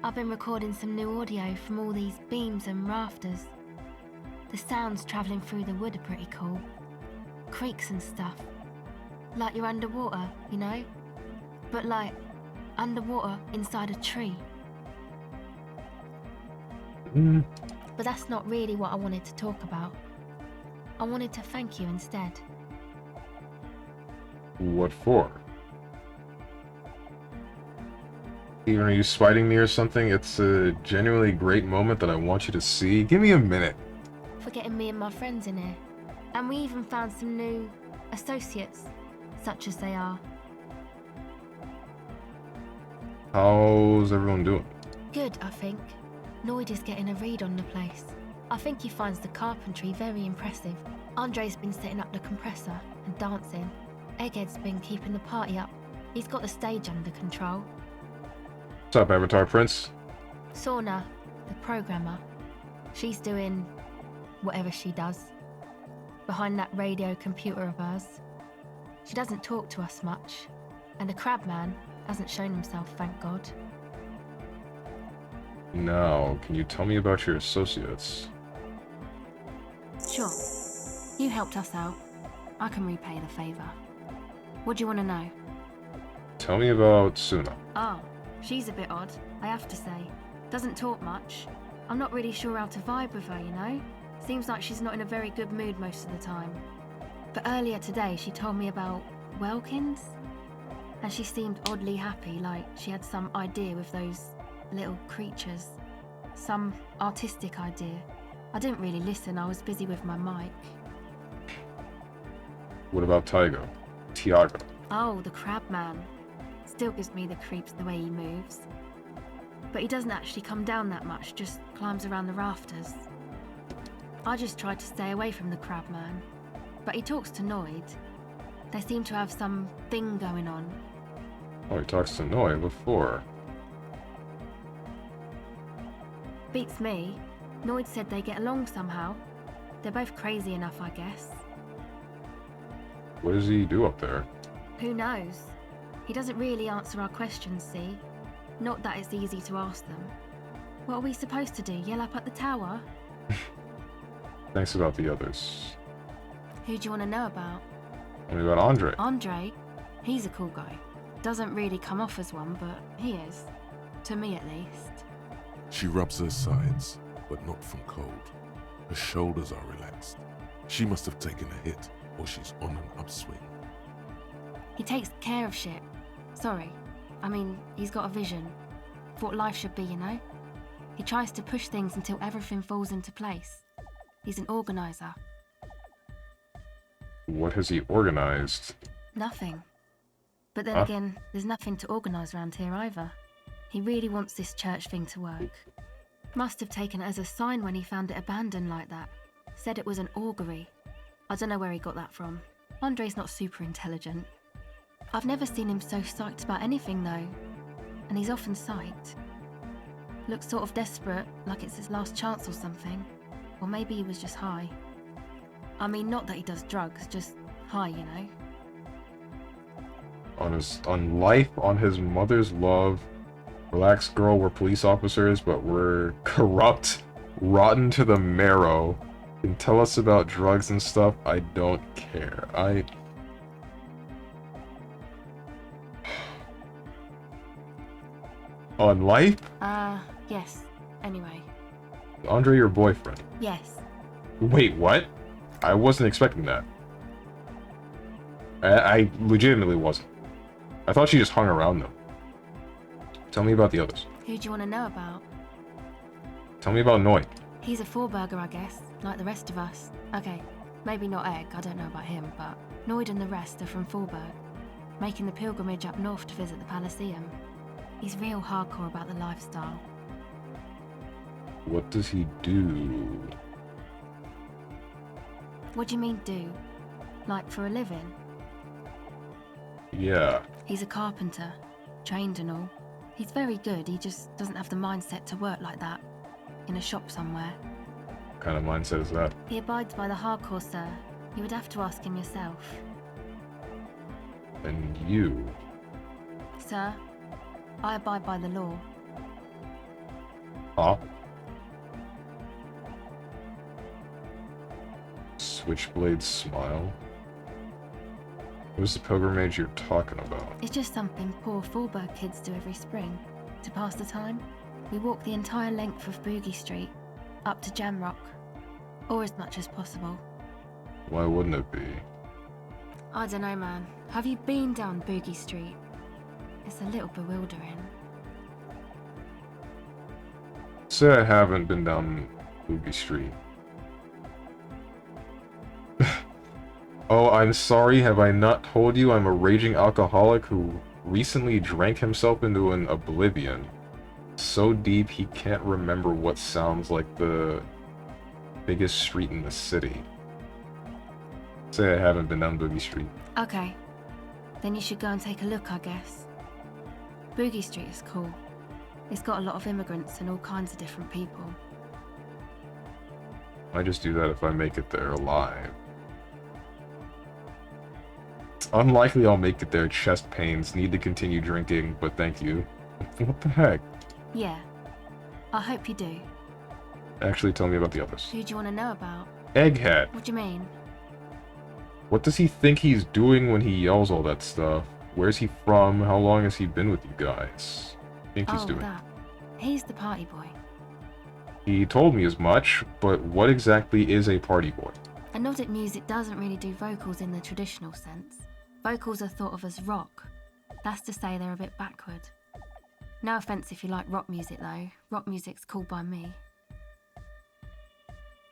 I've been recording some new audio from all these beams and rafters. The sounds travelling through the wood are pretty cool. Creaks and stuff. Like you're underwater, you know? But like, underwater inside a tree. But that's not really what I wanted to talk about. I wanted to thank you instead. What for? Even are you spiting me or something? It's a genuinely great moment that I want you to see. Give me a minute. For getting me and my friends in here. And we even found some new associates, such as they are. How's everyone doing? Good, I think. Lloyd is getting a read on the place. I think he finds the carpentry very impressive. Andre's been setting up the compressor and dancing. Egghead's been keeping the party up. He's got the stage under control. What's up, Avatar Prince? Sauna, the programmer, she's doing whatever she does. Behind that radio computer of hers. She doesn't talk to us much. And the Crabman hasn't shown himself, thank God. Now, can you tell me about your associates? Sure. You helped us out. I can repay the favour. What do you want to know? Tell me about Suna. Oh, she's a bit odd, I have to say. Doesn't talk much. I'm not really sure how to vibe with her, you know? Seems like she's not in a very good mood most of the time. But earlier today she told me about Welkins? And she seemed oddly happy, like she had some idea with those little creatures. Some artistic idea. I didn't really listen, I was busy with my mic. What about Tiago? Oh, the Crabman. Still gives me the creeps the way he moves. But he doesn't actually come down that much, just climbs around the rafters. I just tried to stay away from the Crabman. But he talks to Noid. They seem to have some thing going on. Oh, he talks to Noi before. Beats me. Noid said they get along somehow. They're both crazy enough, I guess. What does he do up there? Who knows? He doesn't really answer our questions, see? Not that it's easy to ask them. What are we supposed to do? Yell up at the tower? Thanks about the others. Who do you want to know about? What about Andre? Andre? He's a cool guy. Doesn't really come off as one, but he is. To me, at least. She rubs her sides, but not from cold. Her shoulders are relaxed. She must have taken a hit, or she's on an upswing. He takes care of shit. Sorry. I mean, he's got a vision. For what life should be, you know? He tries to push things until everything falls into place. He's an organizer. What has he organized? Nothing. But then Huh? again, there's nothing to organise around here either. He really wants this church thing to work. Must have taken it as a sign when he found it abandoned like that. Said it was an augury. I don't know where he got that from. Andre's not super intelligent. I've never seen him so psyched about anything though. And he's often psyched. Looks sort of desperate, like it's his last chance or something. Or maybe he was just high. I mean, not that he does drugs, just high, you know? On life, on his mother's love. Relax, girl, we're police officers, but we're corrupt, rotten to the marrow. You can tell us about drugs and stuff, I don't care. On life? Yes. Anyway. Andre, your boyfriend. Yes. Wait, what? I wasn't expecting that. I legitimately wasn't. I thought she just hung around them. Tell me about the others. Who do you want to know about? Tell me about Noi. He's a four-burger, I guess, like the rest of us. Okay, maybe not Egg, I don't know about him, but Noid and the rest are from Forberg, making the pilgrimage up north to visit the Elysium. He's real hardcore about the lifestyle. What does he do? What do you mean, do? Like, for a living? Yeah. He's a carpenter, trained and all. He's very good, he just doesn't have the mindset to work like that. In a shop somewhere. What kind of mindset is that? He abides by the hardcore, sir. You would have to ask him yourself. And you? Sir, I abide by the law. Huh? Switchblade smile? What's the pilgrimage you're talking about? It's just something poor Forberg kids do every spring. To pass the time, we walk the entire length of Boogie Street, up to Jamrock. Or as much as possible. Why wouldn't it be? I don't know, man. Have you been down Boogie Street? It's a little bewildering. Say I haven't been down Boogie Street. Oh, I'm sorry, have I not told you I'm a raging alcoholic who recently drank himself into an oblivion. So deep he can't remember what sounds like the biggest street in the city. Say I haven't been down Boogie Street. Okay. Then you should go and take a look, I guess. Boogie Street is cool. It's got a lot of immigrants and all kinds of different people. I just do that if I make it there alive. It's unlikely I'll make it there. Chest pains. Need to continue drinking, but thank you. What the heck? Yeah. I hope you do. Actually, tell me about the others. Who do you want to know about? Egghead. What do you mean? What does he think he's doing when he yells all that stuff? Where's he from? How long has he been with you guys? I think he's doing. That. He's the party boy. He told me as much, but what exactly is a party boy? And Nordic music doesn't really do vocals in the traditional sense. Vocals are thought of as rock. That's to say they're a bit backward. No offense if you like rock music though. Rock music's cool by me.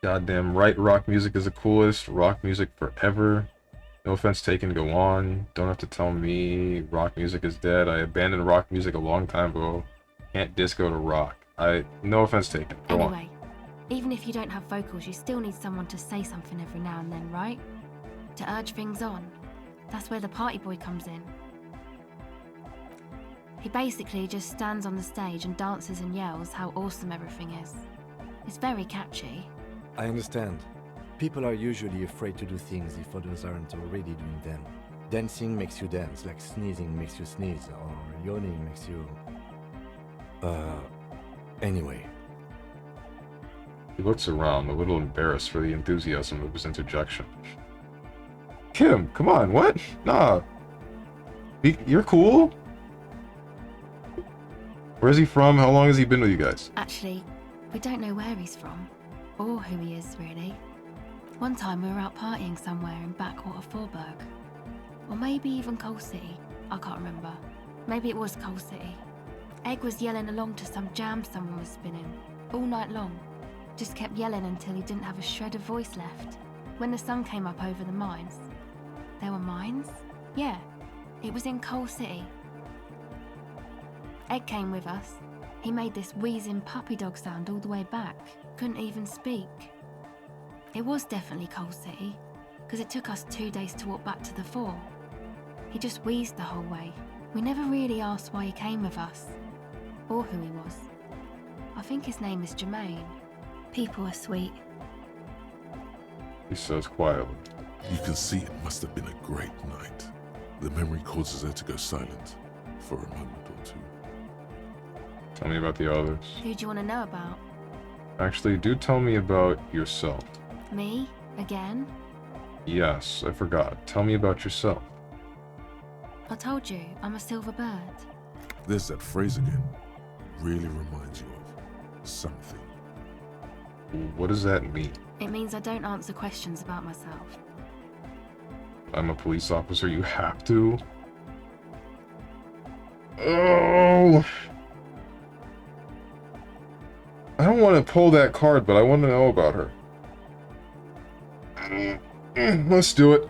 Goddamn right, rock music is the coolest. Rock music forever. No offense taken, go on. Don't have to tell me rock music is dead. I abandoned rock music a long time ago. Can't disco to rock. No offense taken, go on. Anyway, even if you don't have vocals, you still need someone to say something every now and then, right? To urge things on. That's where the party boy comes in. He basically just stands on the stage and dances and yells how awesome everything is. It's very catchy. I understand. People are usually afraid to do things if others aren't already doing them. Dancing makes you dance, like sneezing makes you sneeze, or yawning makes you... Anyway. He looks around, a little embarrassed for the enthusiasm of his interjection. Kim, come on, what? Nah. You're cool? Where's he from? How long has he been with you guys? Actually, we don't know where he's from, or who he is, really. One time we were out partying somewhere in backwater Forburg. Or maybe even Coal City. I can't remember. Maybe it was Coal City. Egg was yelling along to some jam someone was spinning, all night long. Just kept yelling until he didn't have a shred of voice left. When the sun came up over the mines. There were mines? Yeah, it was in Coal City. Egg came with us. He made this wheezing puppy dog sound all the way back. Couldn't even speak. It was definitely Coal City, because it took us 2 days to walk back to the fort. He just wheezed the whole way. We never really asked why he came with us, or who he was. I think his name is Jermaine. People are sweet. He says quietly. You can see it must have been a great night. The memory causes her to go silent for a moment or two. Tell me about the others. Who do you want to know about? Actually, do tell me about yourself. Me? Again? Yes, I forgot. Tell me about yourself. I told you, I'm a silver bird. There's that phrase again. Really reminds you of something. What does that mean? It means I don't answer questions about myself. I'm a police officer, you have to? Oh! I don't want to pull that card, but I want to know about her. Let's do it.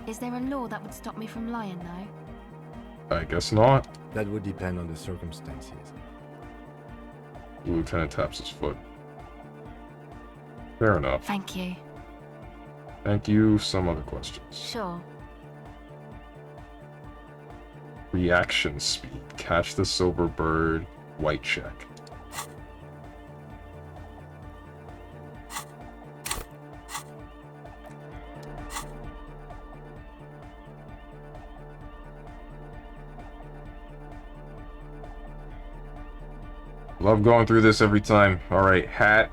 Is there a law that would stop me from lying, though? I guess not. That would depend on the circumstances. The lieutenant taps his foot. Fair enough. Thank you. Thank you. Some other questions. Sure. Reaction speed. Catch the silver bird. White check. Love going through this every time. Alright, hat.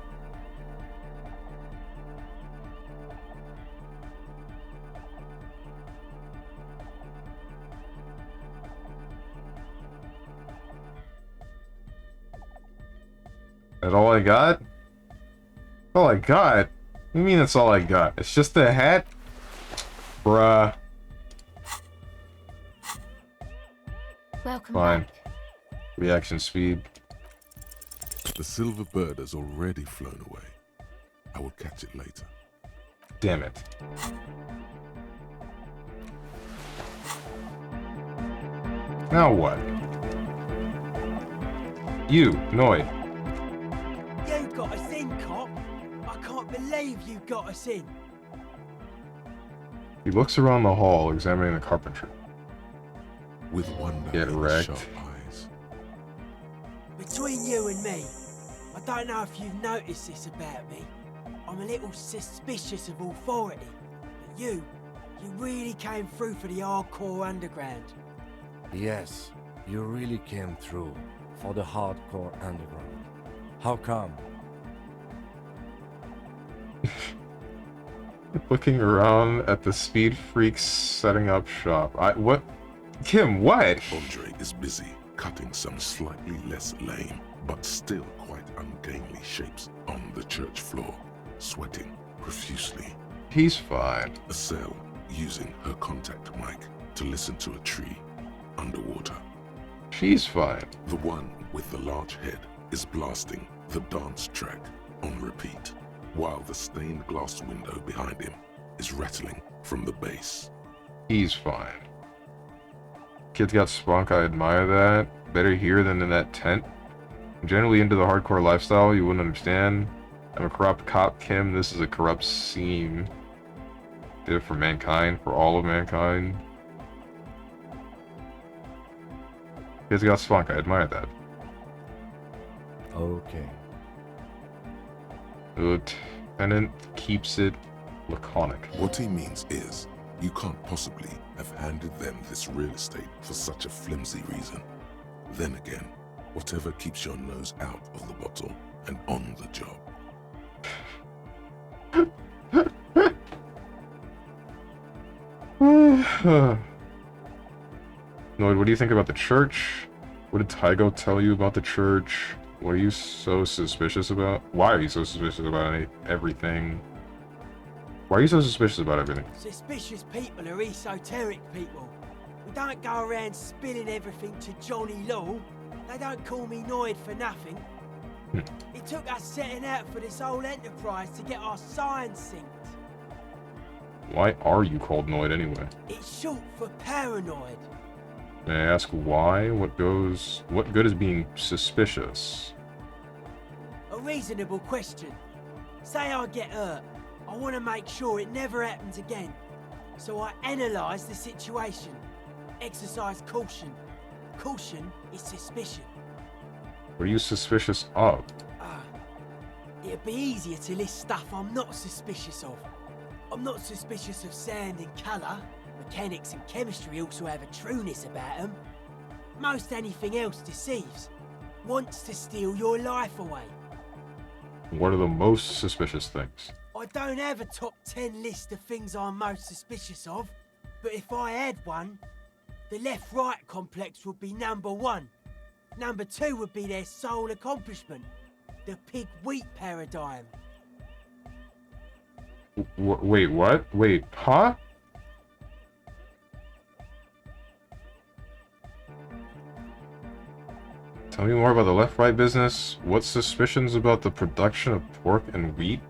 That all I got? All I got? What do you mean that's all I got? It's just a hat? Bruh. Welcome Fine. back. Reaction speed. The silver bird has already flown away. I will catch it later. Damn it. Now what? You, Noi. You got us in, cop. I can't believe you got us in. He looks around the hall, examining the carpentry. With wonder Get in his wrecked. sharp eyes. Between you and me, I don't know if you've noticed this about me. I'm a little suspicious of authority. But you really came through for the hardcore underground. Yes, you really came through for the hardcore underground. How come? Looking around at the speed freaks setting up shop. What? Kim, what? Andre is busy cutting some slightly less lame, but still quite ungainly shapes on the church floor, sweating profusely. He's fine. Estelle using her contact mic to listen to a tree underwater. She's fine. The one with the large head is blasting the dance track on repeat, while the stained glass window behind him is rattling from the bass. He's fine. Kid's got spunk, I admire that. Better here than in that tent. I'm generally into the hardcore lifestyle, you wouldn't understand. I'm a corrupt cop, Kim. This is a corrupt scene. Did it for mankind, for all of mankind. He's got spunk. I admire that. Okay. Lieutenant keeps it laconic. What he means is, you can't possibly have handed them this real estate for such a flimsy reason. Then again, whatever keeps your nose out of the bottle and on the job. Noid, what do you think about the church? What did Tygo tell you about the church? What are you so suspicious about? Why are you so suspicious about everything? Why are you so suspicious about everything? Suspicious people are esoteric people. We don't go around spilling everything to Johnny Law. They don't call me Noid for nothing. It took us setting out for this whole enterprise to get our signs synced. Why are you called Noid anyway? It's short for paranoid. May I ask why? What good is being suspicious? A reasonable question. Say I get hurt. I want to make sure it never happens again. So I analyse the situation. Exercise caution. Caution is suspicion. What are you suspicious of? It'd be easier to list stuff I'm not suspicious of. I'm not suspicious of sound and colour. Mechanics and chemistry also have a trueness about them. Most anything else deceives. Wants to steal your life away. What are the most suspicious things? I don't have a top 10 list of things I'm most suspicious of, but if I had one, the left-right complex would be number 1. Number 2 would be their sole accomplishment, the pig-wheat paradigm. Wait, what? Wait, huh? Tell me more about the left-right business. What suspicions about the production of pork and wheat?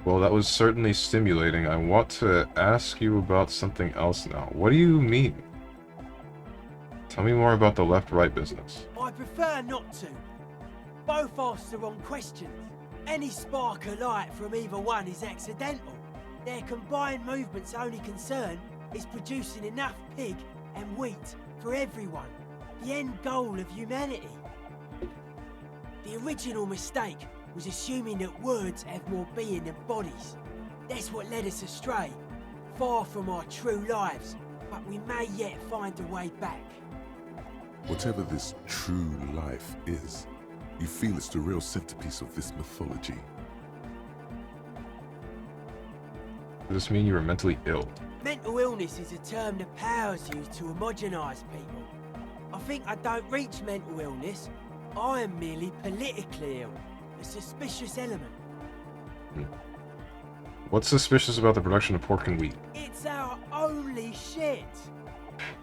Well, that was certainly stimulating. I want to ask you about something else now. What do you mean? Tell me more about the left-right business. I prefer not to. Both ask the wrong questions. Any spark of light from either one is accidental. Their combined movement's only concern is producing enough pig and wheat for everyone. The end goal of humanity. The original mistake was assuming that words have more being than bodies. That's what led us astray, far from our true lives, but we may yet find a way back. Whatever this true life is, you feel it's the real centerpiece of this mythology. Does this mean you were mentally ill? Mental illness is a term the powers use to homogenise people. I think I don't reach mental illness. I am merely politically ill. A suspicious element. What's suspicious about the production of pork and wheat? It's our only shit.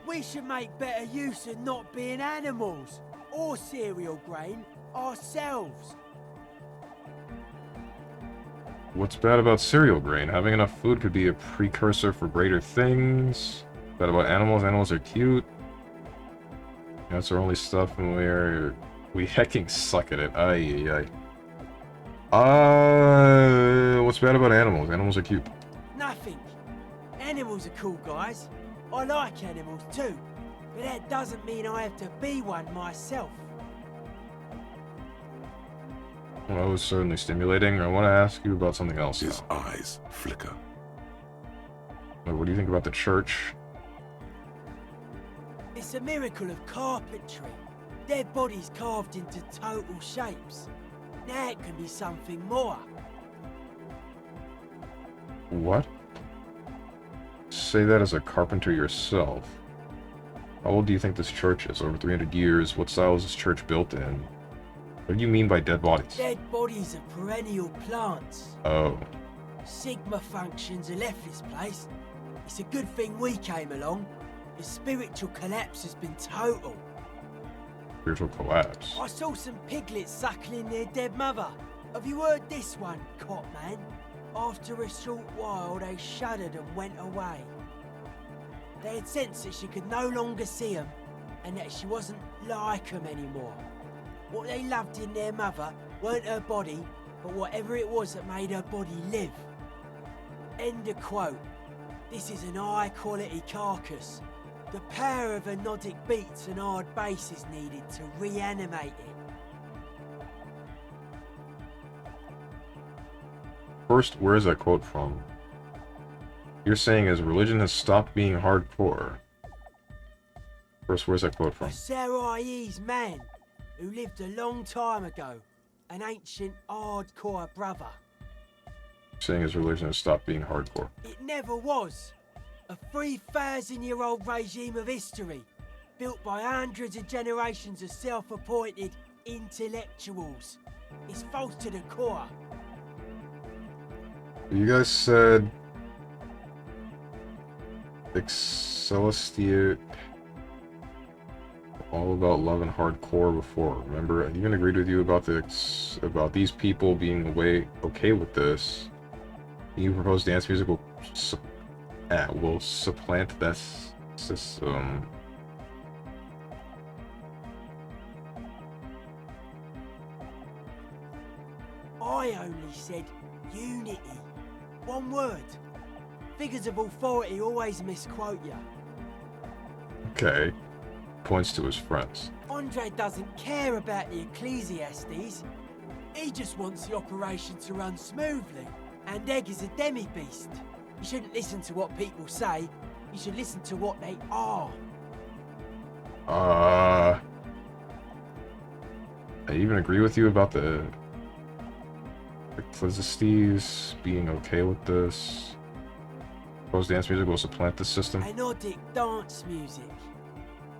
We should make better use of not being animals or cereal grain ourselves. What's bad about cereal grain? Having enough food could be a precursor for greater things. Bad about animals? Animals are cute. That's our only stuff, and we hecking suck at it. Ay. What's bad about animals? Animals are cute. Nothing. Animals are cool, guys. I like animals too, but that doesn't mean I have to be one myself. Well, that was certainly stimulating. I want to ask you about something else. His eyes flicker. What do you think about the church? It's a miracle of carpentry. Dead bodies carved into total shapes. Now it can be something more. What? Say that as a carpenter yourself. How old do you think this church is? Over 300 years. What style is this church built in? What do you mean by dead bodies? Dead bodies are perennial plants. Oh. Sigma functions have left this place. It's a good thing we came along. The spiritual collapse has been total. Spiritual collapse? I saw some piglets suckling their dead mother. Have you heard this one, cop man? After a short while, they shuddered and went away. They had sensed that she could no longer see them, and that she wasn't like them anymore. What they loved in their mother weren't her body, but whatever it was that made her body live. End of quote. This is an high-quality carcass. The power of anodic beats and hard bass is needed to reanimate it. First, where is that quote from? You're saying his religion has stopped being hardcore. First, where's that quote A from? Sarais man who lived a long time ago. An ancient hardcore brother. You're saying his religion has stopped being hardcore. It never was. A 3,000-year-old regime of history, built by hundreds of generations of self-appointed intellectuals. It's false to the core. You guys said Celestia all about love and hardcore before. Remember, I even agreed with you about these people being okay with this. You proposed dance music will supplant that system. I only said unity. One word. Figures of authority always misquote you. Okay. Points to his friends. Andre doesn't care about the Ecclesiastes. He just wants the operation to run smoothly. And Egg is a demi-beast. You shouldn't listen to what people say. You should listen to what they are. I even agree with you about the Ecclesiastes being okay with this. Suppose dance music will supplant the system. Anodic dance music.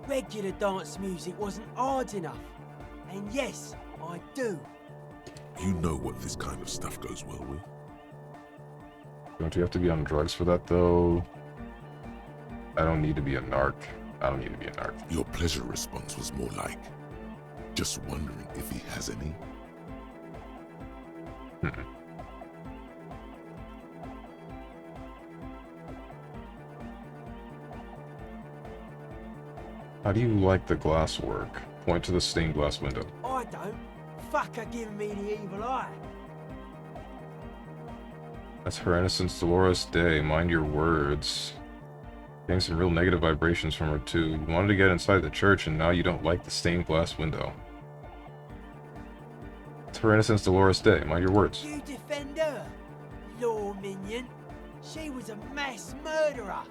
Regular dance music wasn't hard enough. And yes, I do. You know what this kind of stuff goes well with. Don't you have to be on drugs for that, though? I don't need to be a narc. I don't need to be a narc. Your pleasure response was more like, just wondering if he has any. How do you like the glass work? Point to the stained glass window. I don't. Fuck her giving me the evil eye. That's her innocence, Dolores Day. Mind your words. Getting some real negative vibrations from her, too. You wanted to get inside the church, and now you don't like the stained glass window. It's her innocence, Dolores Day. Mind your words. You defend her, law minion. She was a mass murderer.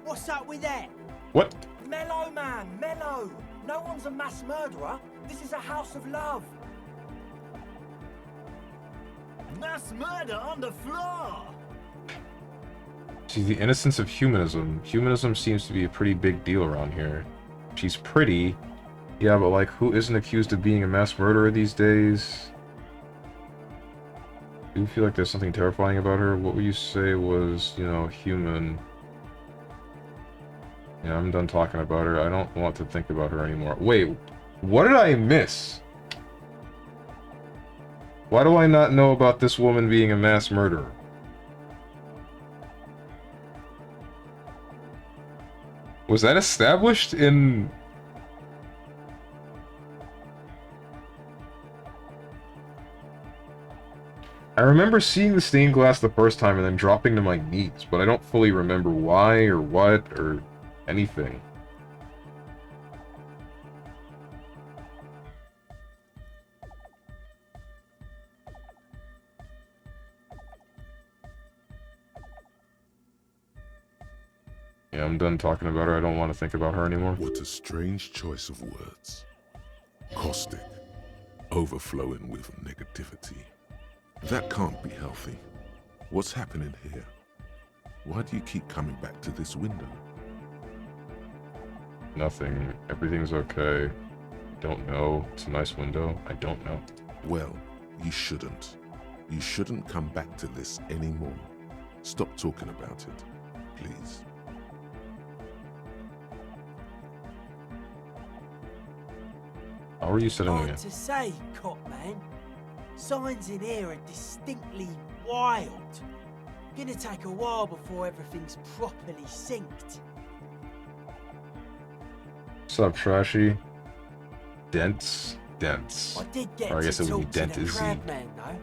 What's up with that? What? Mellow, man, mellow. No one's a mass murderer. This is a house of love. Mass murder on the floor! See, the innocence of humanism. Humanism seems to be a pretty big deal around here. She's pretty. Yeah, but like, who isn't accused of being a mass murderer these days? Do you feel like there's something terrifying about her? What would you say was, you know, human? Yeah, I'm done talking about her. I don't want to think about her anymore. Wait, what did I miss? Why do I not know about this woman being a mass murderer? Was that established in... I remember seeing the stained glass the first time and then dropping to my knees, but I don't fully remember why or what or anything. Yeah, I'm done talking about her. I don't want to think about her anymore. What a strange choice of words. Caustic, overflowing with negativity. That can't be healthy. What's happening here? Why do you keep coming back to this window? Nothing. Everything's okay. Don't know. It's a nice window. I don't know. Well, you shouldn't. You shouldn't come back to this anymore. Stop talking about it, please. How are you sitting Hard again? to say, cop man. Signs in here are distinctly wild. Gonna take a while before everything's properly synced. What's up, Trashy? Dense? Dense. I did get Or I to guess it would talk be to the Dentizzy. crab man, though.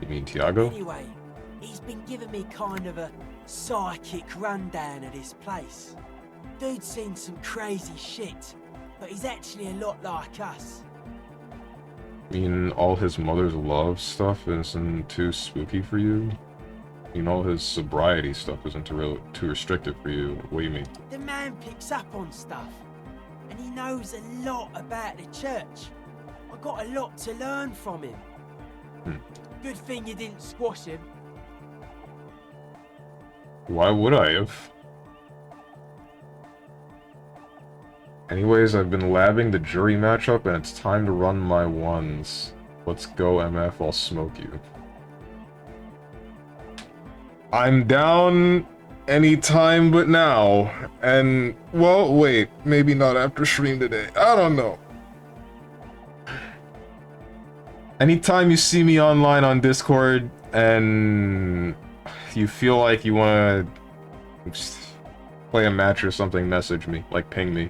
You mean Tiago? Anyway, he's been giving me kind of a psychic rundown of this place. Dude's seen some crazy shit, but he's actually a lot like us. I mean, all his mother's love stuff isn't too spooky for you? I mean, all his sobriety stuff isn't too restrictive for you. What do you mean? The man picks up on stuff, and he knows a lot about the church. I got a lot to learn from him. Good thing you didn't squash him. Why would I have? Anyways, I've been labbing the jury matchup, and it's time to run my ones. Let's go, MF, I'll smoke you. I'm down anytime but now. And, well, wait, maybe not after stream today. I don't know. Anytime you see me online on Discord and you feel like you want to play a match or something, message me, like ping me.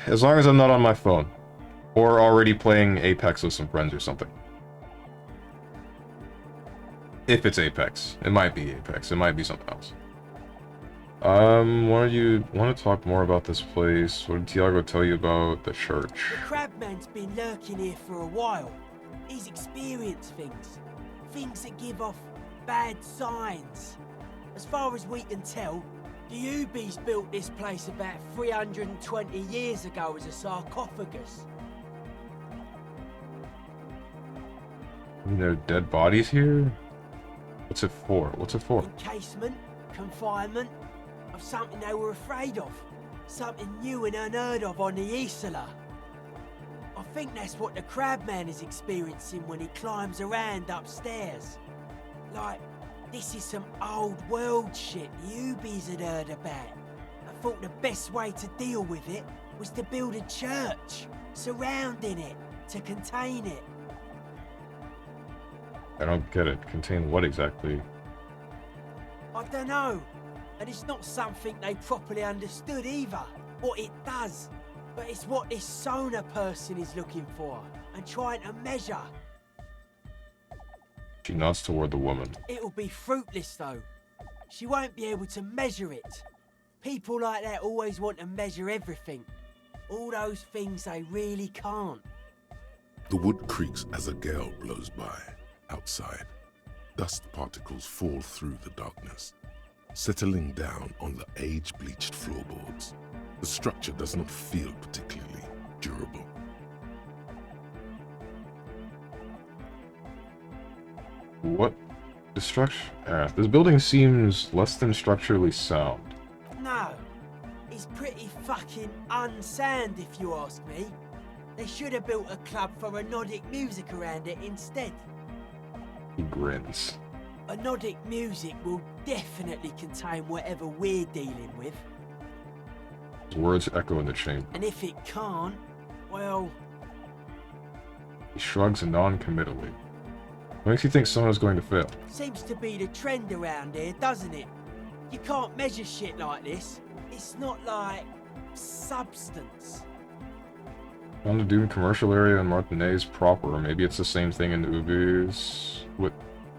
As long as I'm not on my phone or already playing Apex with some friends or something. If it's Apex. It might be Apex. It might be something else. Want to talk more about this place? What did Tiago tell you about the church? The Crabman's been lurking here for a while. He's experienced things. Things that give off bad signs. As far as we can tell, the Ubies built this place about 320 years ago as a sarcophagus. I mean, there are dead bodies here? What's it for? What's it for? Encasement, confinement, of something they were afraid of. Something new and unheard of on the Isla. I think that's what the Crabman is experiencing when he climbs around upstairs. Like, this is some old world shit the Ubies had heard about. I thought the best way to deal with it was to build a church, surrounding it, to contain it. I don't get it. Contain what exactly? I don't know. And it's not something they properly understood either, what it does. But it's what this Sona person is looking for, and trying to measure. She nods toward the woman. It'll be fruitless though. She won't be able to measure it. People like that always want to measure everything. All those things they really can't. The wood creaks as a gale blows by. Outside, dust particles fall through the darkness, settling down on the age-bleached floorboards. The structure does not feel particularly durable. What? This building seems less than structurally sound. No, it's pretty fucking unsound if you ask me. They should have built a club for Anodic music around it instead. He grins. Anodic music will definitely contain whatever we're dealing with. His words echo in the chamber. And if it can't, well... He shrugs non-committally. What makes you think someone's going to fail? Seems to be the trend around here, doesn't it? You can't measure shit like this. It's not like... substance. On the Doom commercial area in Martinez proper, maybe it's the same thing in the Ubis.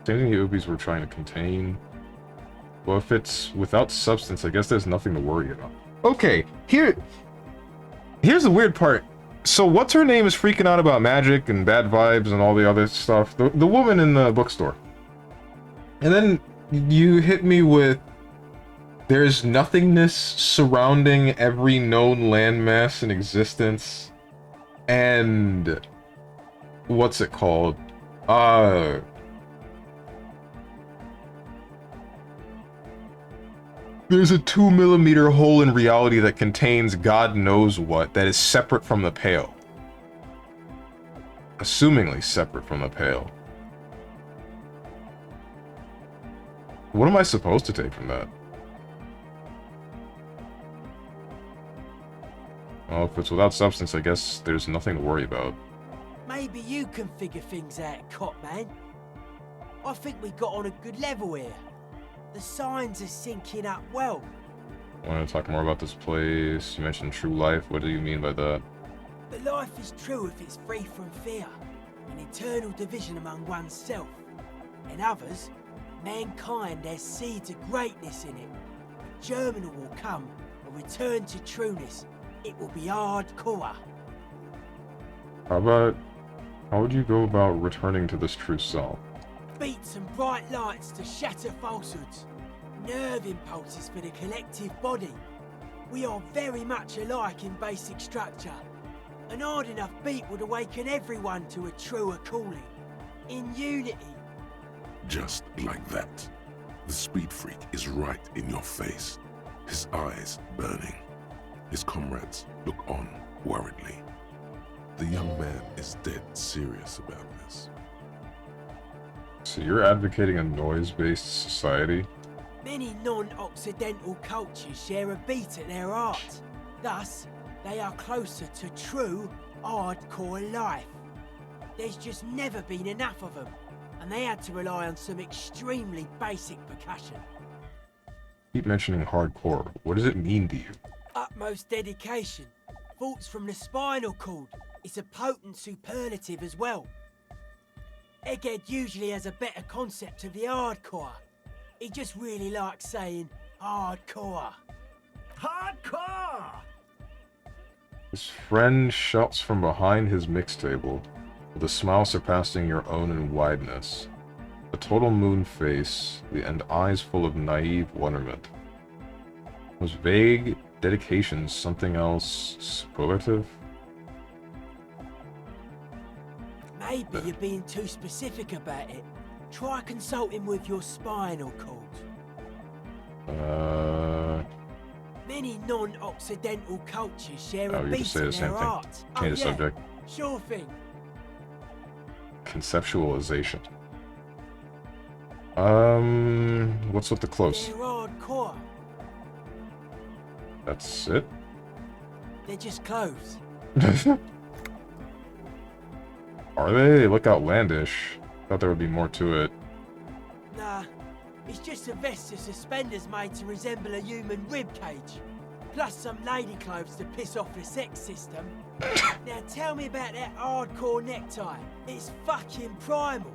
Same thing the Ubis were trying to contain. Well, if it's without substance, I guess there's nothing to worry about. Okay, here's the weird part. So what's her name is freaking out about magic and bad vibes and all the other stuff. The woman in the bookstore. And then you hit me with there's nothingness surrounding every known landmass in existence. And what's it called? There's a 2mm hole in reality that contains God knows what that is separate from the Pale. Assumingly separate from the Pale. What am I supposed to take from that? Well, if it's without substance, I guess there's nothing to worry about. Maybe you can figure things out, Copman. I think we got on a good level here. The signs are syncing up well. I want to talk more about this place. You mentioned true life. What do you mean by that? But life is true if it's free from fear, an eternal division among oneself. In others, Mankind has seeds of greatness in it. A Germinal will come, a return to trueness. It will be hardcore. How would you go about returning to this true self? Beats and bright lights to shatter falsehoods. Nerve impulses for the collective body. We are very much alike in basic structure. An hard enough beat would awaken everyone to a truer calling. In unity. Just like that. The speed freak is right in your face. His eyes burning. His comrades look on worriedly. The young man is dead serious about this. So you're advocating a noise-based society? Many non-Occidental cultures share a beat at their art. Thus, they are closer to true, hardcore life. There's just never been enough of them, and they had to rely on some extremely basic percussion. Keep mentioning hardcore. What does it mean to you? Utmost dedication. Thoughts from the spinal cord. It's a potent superlative as well. Egghead usually has a better concept of the hardcore. He just really likes saying hardcore. Hardcore! His friend shouts from behind his mix table, with a smile surpassing your own in wideness. A total moon face, and eyes full of naive wonderment. Was vague dedication something else superlative? Maybe you're being too specific about it. Try consulting with your spinal cord. Many non-Occidental cultures share a you beat just say in the same their thing. art. Change the subject. Sure thing. Conceptualization. What's with the close? They're hardcore. That's it? They're just clothes. Are they? They look outlandish. Thought there would be more to it. Nah, it's just a vest of suspenders made to resemble a human ribcage. Plus some lady clothes to piss off the sex system. Now tell me about that hardcore necktie. It's fucking primal.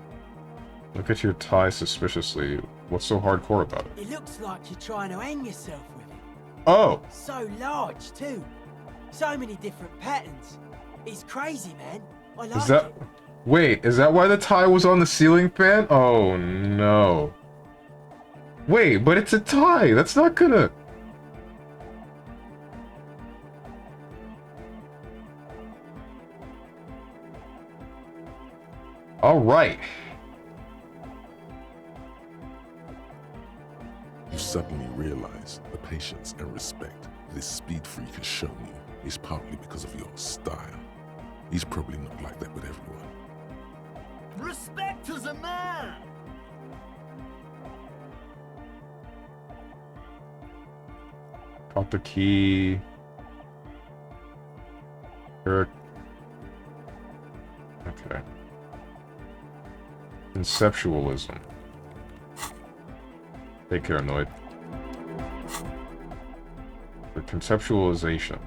Look at your tie suspiciously. What's so hardcore about it? It looks like you're trying to hang yourself with it. Oh! So large, too. So many different patterns. It's crazy, man. I like Is that... it. Wait, is that why the tie was on the ceiling fan? Oh, no. Wait, but it's a tie! That's not gonna... Alright. You suddenly realize the patience and respect this speed freak has shown you is partly because of your style. He's probably not like that with everyone. Respect is a man! Got the key. Eric. Okay. Conceptualism. Take care, Noid. The conceptualization.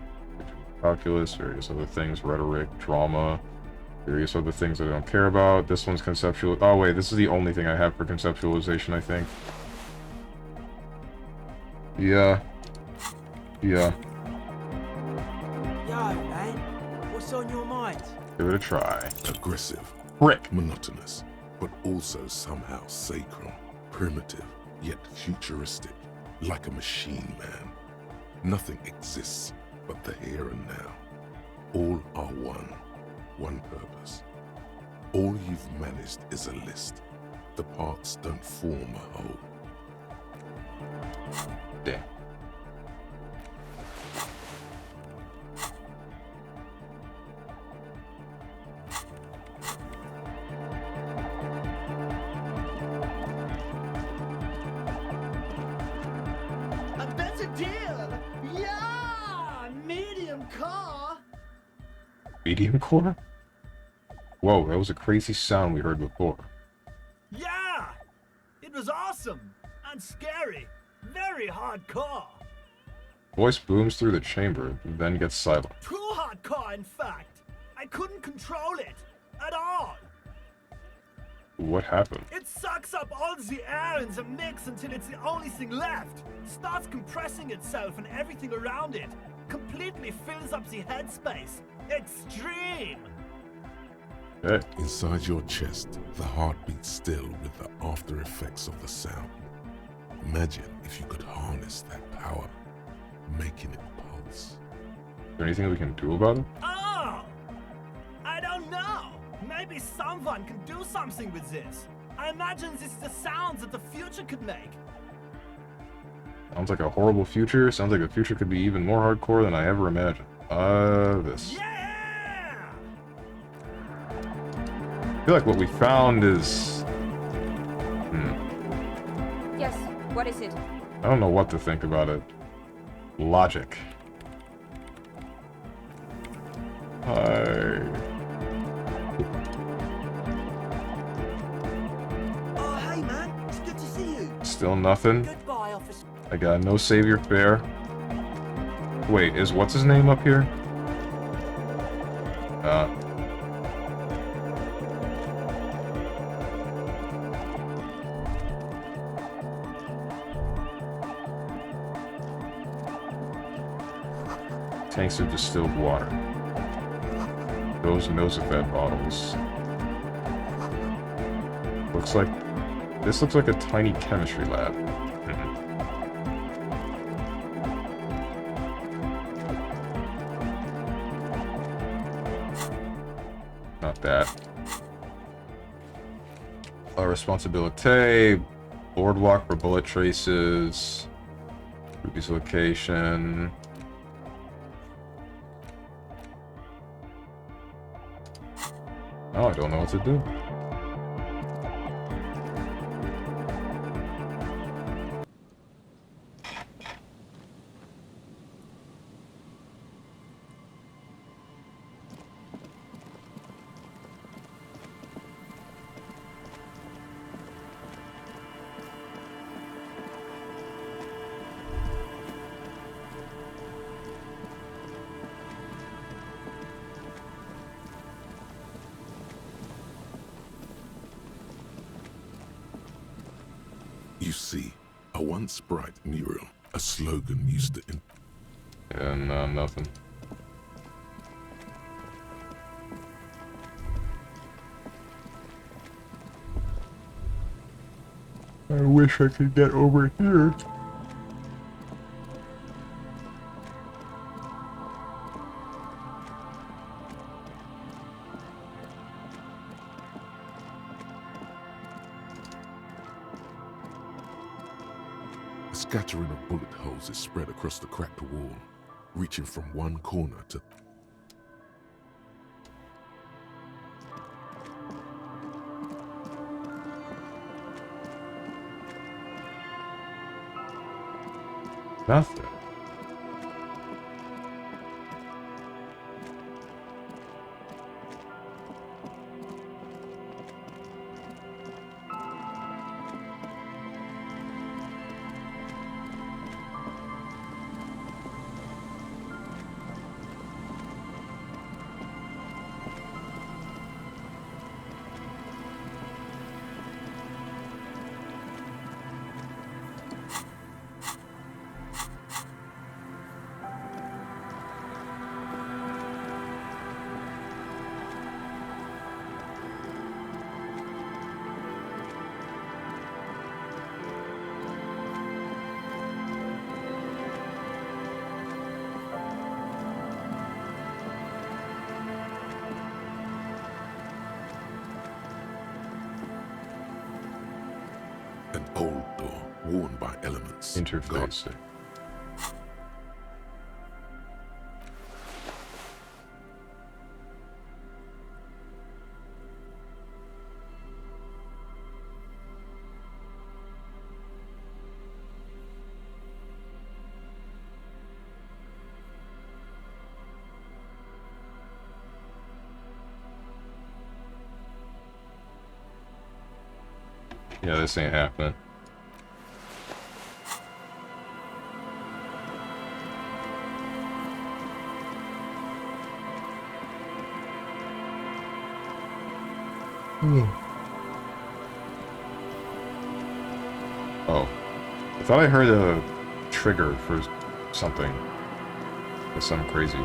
Calculus, various other things, rhetoric, drama, various other things that I don't care about. This one's conceptual. Oh wait, this is the only thing I have for conceptualization, I think. Yeah. Yeah. Yo, man. What's on your mind? Give it a try. Aggressive, Rick. monotonous, but also somehow sacral, primitive, yet futuristic, like a machine, man. Nothing exists but the here and now. All are one purpose. All you've managed is a list. The parts don't form a whole. Damn. A better deal! Yeah! Medium car! Medium core? Whoa, that was a crazy sound we heard before. Yeah! It was awesome! And scary! Very hardcore! Voice booms through the chamber, then gets silent. Too hardcore, in fact! I couldn't control it! At all! What happened? It sucks up all the air in the mix until it's the only thing left. Starts compressing itself and everything around it. Completely fills up the headspace. Extreme! Okay. Inside your chest, the heart beats still with the after effects of the sound. Imagine if you could harness that power, making it pulse. Is there anything we can do about it? Oh! I don't know. Maybe someone can do something with this. I imagine this is the sounds that the future could make. Sounds like a horrible future. Sounds like the future could be even more hardcore than I ever imagined. This. Yeah! I feel like what we found is... Yes, what is it? I don't know what to think about it. Logic. Hi. Oh, hey, man. It's good to see you. Still nothing. Goodbye, officer. I got no savior fare. Wait, is what's his name up here? Tanks of distilled water. Those Nosafed bottles. Looks like... This looks like a tiny chemistry lab. Not that. Responsibility. Boardwalk for bullet traces. Ruby's location. Oh, I don't know what to do. You see, a once bright mural, a slogan used to... Yeah, no, nothing. I wish I could get over here. A scattering of bullet holes is spread across the cracked wall, reaching from one corner to... Nothing. An old door, worn by elements. Interface. Yeah, this ain't happening. Oh. I thought I heard a trigger for something. Or something crazy.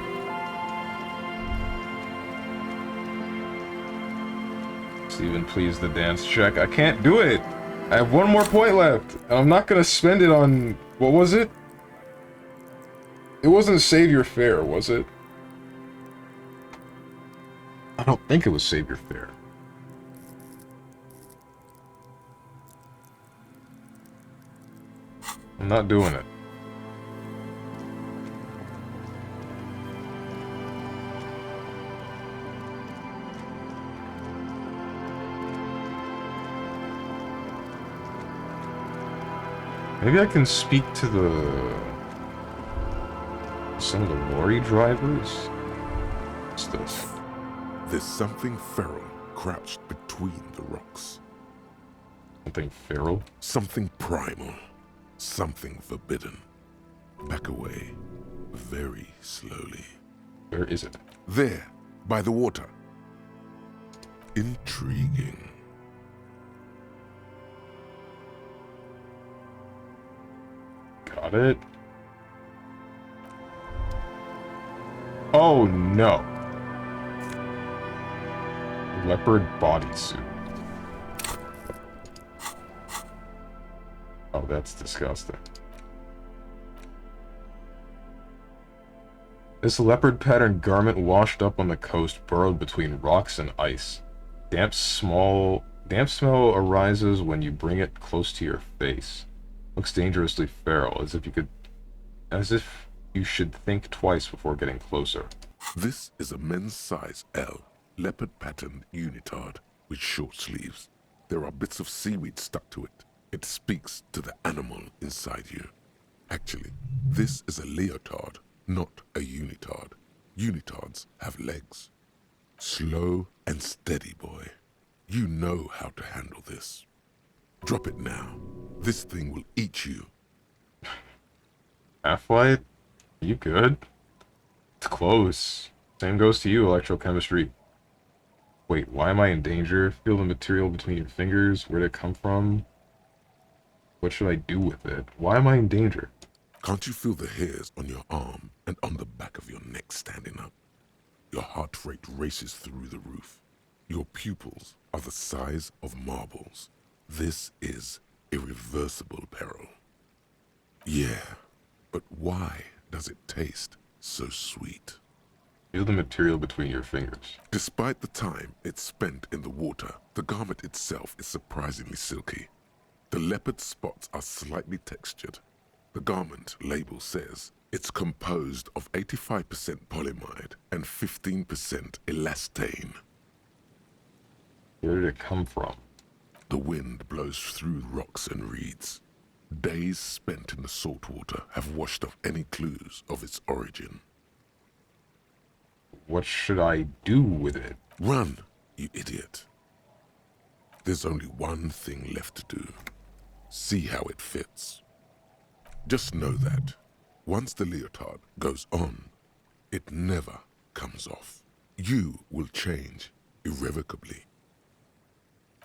Steven, please, the dance check. I can't do it! I have one more point left! And I'm not gonna spend it on... What was it? It wasn't Save Your Fare, was it? I don't think it was Save Your Fare. I'm not doing it. Maybe I can speak to some of the lorry drivers? What's this? There's something feral crouched between the rocks. Something feral? Something primal. Something forbidden. Back away. Very slowly. Where is it? There, by the water. Intriguing. Got it. Oh no. Leopard bodysuit. Oh, that's disgusting. This leopard pattern garment washed up on the coast, burrowed between rocks and ice. Damp smell arises when you bring it close to your face. Looks dangerously feral, as if you should think twice before getting closer. This is a men's size L, leopard patterned unitard with short sleeves. There are bits of seaweed stuck to it. It speaks to the animal inside you. Actually, this is a leotard, not a unitard. Unitards have legs. Slow and steady, boy. You know how to handle this. Drop it now. This thing will eat you. Half-Light? You good? It's close. Same goes to you, electrochemistry. Wait, why am I in danger? Feel the material between your fingers. Where'd it come from? What should I do with it? Why am I in danger? Can't you feel the hairs on your arm and on the back of your neck standing up? Your heart rate races through the roof. Your pupils are the size of marbles. This is irreversible peril. Yeah, but why does it taste so sweet? Feel the material between your fingers. Despite the time it's spent in the water, the garment itself is surprisingly silky. The leopard spots are slightly textured. The garment label says it's composed of 85% polyamide and 15% elastane. Where did it come from? The wind blows through rocks and reeds. Days spent in the salt water have washed off any clues of its origin. What should I do with it? Run, you idiot. There's only one thing left to do. See how it fits. Just know that once the leotard goes on, it never comes off. You will change irrevocably.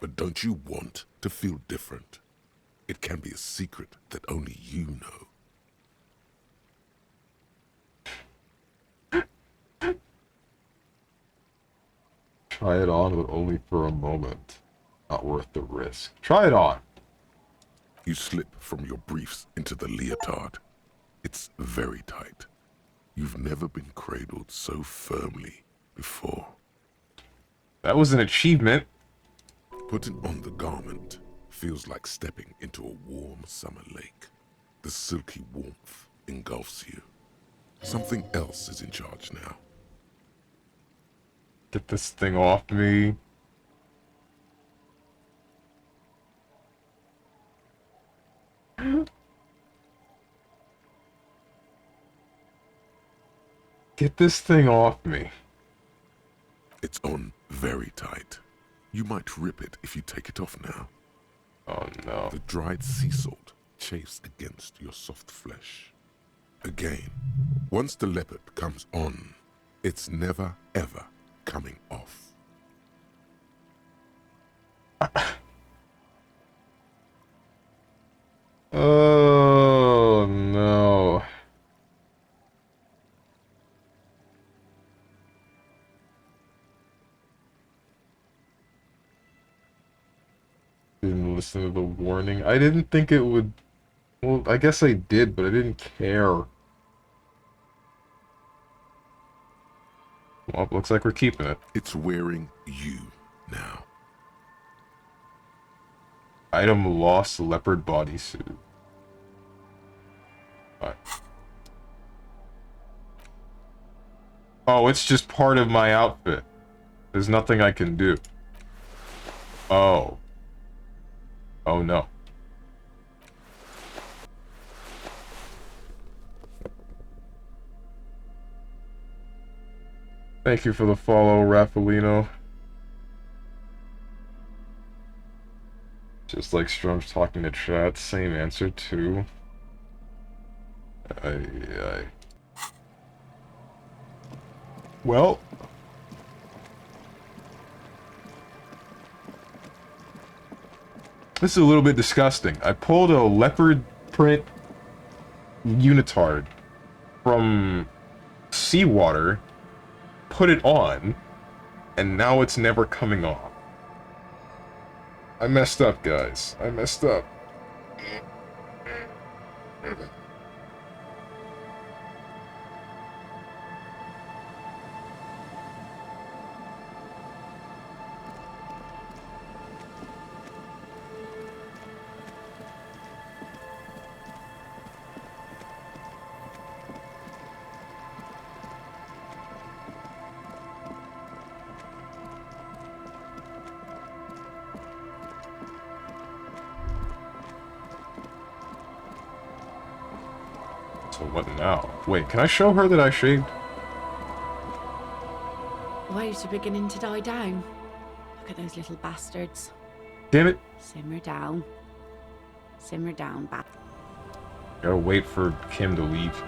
But don't you want to feel different? It can be a secret that only you know. Try it on, but only for a moment. Not worth the risk. Try it on. You slip from your briefs into the leotard. It's very tight. You've never been cradled so firmly before. That was an achievement. Putting on the garment feels like stepping into a warm summer lake. The silky warmth engulfs you. Something else is in charge now. Get this thing off me. Get this thing off me. It's on very tight. You might rip it if you take it off now. Oh no. The dried sea salt chafes against your soft flesh. Again, once the leopard comes on, it's never ever coming off. Oh no. Didn't listen to the warning. I didn't think it would. Well, I guess I did, but I didn't care. Well, looks like we're keeping it. It's wearing you now. Item lost, leopard bodysuit. Alright. Oh, it's just part of my outfit. There's nothing I can do. Oh. Oh no. Thank you for the follow, Raffaellino. Just like Strong's talking to chat, same answer too. Aye. Well. This is a little bit disgusting. I pulled a leopard print unitard from seawater, put it on, and now it's never coming off. I messed up, guys. I messed up. So what now? Wait, can I show her that I shaved? The waves are beginning to die down. Look at those little bastards. Damn it. Simmer down. Simmer down, bat. Gotta wait for Kim to leave.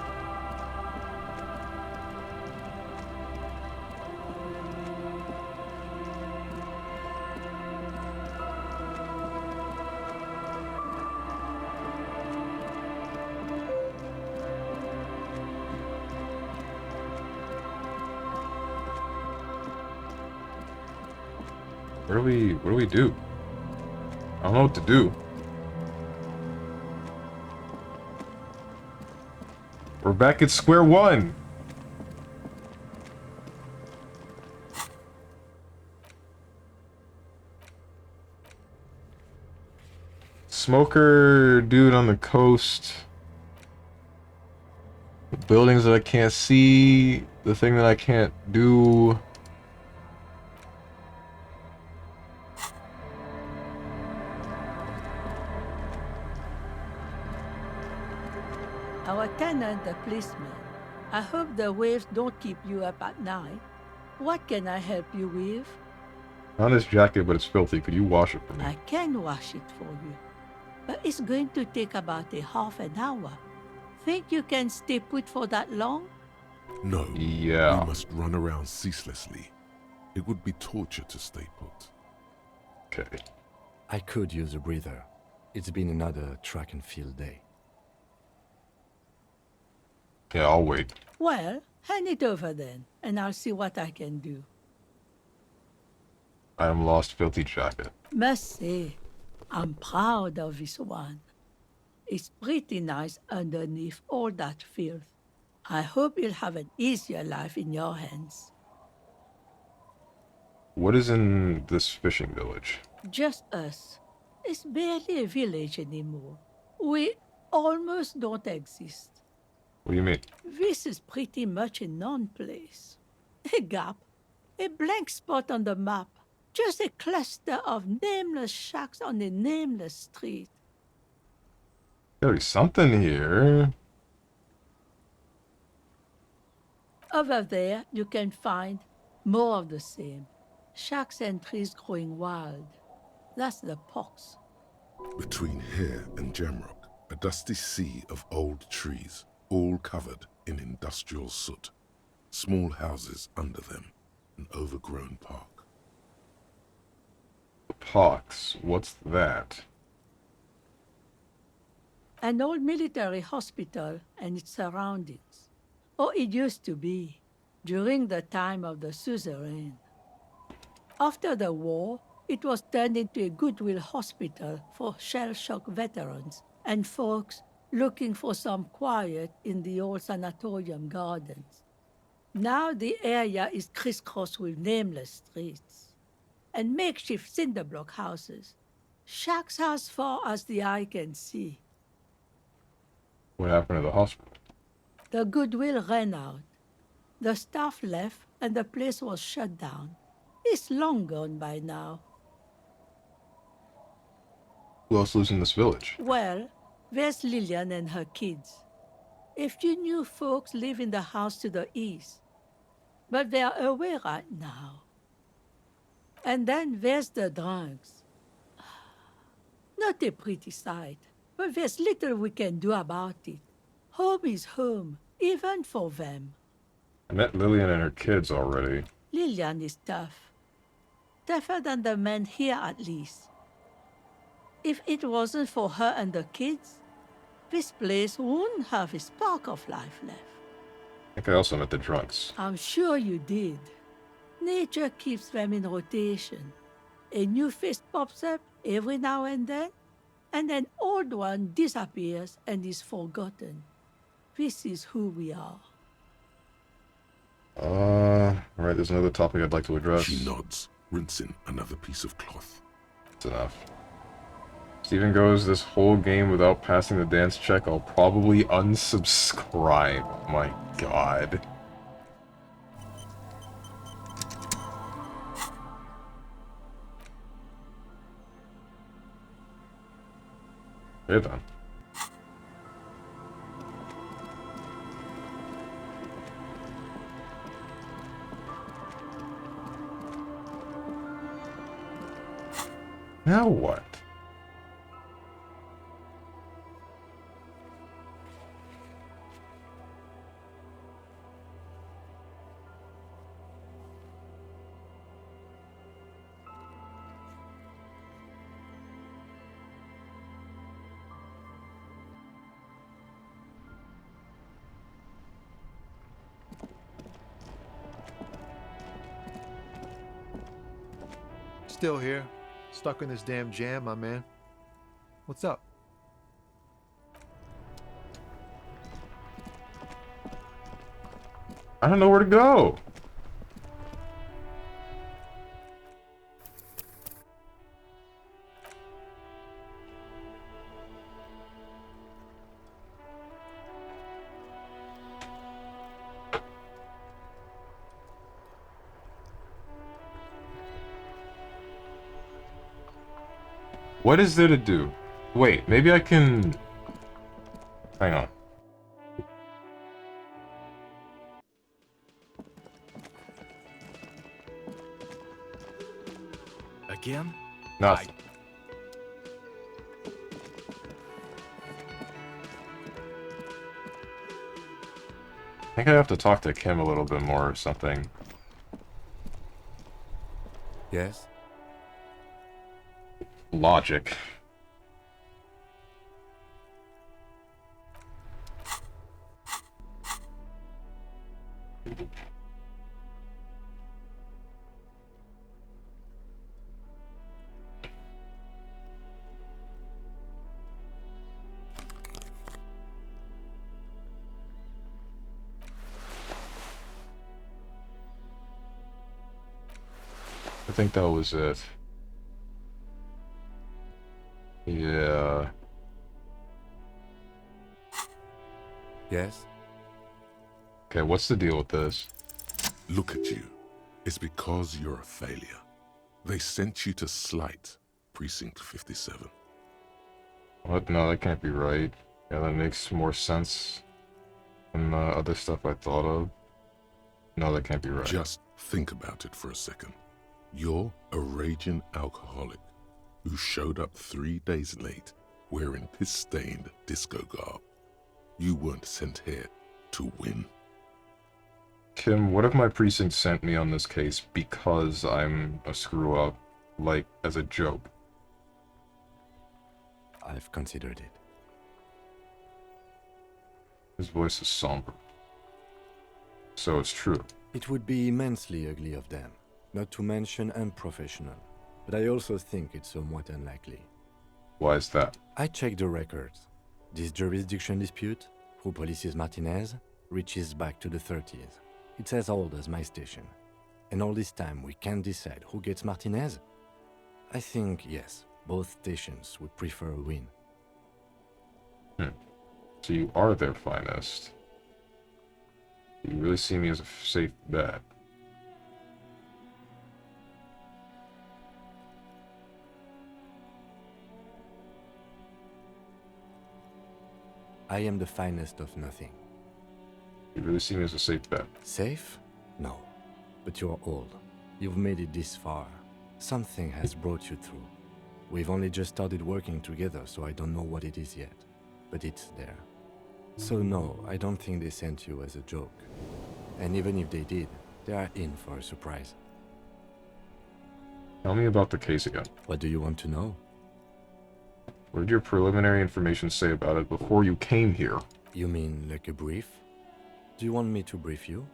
What do we do? I don't know what to do. We're back at square one. Smoker dude on the coast. The buildings that I can't see. The thing that I can't do. Our tenant, the policeman. I hope the waves don't keep you up at night. What can I help you with? Not this jacket, but it's filthy. Could you wash it for me? I can wash it for you. But it's going to take about a half an hour. Think you can stay put for that long? No. Yeah. We must run around ceaselessly. It would be torture to stay put. Okay. I could use a breather. It's been another track and field day. Yeah, I'll wait. Well, hand it over then, and I'll see what I can do. I am lost filthy jacket. Must say, I'm proud of this one. It's pretty nice underneath all that filth. I hope you'll have an easier life in your hands. What is in this fishing village? Just us. It's barely a village anymore. We almost don't exist. What do you mean? This is pretty much a non-place. A gap. A blank spot on the map. Just a cluster of nameless shacks on a nameless street. Gotta be something here. Over there, you can find more of the same. Shacks and trees growing wild. That's the pox. Between here and Jamrock, a dusty sea of old trees, all covered in industrial soot. Small houses under them, an overgrown park. Pox. What's that? An old military hospital and its surroundings. Or it used to be, during the time of the suzerain. After the war, it was turned into a goodwill hospital for shell-shock veterans and folks looking for some quiet in the old sanatorium gardens. Now the area is crisscrossed with nameless streets and makeshift cinder block houses, shacks as far as the eye can see. What happened to the hospital? The goodwill ran out. The staff left and the place was shut down. It's long gone by now. Who else lives in this village? Well, there's Lillian and her kids. A few new folks live in the house to the east, but they are away right now. And then there's the drunks. Not a pretty sight, but there's little we can do about it. Home is home, even for them. I met Lillian and her kids already. Lillian is tough. Tougher than the men here, at least. If it wasn't for her and the kids, this place wouldn't have a spark of life left. I think I also met the drunks. I'm sure you did. Nature keeps them in rotation. A new face pops up every now and an old one disappears and is forgotten. This is who we are. Alright, there's another topic I'd like to address. She nods, rinsing another piece of cloth. That's enough. Steven goes this whole game without passing the dance check. I'll probably unsubscribe. Oh my god. Okay then. Now what? Still here. Stuck in this damn jam, my man. What's up? I don't know where to go. What is there to do? Wait, maybe I can... Hang on. Again? Nothing. I think I have to talk to Kim a little bit more or something. Yes? Logic. I think that was it. Yeah. Yes? Okay, what's the deal with this? Look at you. It's because you're a failure. They sent you to Slight, Precinct 57. What? No, that can't be right. Yeah, that makes more sense than other stuff I thought of. No, that can't be right. Just think about it for a second. You're a raging alcoholic who showed up 3 days late wearing piss-stained disco garb. You weren't sent here to win. Kim, what if my precinct sent me on this case because I'm a screw-up, like, as a joke? I've considered it. His voice is somber. So it's true. It would be immensely ugly of them, not to mention unprofessional. But I also think it's somewhat unlikely. Why is that? I checked the records. This jurisdiction dispute, who polices Martinez, reaches back to the 30s. It's as old as my station. And all this time we can't decide who gets Martinez? I think, yes, both stations would prefer a win. So you are their finest. You really see me as a safe bet. I am the finest of nothing. You really see me as a safe bet. Safe? No. But you're old. You've made it this far. Something has brought you through. We've only just started working together, so I don't know what it is yet. But it's there. So no, I don't think they sent you as a joke. And even if they did, they are in for a surprise. Tell me about the case again. What do you want to know? What did your preliminary information say about it before you came here? You mean like a brief? Do you want me to brief you?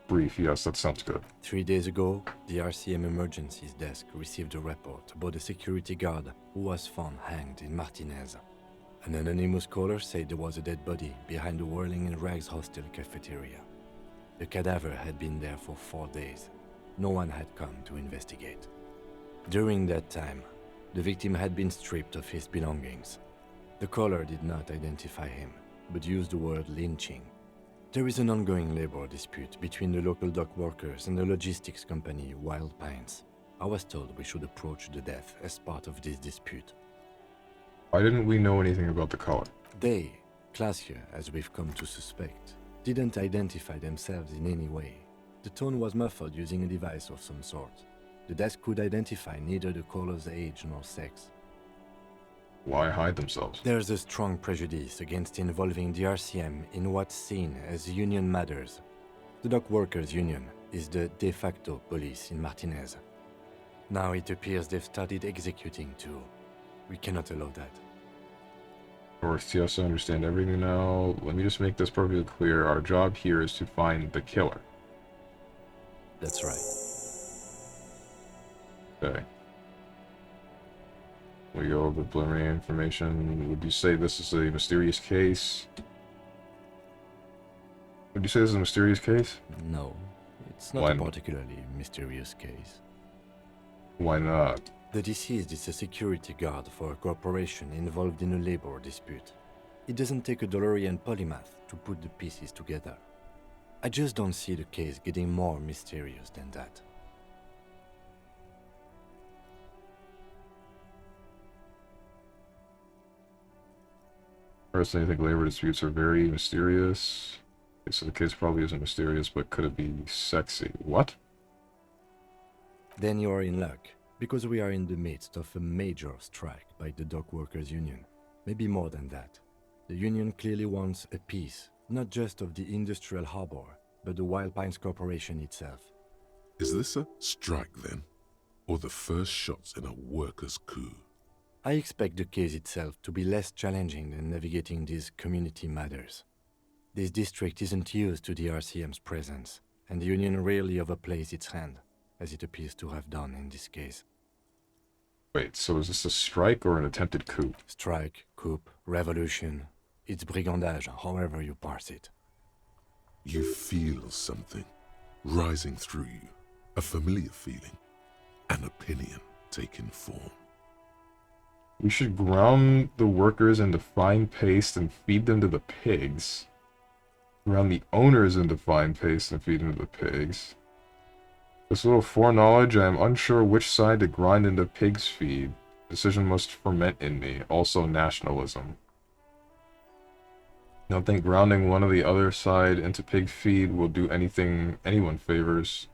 Brief, yes, that sounds good. 3 days ago, the RCM Emergencies Desk received a report about a security guard who was found hanged in Martinez. An anonymous caller said there was a dead body behind the Whirling in Rags hostel cafeteria. The cadaver had been there for 4 days. No one had come to investigate. During that time, the victim had been stripped of his belongings. The caller did not identify him, but used the word lynching. There is an ongoing labor dispute between the local dock workers and the logistics company Wild Pines. I was told we should approach the death as part of this dispute. Why didn't we know anything about the caller? They, classier as we've come to suspect, didn't identify themselves in any way. The tone was muffled using a device of some sort. The desk could identify neither the caller's age nor sex. Why hide themselves? There's a strong prejudice against involving the RCM in what's seen as union matters. The dock workers' union is the de facto police in Martinez. Now it appears they've started executing too. We cannot allow that. Of course, yes, I understand everything now. Let me just make this perfectly clear. Our job here is to find the killer. That's right. Okay. We go over the preliminary information. Would you say this is a mysterious case? Would you say this is a mysterious case? No, it's not a particularly mysterious case. Why not? The deceased is a security guard for a corporation involved in a labor dispute. It doesn't take a DeLorean polymath to put the pieces together. I just don't see the case getting more mysterious than that. Personally, I think labor disputes are very mysterious. Okay, so the case probably isn't mysterious, but could it be sexy? What? Then you are in luck, because we are in the midst of a major strike by the dock workers' union. Maybe more than that. The union clearly wants a piece, not just of the industrial harbor, but the Wild Pines Corporation itself. Is this a strike then? Or the first shots in a workers' coup? I expect the case itself to be less challenging than navigating these community matters. This district isn't used to the RCM's presence, and the union rarely overplays its hand, as it appears to have done in this case. Wait, so is this a strike or an attempted coup? Strike, coup, revolution. It's brigandage, however you parse it. You feel something rising through you, a familiar feeling, an opinion taking form. We should ground the workers into fine paste and feed them to the pigs. Ground the owners into fine paste and feed them to the pigs. This little foreknowledge, I am unsure which side to grind into pig's feed. Decision must ferment in me. Also nationalism. I don't think grounding one or the other side into pig feed will do anyone favors.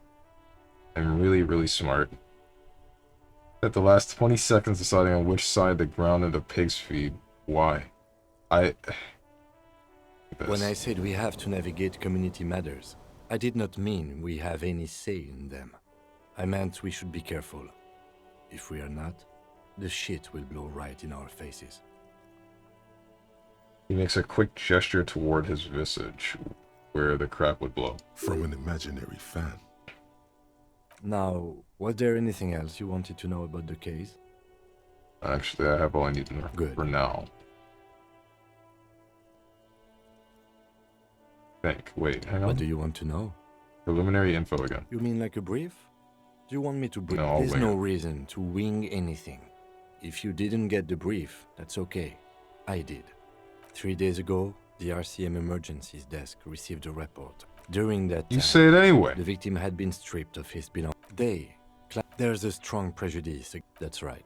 I'm really smart. At the last 20 seconds deciding on which side to ground into pig's feed. Why? When I said we have to navigate community matters, I did not mean we have any say in them. I meant we should be careful. If we are not, the shit will blow right in our faces. He makes a quick gesture toward his visage, where the crap would blow. From an imaginary fan. Now, was there anything else you wanted to know about the case? Actually, I have all I need to know for now. Wait, hang on. What do you want to know? Preliminary info again. You mean like a brief? Do you want me to brief? No, There's wait. no reason to wing anything. If you didn't get the brief, that's okay. I did. 3 days ago, the RCM emergencies desk received a report. During that time, You say it anyway. the victim had been stripped of his belongings. There's a strong prejudice. That's right.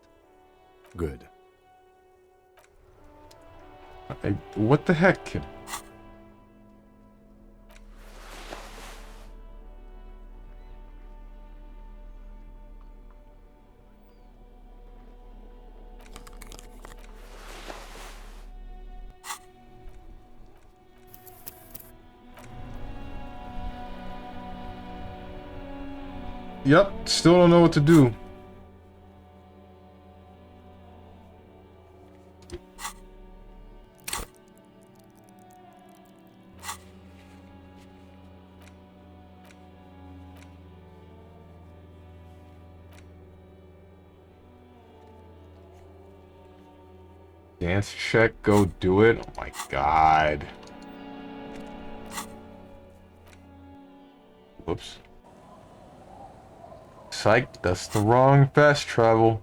Good. What the heck? Yep, still don't know what to do. Dance check, go do it. Oh my god. Whoops. Psych, that's the wrong fast travel.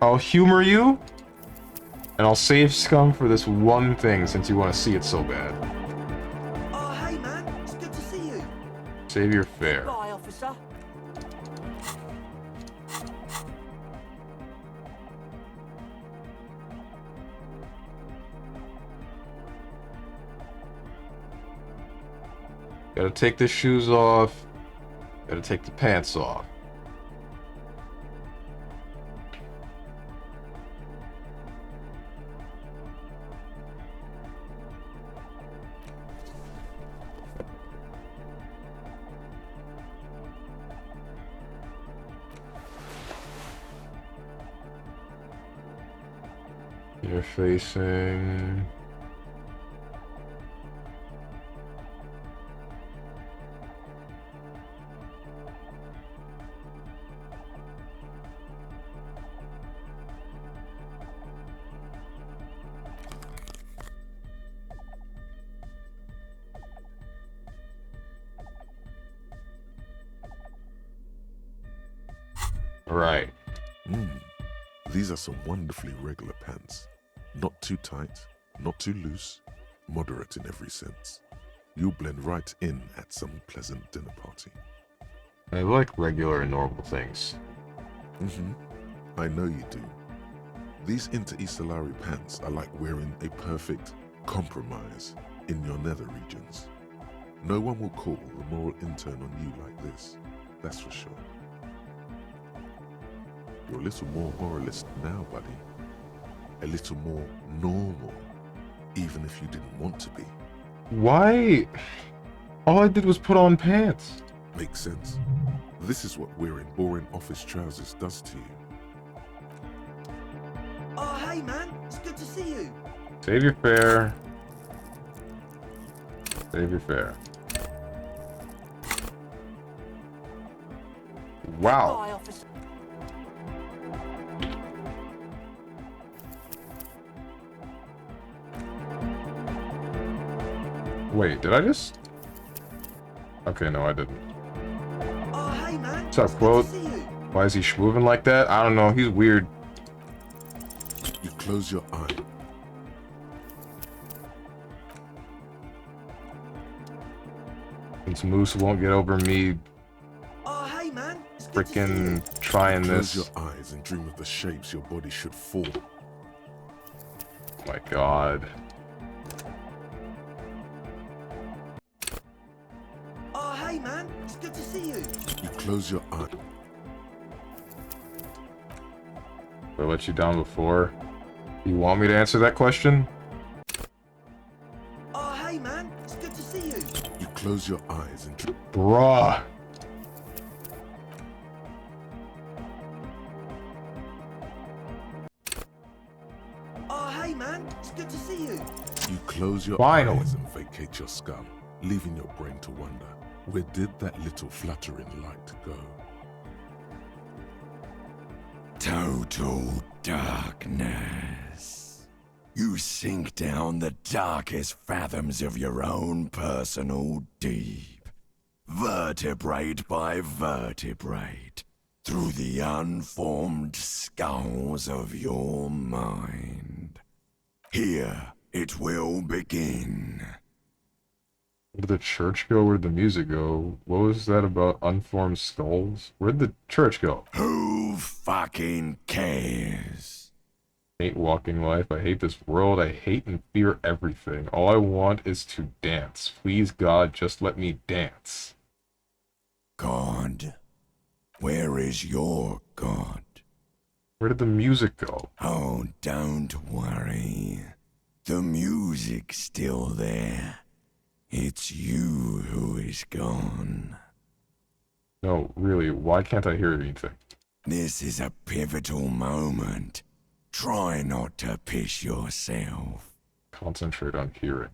I'll humor you, and I'll save Scum for this one thing since you want to see it so bad. Oh, hey, man. It's good to see you. Save your fare. Bye, officer. Gotta take the shoes off. Gotta take the pants off. You're facing... Right. These are some wonderfully regular pants. Not too tight, not too loose, moderate in every sense. You'll blend right in at some pleasant dinner party. I like regular and normal things. I know you do. These Interstellari pants are like wearing a perfect compromise in your nether regions. No one will call the moral intern on you like this, that's for sure. You're a little more moralist now, buddy. A little more normal, even if you didn't want to be. Why? All I did was put on pants. Makes sense. This is what wearing boring office trousers does to you. Oh, hey, man. It's good to see you. Save your fare. Save your fare. Wow. Bye, officer. Wait, did I just... Okay, no, I didn't. Oh, hey, man. What's up, Quote? Why is he schmooving like that? I don't know, he's weird. You close your eye. Since Moose won't get over me Oh, hey, man. It's good to see you. freaking trying Close this. your eyes and dream of the shapes your body should form. Oh my god. Oh, hey, man. It's good to see you. You close your eye. Did I let you down before? You want me to answer that question? close your eyes and Bruh. Oh, hey, man. It's good to see you. you close your Finally. eyes and vacate your skull, leaving your brain to wonder, where did that little fluttering light go? Total darkness. You sink down the darkest fathoms of your own personal deep, vertebrate by vertebrate, through the unformed skulls of your mind. Here it will begin. Where'd the church go? Where'd the music go? What was that about unformed skulls? Where'd the church go? Who fucking cares? I hate walking life. I hate this world. I hate and fear everything. All I want is to dance. Please, God, just let me dance. God? Where is your God? Where did the music go? Oh, don't worry. The music's still there. It's you who is gone. No, really, why can't I hear anything? This is a pivotal moment. Try not to piss yourself. Concentrate on hearing.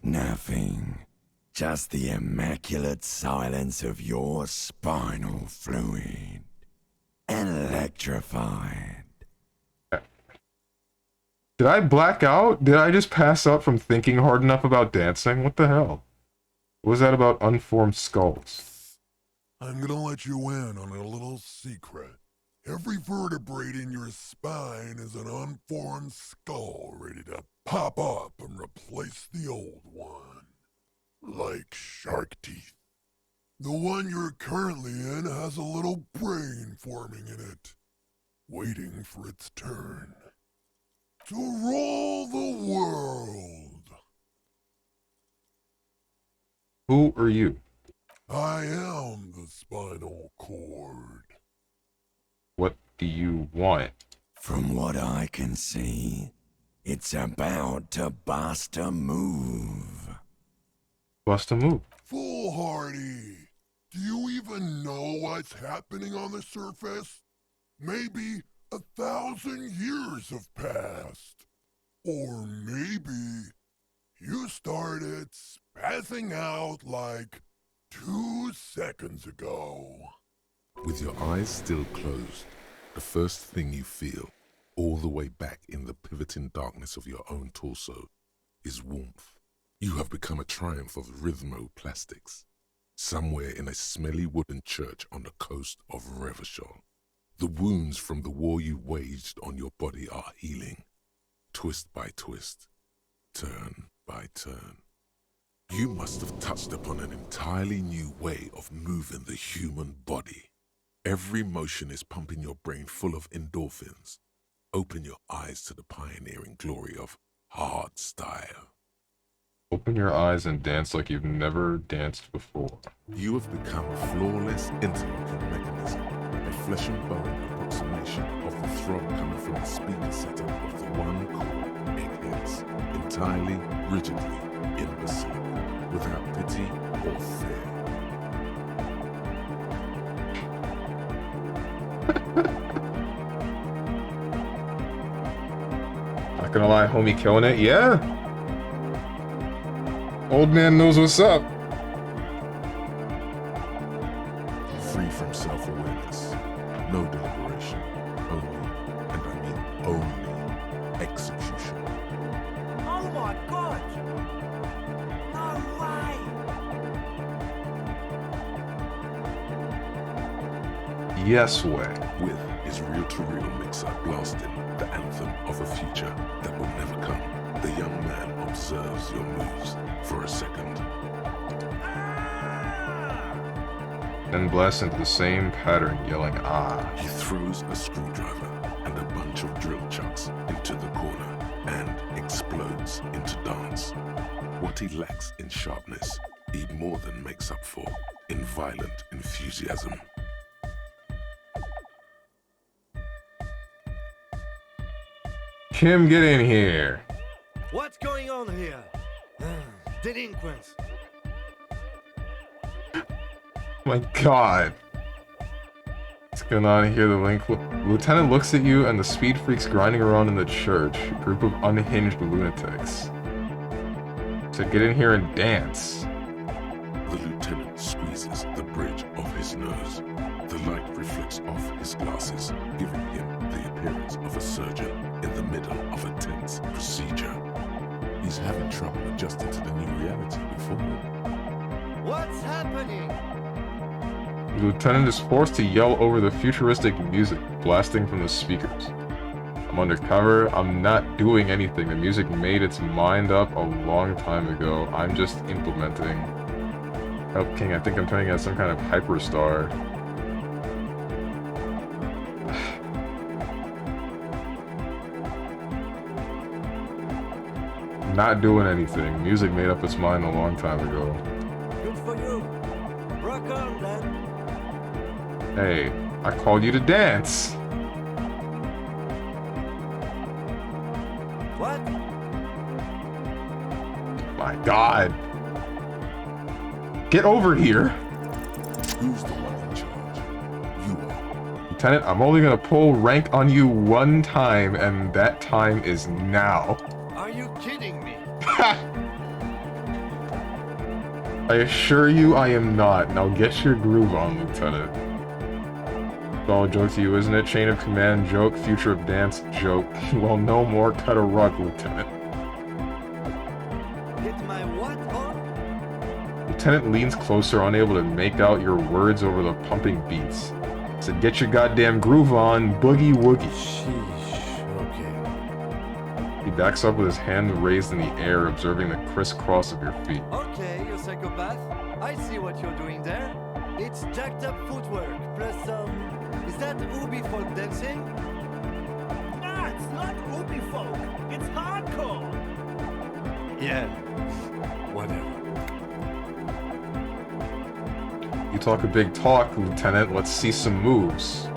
Nothing. Just the immaculate silence of your spinal fluid. Electrified. Did I black out? Did I just pass out from thinking hard enough about dancing? What the hell? What was that about unformed skulls? I'm gonna let you in on a little secret. Every vertebrae in your spine is an unformed skull ready to pop up and replace the old one. Like shark teeth. The one you're currently in has a little brain forming in it, waiting for its turn to rule the world. Who are you? I am the spinal cord. What do you want? From what I can see, it's about to bust a move. Bust a move. Foolhardy! Do you even know what's happening on the surface? Maybe 1,000 years have passed. Or maybe you started spazzing out like 2 seconds ago. With your eyes still closed, the first thing you feel, all the way back in the pivoting darkness of your own torso, is warmth. You have become a triumph of rhythmoplastics, somewhere in a smelly wooden church on the coast of Revachol. The wounds from the war you waged on your body are healing, twist by twist, turn by turn. You must have touched upon an entirely new way of moving the human body. Every motion is pumping your brain full of endorphins. Open your eyes to the pioneering glory of hard style. Open your eyes and dance like you've never danced before. You have become a flawless interlocking mechanism, a flesh and bone approximation of the throb coming from the speaker setup of the one called eggheads, entirely, rigidly, imbecile, without pity or fear. Not gonna lie, homie, killing it. Yeah. Old man knows what's up. Free from self-awareness, no deliberation, only, and I mean only, execution. Oh my god! No way! Yes way. With his reel-to-reel mixer blasting the anthem of a future that will never come, the young man observes your moves for a second. Then blasts into the same pattern, yelling, ah. He throws a screwdriver and a bunch of drill chucks into the corner and explodes into dance. What he lacks in sharpness, he more than makes up for in violent enthusiasm. Kim, get in here. What's going on here? Delinquents. My god. What's going on here? The link. Lieutenant looks at you and the speed freaks grinding around in the church. A group of unhinged lunatics. So get in here and dance. The lieutenant squeezes the bridge of his nose. The light reflects off his glasses, giving him the appearance of a surgeon in the middle of a tense procedure. He's having trouble adjusting to the new reality before him. What's happening? The lieutenant is forced to yell over the futuristic music blasting from the speakers. I'm undercover. I'm not doing anything. The music made its mind up a long time ago. I'm just implementing. Help King, I think I'm turning into some kind of hyperstar. Not doing anything. Music made up its mind a long time ago. Good for you. Rock on, then. Hey, I called you to dance. What? My god. Get over here. Who's the one in charge? You are. Lieutenant, I'm only gonna pull rank on you one time, and that time is now. Are you kidding me? I assure you I am not. Now get your groove on, Lieutenant. It's all a joke to you, isn't it? Chain of command joke, future of dance joke. Well, no more. Cut a rug, Lieutenant. Get my what on? Lieutenant leans closer, unable to make out your words over the pumping beats. Said, get your goddamn groove on, boogie woogie. Sheesh, okay. He backs up with his hand raised in the air, observing the crisscross of your feet. Okay, you psychopath. I see what you're doing there. It's jacked up footwork, plus some... Is that Ubi folk dancing? Nah, it's not Ubi folk. It's hardcore. Yeah. Whatever. You talk a big talk, Lieutenant. Let's see some moves.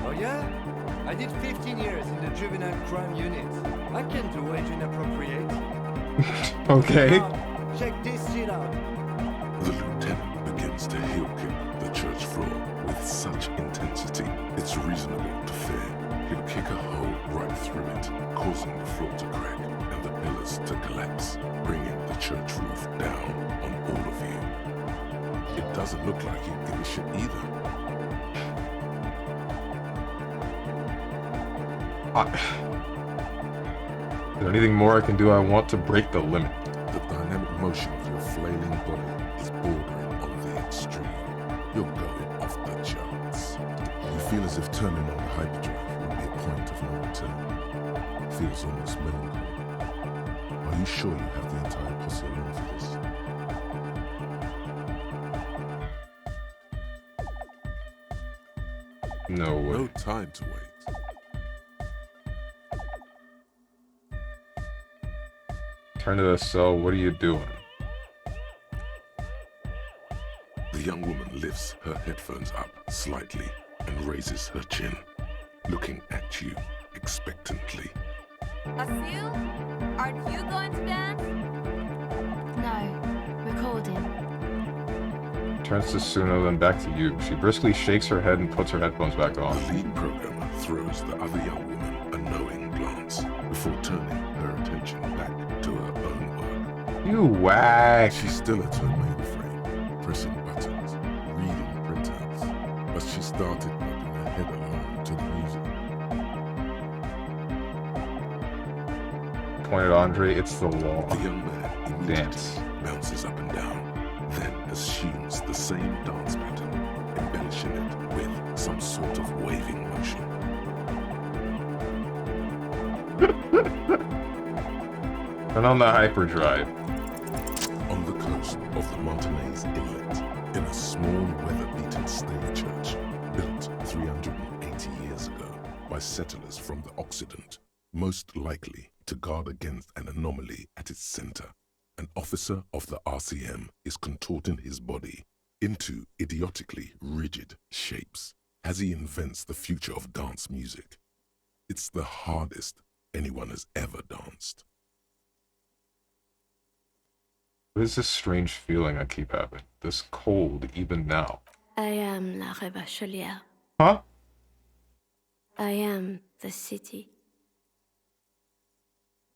Oh yeah? I did 15 years in the juvenile crime unit. I can do age inappropriate. Okay. Now, check this shit out. The lieutenant begins to heel kick the church floor with such intensity, it's reasonable to fear he'll kick a hole right through it, causing the floor to crack and the pillars to collapse, bringing the church roof down on all of you. It doesn't look like he'd give a shit either. Is there anything more I can do? I want to break the limit. The dynamic motion of your flailing body is bordering on the extreme. You're going off the charts. You feel as if turning on the hyperdrive would be a point of no return. Feels almost melancholy. Are you sure you have the entire posse along for this? No way. No time to wait. Turn to the cell. What are you doing? The young woman lifts her headphones up slightly and raises her chin, looking at you expectantly. Asil, aren't you going to dance? No, recording. Turns to Suna, then back to you. She briskly shakes her head and puts her headphones back on. The lead programmer throws the other young woman a knowing glance before turning her attention back to her own work. You whack! She's still at her mainframe, pressing buttons, reading printouts, but she started nodding her head along to the music. Pointed Andre, it's the law. The young man immediately Dance. bounces up and down, then assumes the same dance pattern, embellishing it with some sort of waving motion. Turn on the hyperdrive. On the coast of the Martinez Inlet, in a small weather-beaten stave church built 380 years ago by settlers from the Occident, most likely to guard against an anomaly at its center, an officer of the RCM is contorting his body into idiotically rigid shapes as he invents the future of dance music. It's the hardest anyone has ever danced. What is this strange feeling I keep having? This cold, even now. I am La Revacholière. Huh? I am the city.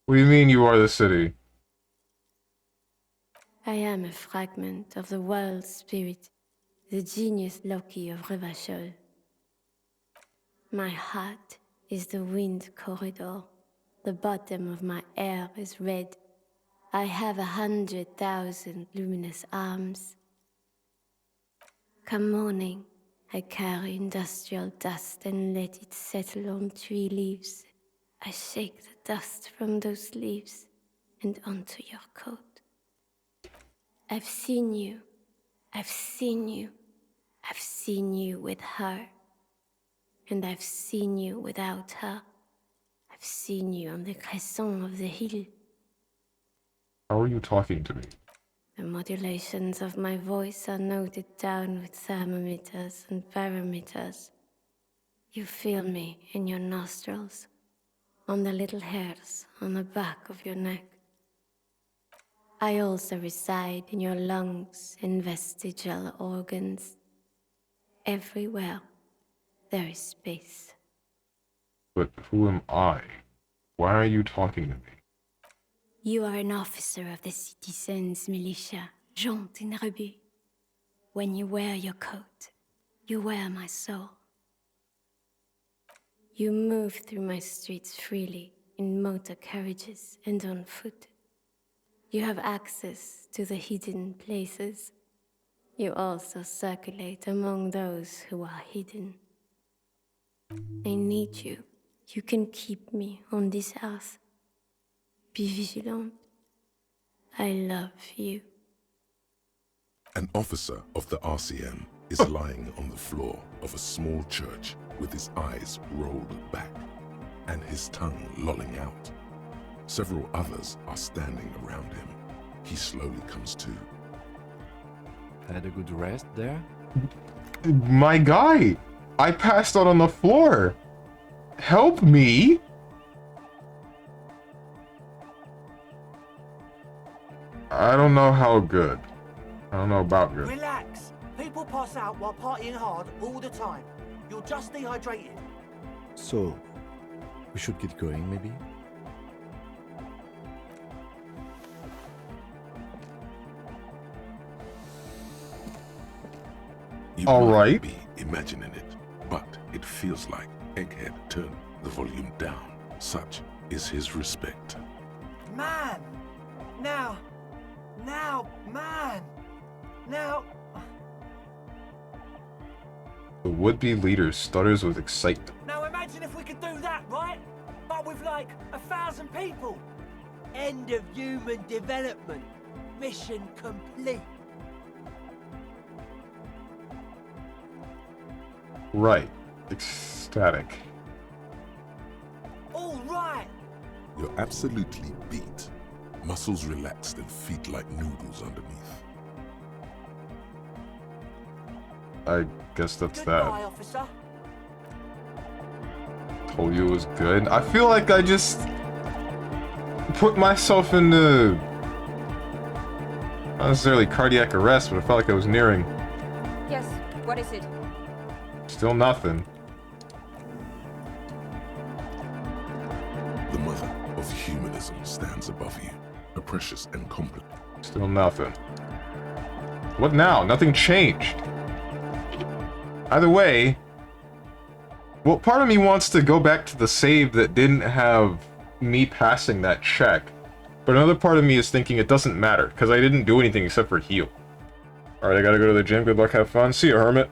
What do you mean you are the city? I am a fragment of the world spirit, the genius Loki of Revachol. My heart is the wind corridor. The bottom of my air is red. I have 100,000 luminous arms. Come morning, I carry industrial dust and let it settle on tree leaves. I shake the dust from those leaves and onto your coat. I've seen you. I've seen you. I've seen you with her. And I've seen you without her. I've seen you on the crescent of the hill. How are you talking to me? The modulations of my voice are noted down with thermometers and barometers. You feel me in your nostrils, on the little hairs on the back of your neck. I also reside in your lungs and vestigial organs. Everywhere there is space. But who am I? Why are you talking to me? You are an officer of the citizens' militia, Jaunt and Rebut. When you wear your coat, you wear my soul. You move through my streets freely, in motor carriages and on foot. You have access to the hidden places. You also circulate among those who are hidden. I need you. You can keep me on this earth. Be vigilant. I love you. An officer of the RCM is lying on the floor of a small church with his eyes rolled back and his tongue lolling out. Several others are standing around him. He slowly comes to. Had a good rest there? My guy! I passed out on the floor! Help me! I don't know how good. I don't know about good. Relax. People pass out while partying hard all the time. You're just dehydrated. So, we should get going, maybe? You All might right. be imagining it, but it feels like Egghead turned the volume down. Such is his respect. Man! Now, man! Now... The would-be leader stutters with excitement. Now imagine if we could do that, right? But with like 1,000 people. End of human development. Mission complete. Right. Ecstatic. All right! You're absolutely beat. Muscles relaxed and feet like noodles underneath. I guess that's Goodbye, that. officer. Told you it was good. I feel like I just put myself into not necessarily cardiac arrest, but I felt like I was nearing. Yes, what is it? Still nothing. The mother of humanism stands above you, a precious and complex. Still nothing. What now? Nothing changed. Either way, well, part of me wants to go back to the save that didn't have me passing that check, but another part of me is thinking it doesn't matter, because I didn't do anything except for heal. Alright, I gotta go to the gym. Good luck, have fun. See you, Hermit.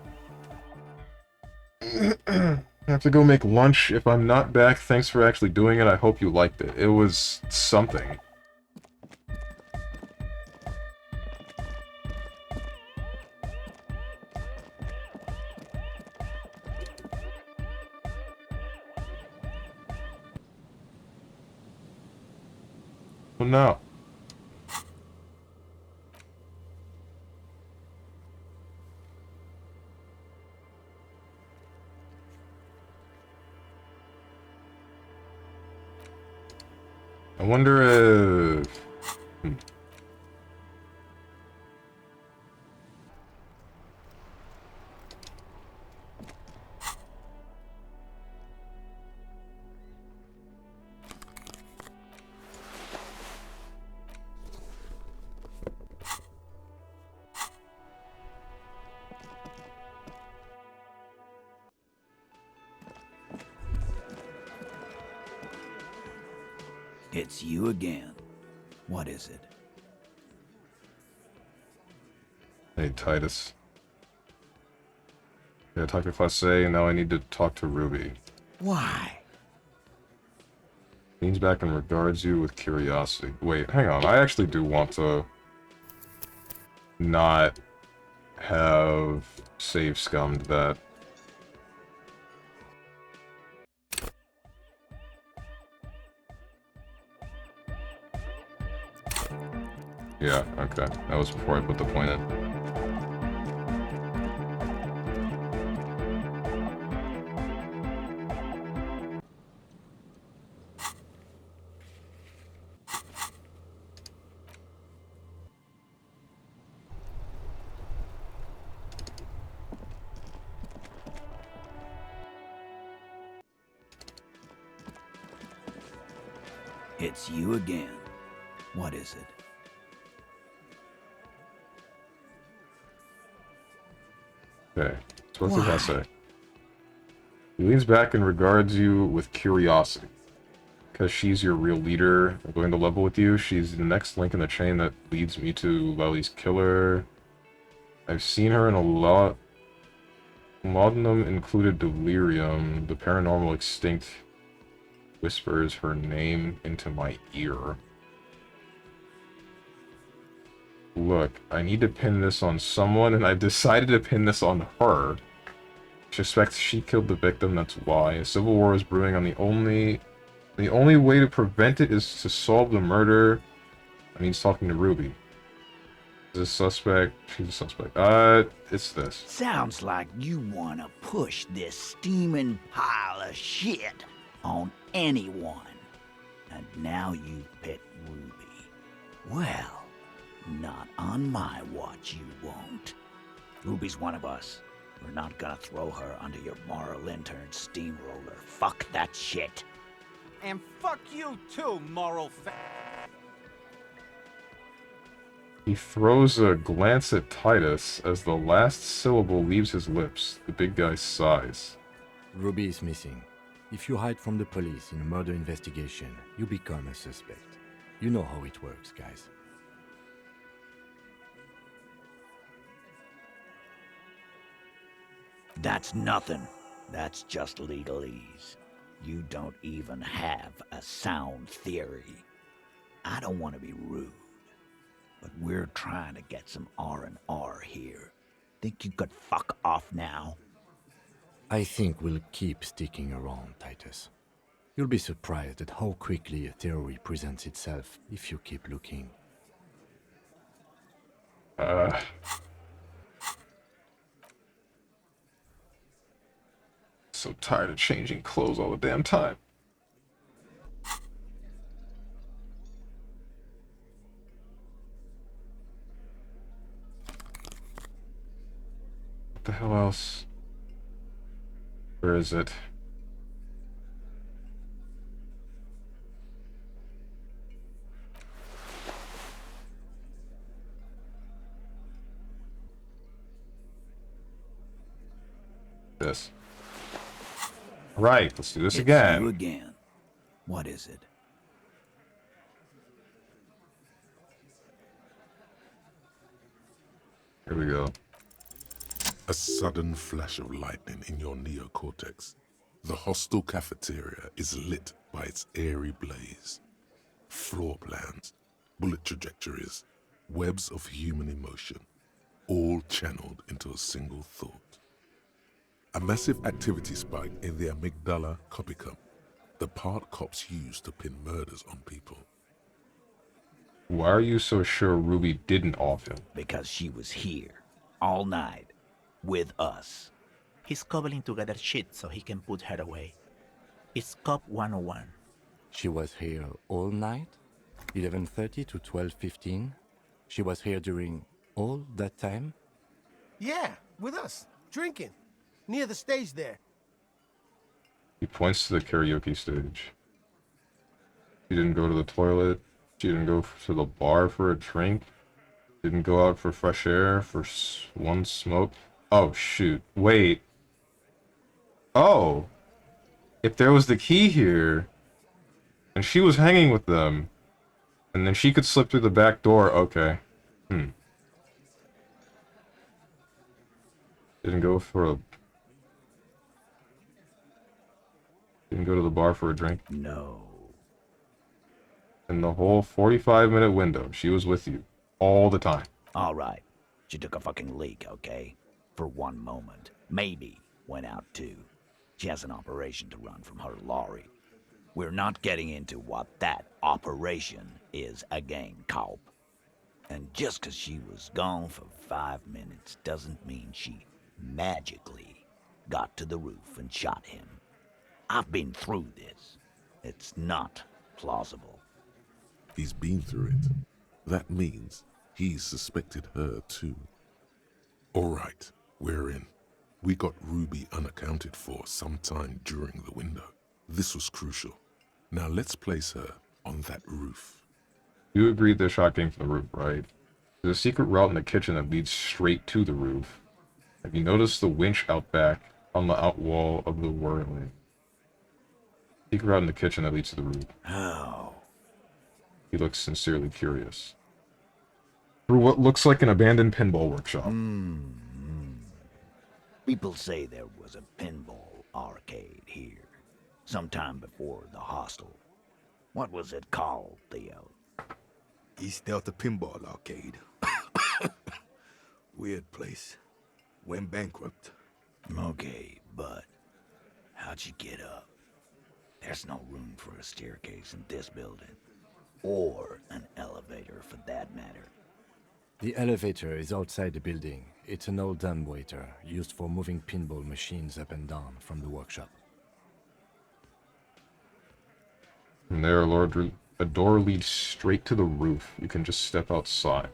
I have to go make lunch. If I'm not back, thanks for actually doing it. I hope you liked it. It was something. Well, no. I wonder if... It's you again. What is it? Hey, Titus. Yeah, talk to Fasse, now I need to talk to Ruby. Why? Leans back and regards you with curiosity. Wait, hang on. I actually do want to not have save scummed that. Yeah, okay. That was before I put the point in. It's you again. What is it? Okay, so what's the say? He leans back and regards you with curiosity. Because she's your real leader, going to level with you. She's the next link in the chain that leads me to Lely's killer. I've seen her in a lot. Laudanum included delirium. The paranormal extinct whispers her name into my ear. Look, I need to pin this on someone, and I've decided to pin this on her. She suspects she killed the victim, that's why. A civil war is brewing on the only way to prevent it is to solve the murder. That means talking to Ruby. Is a suspect? She's a suspect. It's this. Sounds like you want to push this steaming pile of shit on anyone. And now you pet Ruby. Well, not on my watch you won't. Ruby's one of us. We're not gonna throw her under your moral intern steamroller. Fuck that shit. And fuck you too, moral He throws a glance at Titus as the last syllable leaves his lips. The big guy sighs. Ruby is missing. If you hide from the police in a murder investigation, you become a suspect. You know how it works, guys. That's nothing. That's just legalese. You don't even have a sound theory. I don't want to be rude, but we're trying to get some R&R here. Think you could fuck off now? I think we'll keep sticking around, Titus. You'll be surprised at how quickly a theory presents itself if you keep looking. So tired of changing clothes all the damn time. What the hell else? Where is it? This. Right, let's do this again. You again. What is it? Here we go. A sudden flash of lightning in your neocortex. The hostel cafeteria is lit by its airy blaze. Floor plans, bullet trajectories, webs of human emotion, all channeled into a single thought. A massive activity spike in the amygdala copicum, the part cops use to pin murders on people. Why are you so sure Ruby didn't off him? Because she was here, all night, with us. He's cobbling together shit so he can put her away. It's Cop 101. She was here all night? 11:30 to 12:15? She was here during all that time? Yeah, with us, drinking. Near the stage there. He points to the karaoke stage. She didn't go to the toilet. She didn't go to the bar for a drink. Didn't go out for fresh air for one smoke. Oh, shoot. Wait. Oh. If there was the key here, And she was hanging with them. And then she could slip through the back door. Okay. Didn't go to the bar for a drink. No. In the whole 45-minute window, she was with you. All the time. All right. She took a fucking leak, okay? For one moment. Maybe went out too. She has an operation to run from her lorry. We're not getting into what that operation is again, Cobb. And just 'cause she was gone for 5 minutes doesn't mean she magically got to the roof and shot him. I've been through this. It's not plausible. He's been through it. That means he's suspected her too. All right, we're in. We got Ruby unaccounted for sometime during the window. This was crucial. Now let's place her on that roof. You agreed the shot came from the roof, right? There's a secret route in the kitchen that leads straight to the roof. Have you noticed the winch out back on the out wall of the whirling? Secret route in the kitchen that leads to the roof. How? He looks sincerely curious. Through what looks like an abandoned pinball workshop. People say there was a pinball arcade here, sometime before the hostel. What was it called, Theo? East Delta Pinball Arcade. Weird place. Went bankrupt. Okay, but how'd you get up? There's no room for a staircase in this building. Or an elevator, for that matter. The elevator is outside the building. It's an old dumbwaiter used for moving pinball machines up and down from the workshop. From there, a door leads straight to the roof. You can just step outside.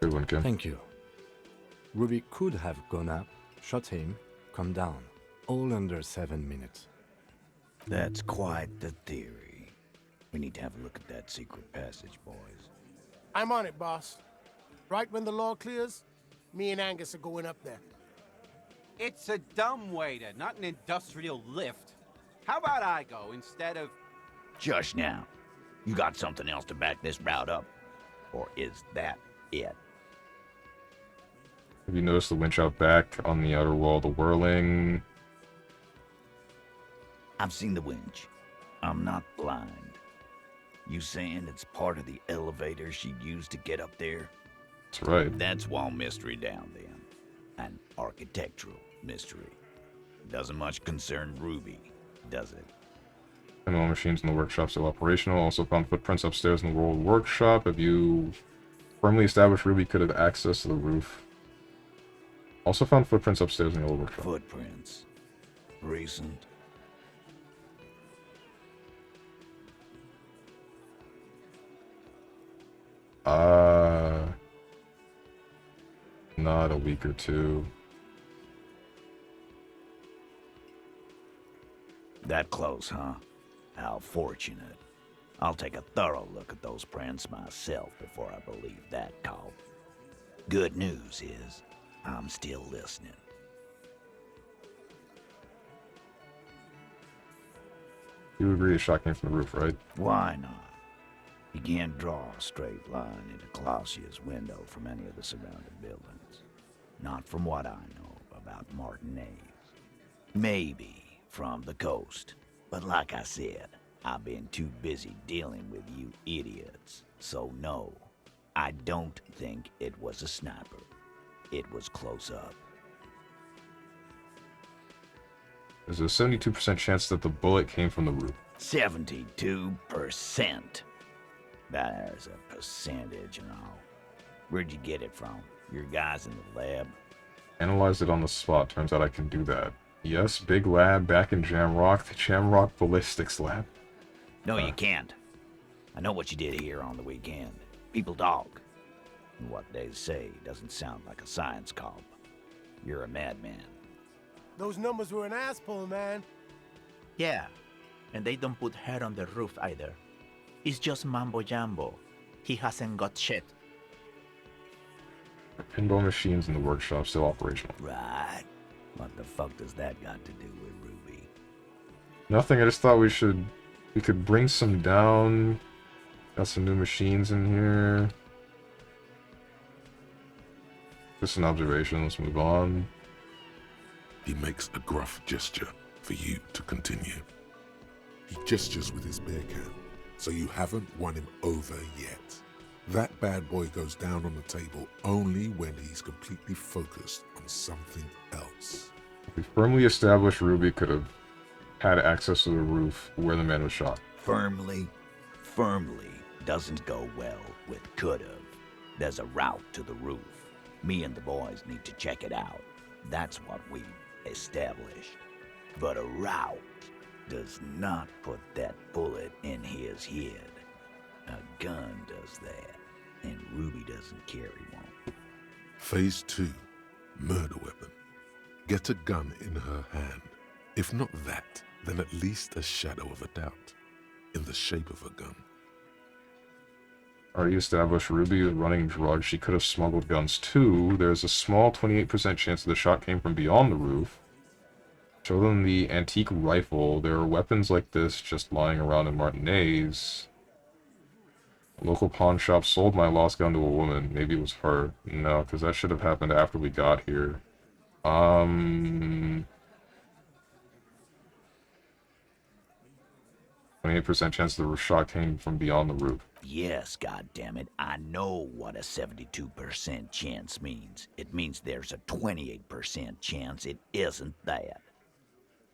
Good one, Ken. Thank you. Ruby could have gone up, shot him, come down. All under 7 minutes. That's quite the theory. We need to have a look at that secret passage, boys. I'm on it, boss. Right when the law clears, me and Angus are going up there. It's a dumbwaiter, not an industrial lift. How about I go instead of... Just now. You got something else to back this route up? Or is that it? Have you noticed the winch out back on the outer wall, the whirling? I've seen the winch. I'm not blind. You saying it's part of the elevator she used to get up there? That's right. That's one mystery down then. An architectural mystery. Doesn't much concern Ruby, does it? Pinball machines in the workshop still operational. Also found footprints upstairs in the old workshop. Have you firmly established Ruby could have access to the roof? Also found footprints upstairs in the old workshop. Footprints. Recent. Not a week or two. That close, huh? How fortunate. I'll take a thorough look at those prints myself before I believe that call. Good news is, I'm still listening. You agree a shot came from the roof, right? Why not? You can't draw a straight line into Clausia's window from any of the surrounding buildings. Not from what I know about Martinez. Maybe from the coast. But like I said, I've been too busy dealing with you idiots. So no, I don't think it was a sniper. It was close up. There's a 72% chance that the bullet came from the roof. 72%. There's a percentage and all. Where'd you get it from? Your guys in the lab? Analyzed it on the spot. Turns out I can do that. Yes, big lab back in Jamrock. The Jamrock Ballistics Lab. No, you can't. I know what you did here on the weekend. People talk. And what they say doesn't sound like a science comp. You're a madman. Those numbers were an ass pull, man. Yeah, and they don't put her on the roof either. It's just mambo jumbo. He hasn't got shit. Pinball machines in the workshop still operational. Right. What the fuck does that got to do with Ruby? Nothing, I just thought we could bring some down. Got some new machines in here. Just an observation, let's move on. He makes a gruff gesture for you to continue. He gestures with his beer can, so you haven't won him over yet. That bad boy goes down on the table only when he's completely focused on something else. We firmly established Ruby could have had access to the roof where the man was shot. Firmly doesn't go well with could've. There's a route to the roof. Me and the boys need to check it out. That's what we've established. But a route does not put that bullet in his head. A gun does that, and Ruby doesn't carry one. Phase 2, murder weapon. Get a gun in her hand. If not that, then at least a shadow of a doubt, in the shape of a gun. Already established Ruby was running drugs. She could have smuggled guns too. There's a small 28% chance that the shot came from beyond the roof. Show them the antique rifle. There are weapons like this just lying around in Martinez. A local pawn shop sold my lost gun to a woman. Maybe it was her. No, because that should have happened after we got here. 28% chance the shot came from beyond the roof. Yes, goddammit, I know what a 72% chance means. It means there's a 28% chance it isn't that.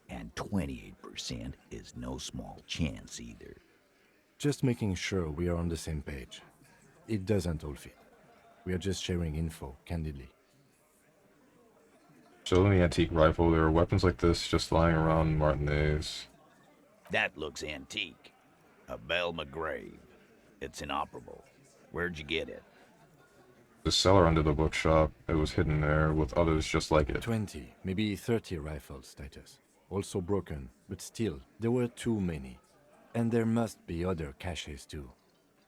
And 28% is no small chance either. Just making sure we are on the same page. It doesn't all fit. We are just sharing info, candidly. Show them the antique rifle. There are weapons like this just lying around in Martinez. That looks antique. A Belle McGrave. It's inoperable. Where'd you get it? The cellar under the bookshop. It was hidden there with others just like it. 20, maybe 30 rifles, Titus. Also broken, but still, there were too many. And there must be other caches too.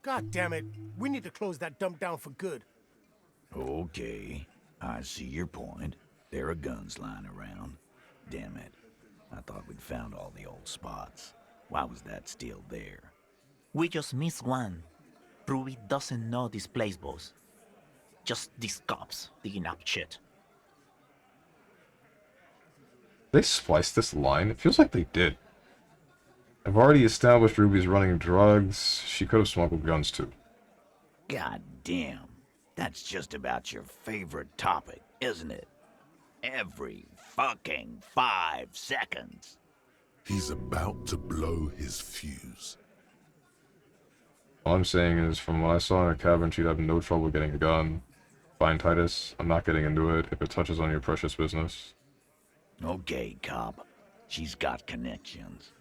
God damn it. We need to close that dump down for good. Okay, I see your point. There are guns lying around. Damn it. I thought we'd found all the old spots. Why was that still there? We just missed one. Ruby doesn't know this place, boss. Just these cops digging up shit. They spliced this line? It feels like they did. I've already established Ruby's running drugs. She could have smuggled guns too. God damn. That's just about your favorite topic, isn't it? Every fucking 5 seconds. He's about to blow his fuse. All I'm saying is, from what I saw in her cabin, she'd have no trouble getting a gun. Fine, Titus. I'm not getting into it if it touches on your precious business. Okay, cop. She's got connections.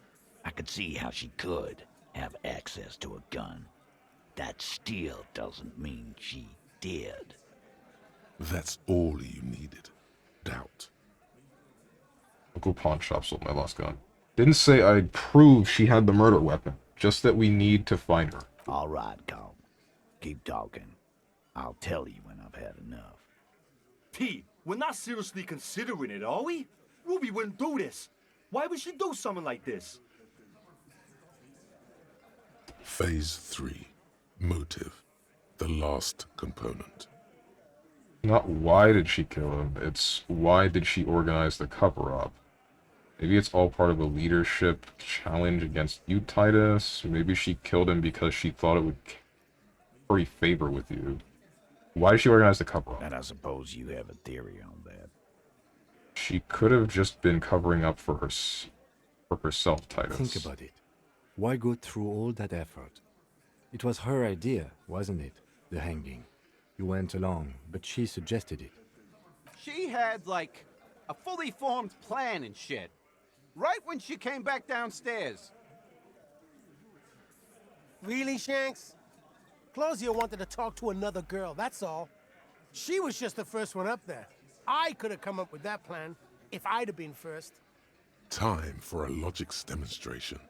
I could see how she could have access to a gun. That still doesn't mean she did. That's all you needed. Doubt. Local pawn shop sold my lost gun. Didn't say I'd prove she had the murder weapon. Just that we need to find her. All right, cop. Keep talking. I'll tell you when I've had enough. T, we're not seriously considering it, are we? Ruby wouldn't do this. Why would she do something like this? Phase 3. Motive. The last component. Not why did she kill him, it's why did she organize the cover-up. Maybe it's all part of a leadership challenge against you, Titus. Maybe she killed him because she thought it would curry favor with you. Why did she organize the cover-up? And I suppose you have a theory on that. She could have just been covering up for herself, Titus. Think about it. Why go through all that effort? It was her idea, wasn't it? The hanging. You went along, but she suggested it. She had, like, a fully formed plan and shit. Right when she came back downstairs. Really, Shanks? Claudia wanted to talk to another girl, that's all. She was just the first one up there. I could have come up with that plan if I'd have been first. Time for a logics demonstration.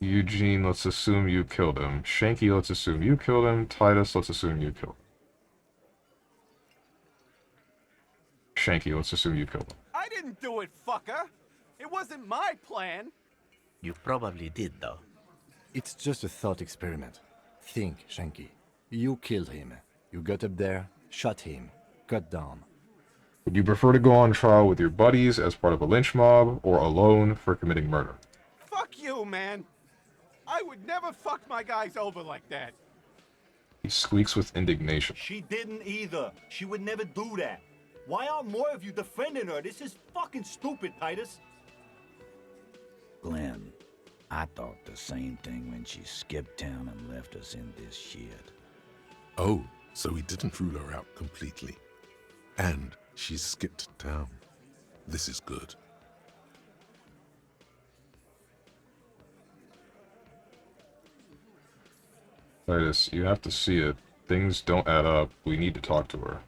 Eugene, let's assume you killed him. Shanky, let's assume you killed him. Titus, let's assume you killed him. Shanky, let's assume you killed him. I didn't do it, fucker! It wasn't my plan! You probably did, though. It's just a thought experiment. Think, Shanky. You killed him. You got up there, shot him, cut down. Would you prefer to go on trial with your buddies as part of a lynch mob, or alone for committing murder? Fuck you, man! I would never fuck my guys over like that! He squeaks with indignation. She didn't either. She would never do that. Why aren't more of you defending her? This is fucking stupid, Titus. Glenn, I thought the same thing when she skipped town and left us in this shit. Oh, so he didn't rule her out completely. And she skipped town. This is good. Titus, you have to see it. Things don't add up. We need to talk to her.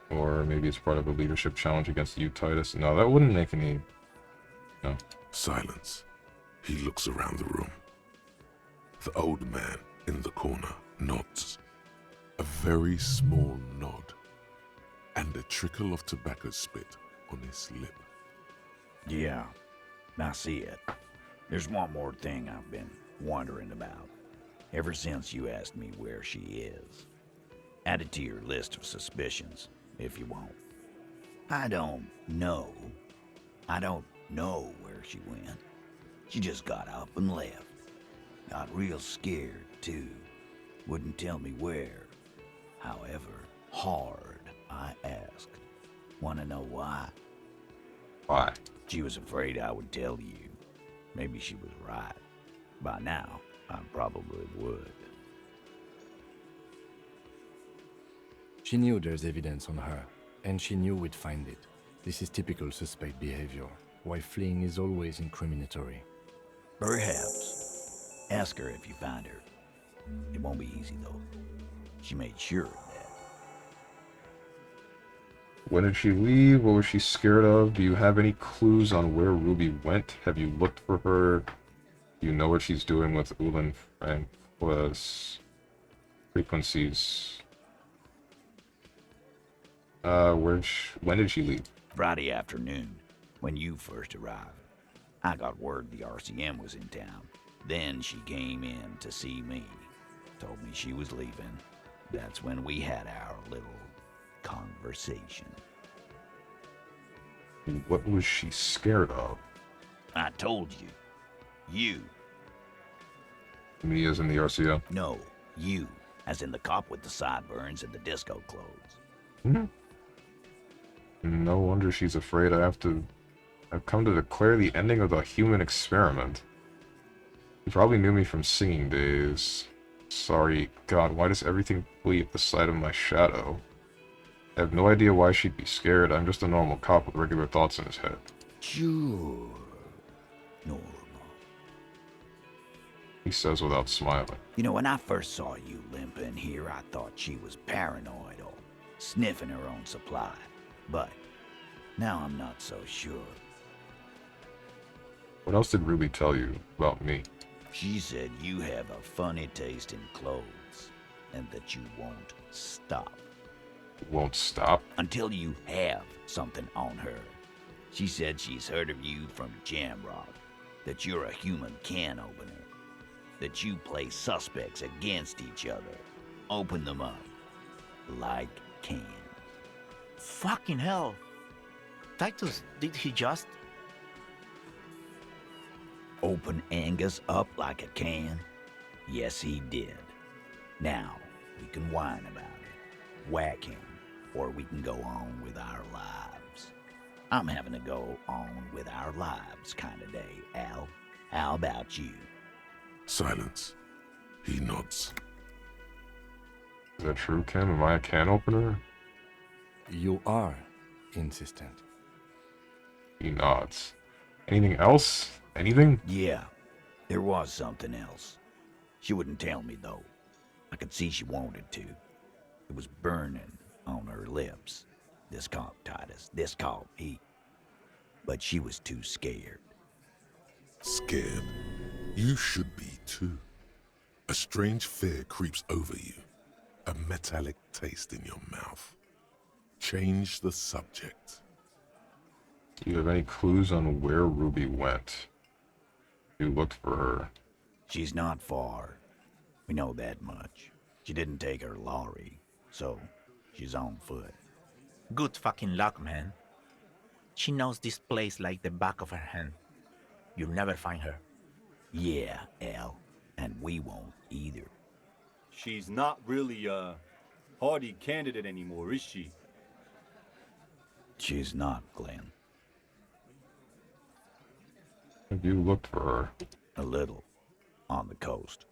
Or maybe it's part of a leadership challenge against you, Titus. No, that wouldn't make any... No. Silence. He looks around the room. The old man in the corner nods. A very small nod. And a trickle of tobacco spit on his lip. Yeah, I see it. There's one more thing I've been wondering about. Ever since you asked me where she is. Add it to your list of suspicions, if you won't. I don't know where she went. She just got up and left. Got real scared, too. Wouldn't tell me where. However hard I asked. Wanna know why? Why? She was afraid I would tell you. Maybe she was right. By now, I probably would. She knew there's evidence on her, and she knew we'd find it. This is typical suspect behavior, why fleeing is always incriminatory. Perhaps. Ask her if you find her. It won't be easy, though. She made sure of that. When did she leave? What was she scared of? Do you have any clues on where Ruby went? Have you looked for her? Do you know what she's doing with Ulan and was frequencies? When did she leave? Friday afternoon, when you first arrived. I got word the RCM was in town. Then she came in to see me. Told me she was leaving. That's when we had our little conversation. What was she scared of? I told you. You. Me as in the RCO? No, you. As in the cop with the sideburns and the disco clothes. Hmm. No wonder she's afraid. I've come to declare the ending of the human experiment. You probably knew me from singing days. Sorry, God, why does everything flee at the sight of my shadow? I have no idea why she'd be scared. I'm just a normal cop with regular thoughts in his head. Sure. Normal. He says without smiling. You know, when I first saw you limping here, I thought she was paranoid or sniffing her own supply. But now I'm not so sure. What else did Ruby tell you about me? She said you have a funny taste in clothes, and that you won't stop. Won't stop? Until you have something on her. She said she's heard of you from Jamrock, that you're a human can opener, that you play suspects against each other, open them up, like cans. Fucking hell. Titus, did he just... Open Angus up like a can? Yes, he did. Now, we can whine about it, whack him, or we can go on with our lives. I'm having a go on with our lives kind of day, Al. How about you? Silence. He nods. Is that true, Kim? Am I a can opener? You are insistent. He nods. Anything else? Anything? Yeah, there was something else. She wouldn't tell me, though. I could see she wanted to. It was burning on her lips. This cop, Titus. This cop, he... But she was too scared. Scared? You should be too. A strange fear creeps over you. a metallic taste in your mouth. Change the subject. Do you have any clues on where Ruby went? You looked for her. She's not far. We know that much. She didn't take her lorry, so she's on foot. Good fucking luck, man. She knows this place like the back of her hand. You'll never find her. Yeah, Al, and we won't either. She's not really a hardy candidate anymore, is she? She's not, Glenn. Have you looked for her? A little. On the coast.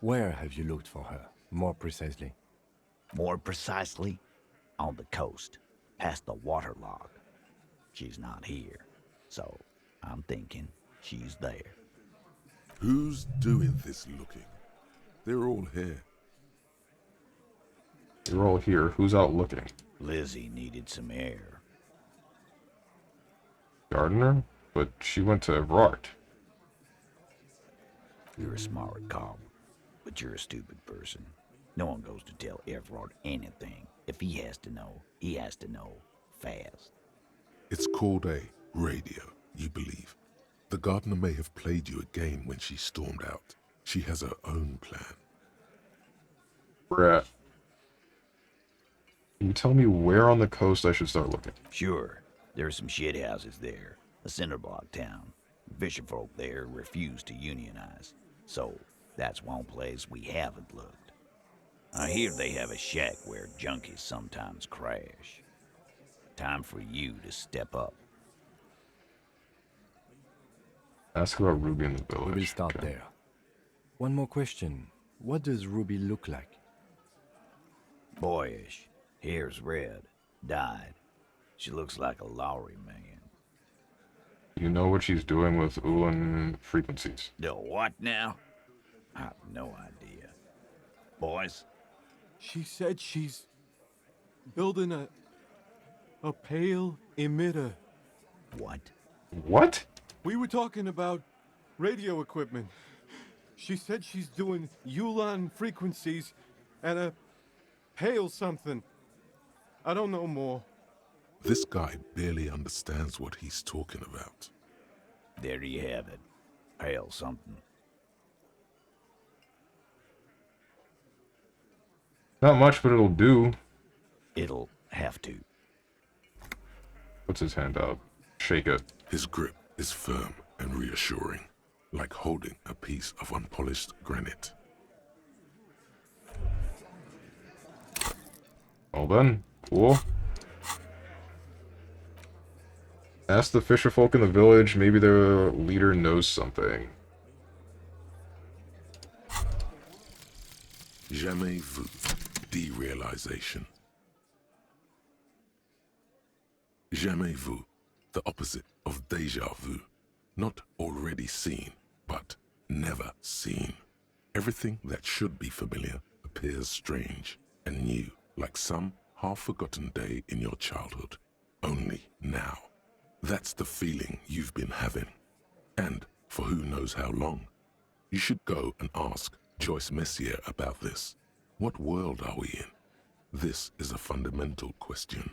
Where have you looked for her, more precisely? More precisely, on the coast, past the waterlock. She's not here, so I'm thinking she's there. Who's doing this looking? They're all here. You're all here. Who's out looking? Lizzie needed some air. Gardner? But she went to Evrart. You're a smart cop, but you're a stupid person. No one goes to tell Evrard anything. If he has to know, he has to know fast. It's called a radio, you believe. The gardener may have played you a game when she stormed out. She has her own plan. Brett. Can you tell me where on the coast I should start looking? Sure. There's some shit houses there. A cinder block town. Fisherfolk there refuse to unionize. So, that's one place we haven't looked. I hear they have a shack where junkies sometimes crash. Time for you to step up. Ask about Ruby in the village. We'll start there. One more question. What does Ruby look like? Boyish. Hair's red. Dyed. She looks like a Lowry man. You know what she's doing with Ulan frequencies? The what now? I have no idea. Boys? She said she's building a pale emitter. What? What? We were talking about radio equipment. She said she's doing Ulan frequencies and a pale something. I don't know more. This guy barely understands what he's talking about. There you have it. Pale something. Not much, but it'll do. It'll have to. Puts his hand out. Shake it. His grip is firm and reassuring, like holding a piece of unpolished granite. All done. Cool. Ask the fisherfolk in the village, maybe their leader knows something. Jamais vu. Derealization. Jamais vu. The opposite of déjà vu. Not already seen, but never seen. Everything that should be familiar appears strange and new, like some half-forgotten day in your childhood. Only now. That's the feeling you've been having. And for who knows how long. You should go and ask Joyce Messier about this. What world are we in? This is a fundamental question.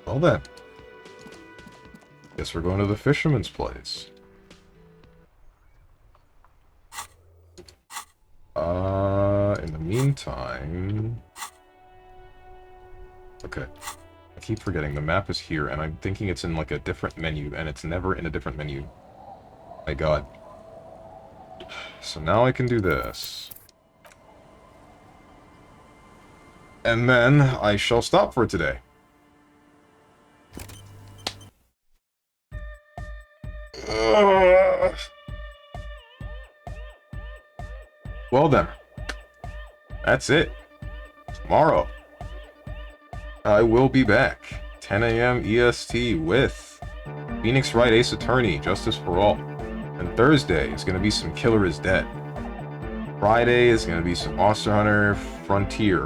Well then. Guess we're going to the fisherman's place. In the meantime... Okay. I keep forgetting, the map is here, and I'm thinking it's in like a different menu, and it's never in a different menu. My god. So now I can do this. And then I shall stop for today. Well then, that's it. Tomorrow, I will be back, 10 a.m. EST with Phoenix Wright Ace Attorney, Justice for All. And Thursday is going to be some Killer is Dead. Friday is going to be some Monster Hunter Frontier.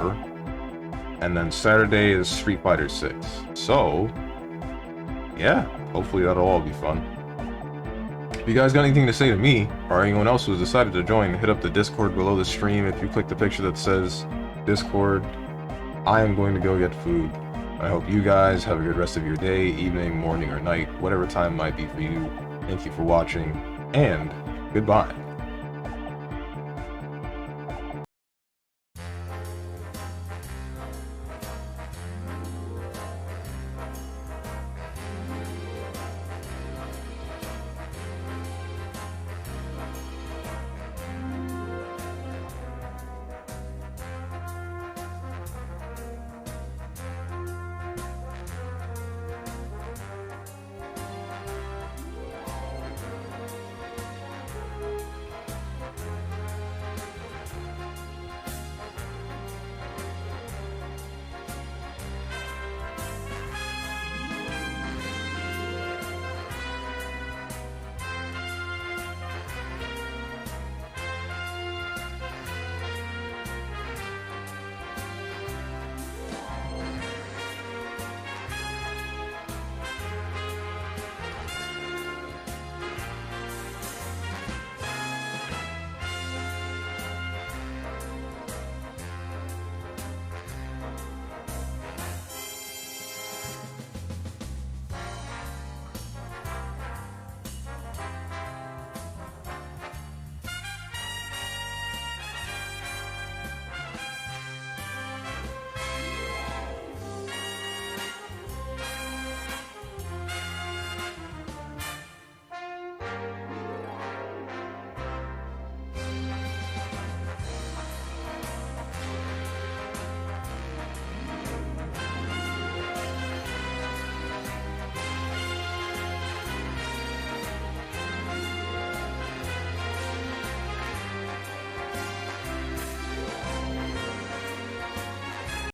And then Saturday is Street Fighter 6. So, yeah, hopefully that'll all be fun. If you guys got anything to say to me, or anyone else who's decided to join, hit up the Discord below the stream. If you click the picture that says Discord, I am going to go get food. I hope you guys have a good rest of your day, evening, morning, or night, whatever time might be for you. Thank you for watching, and goodbye.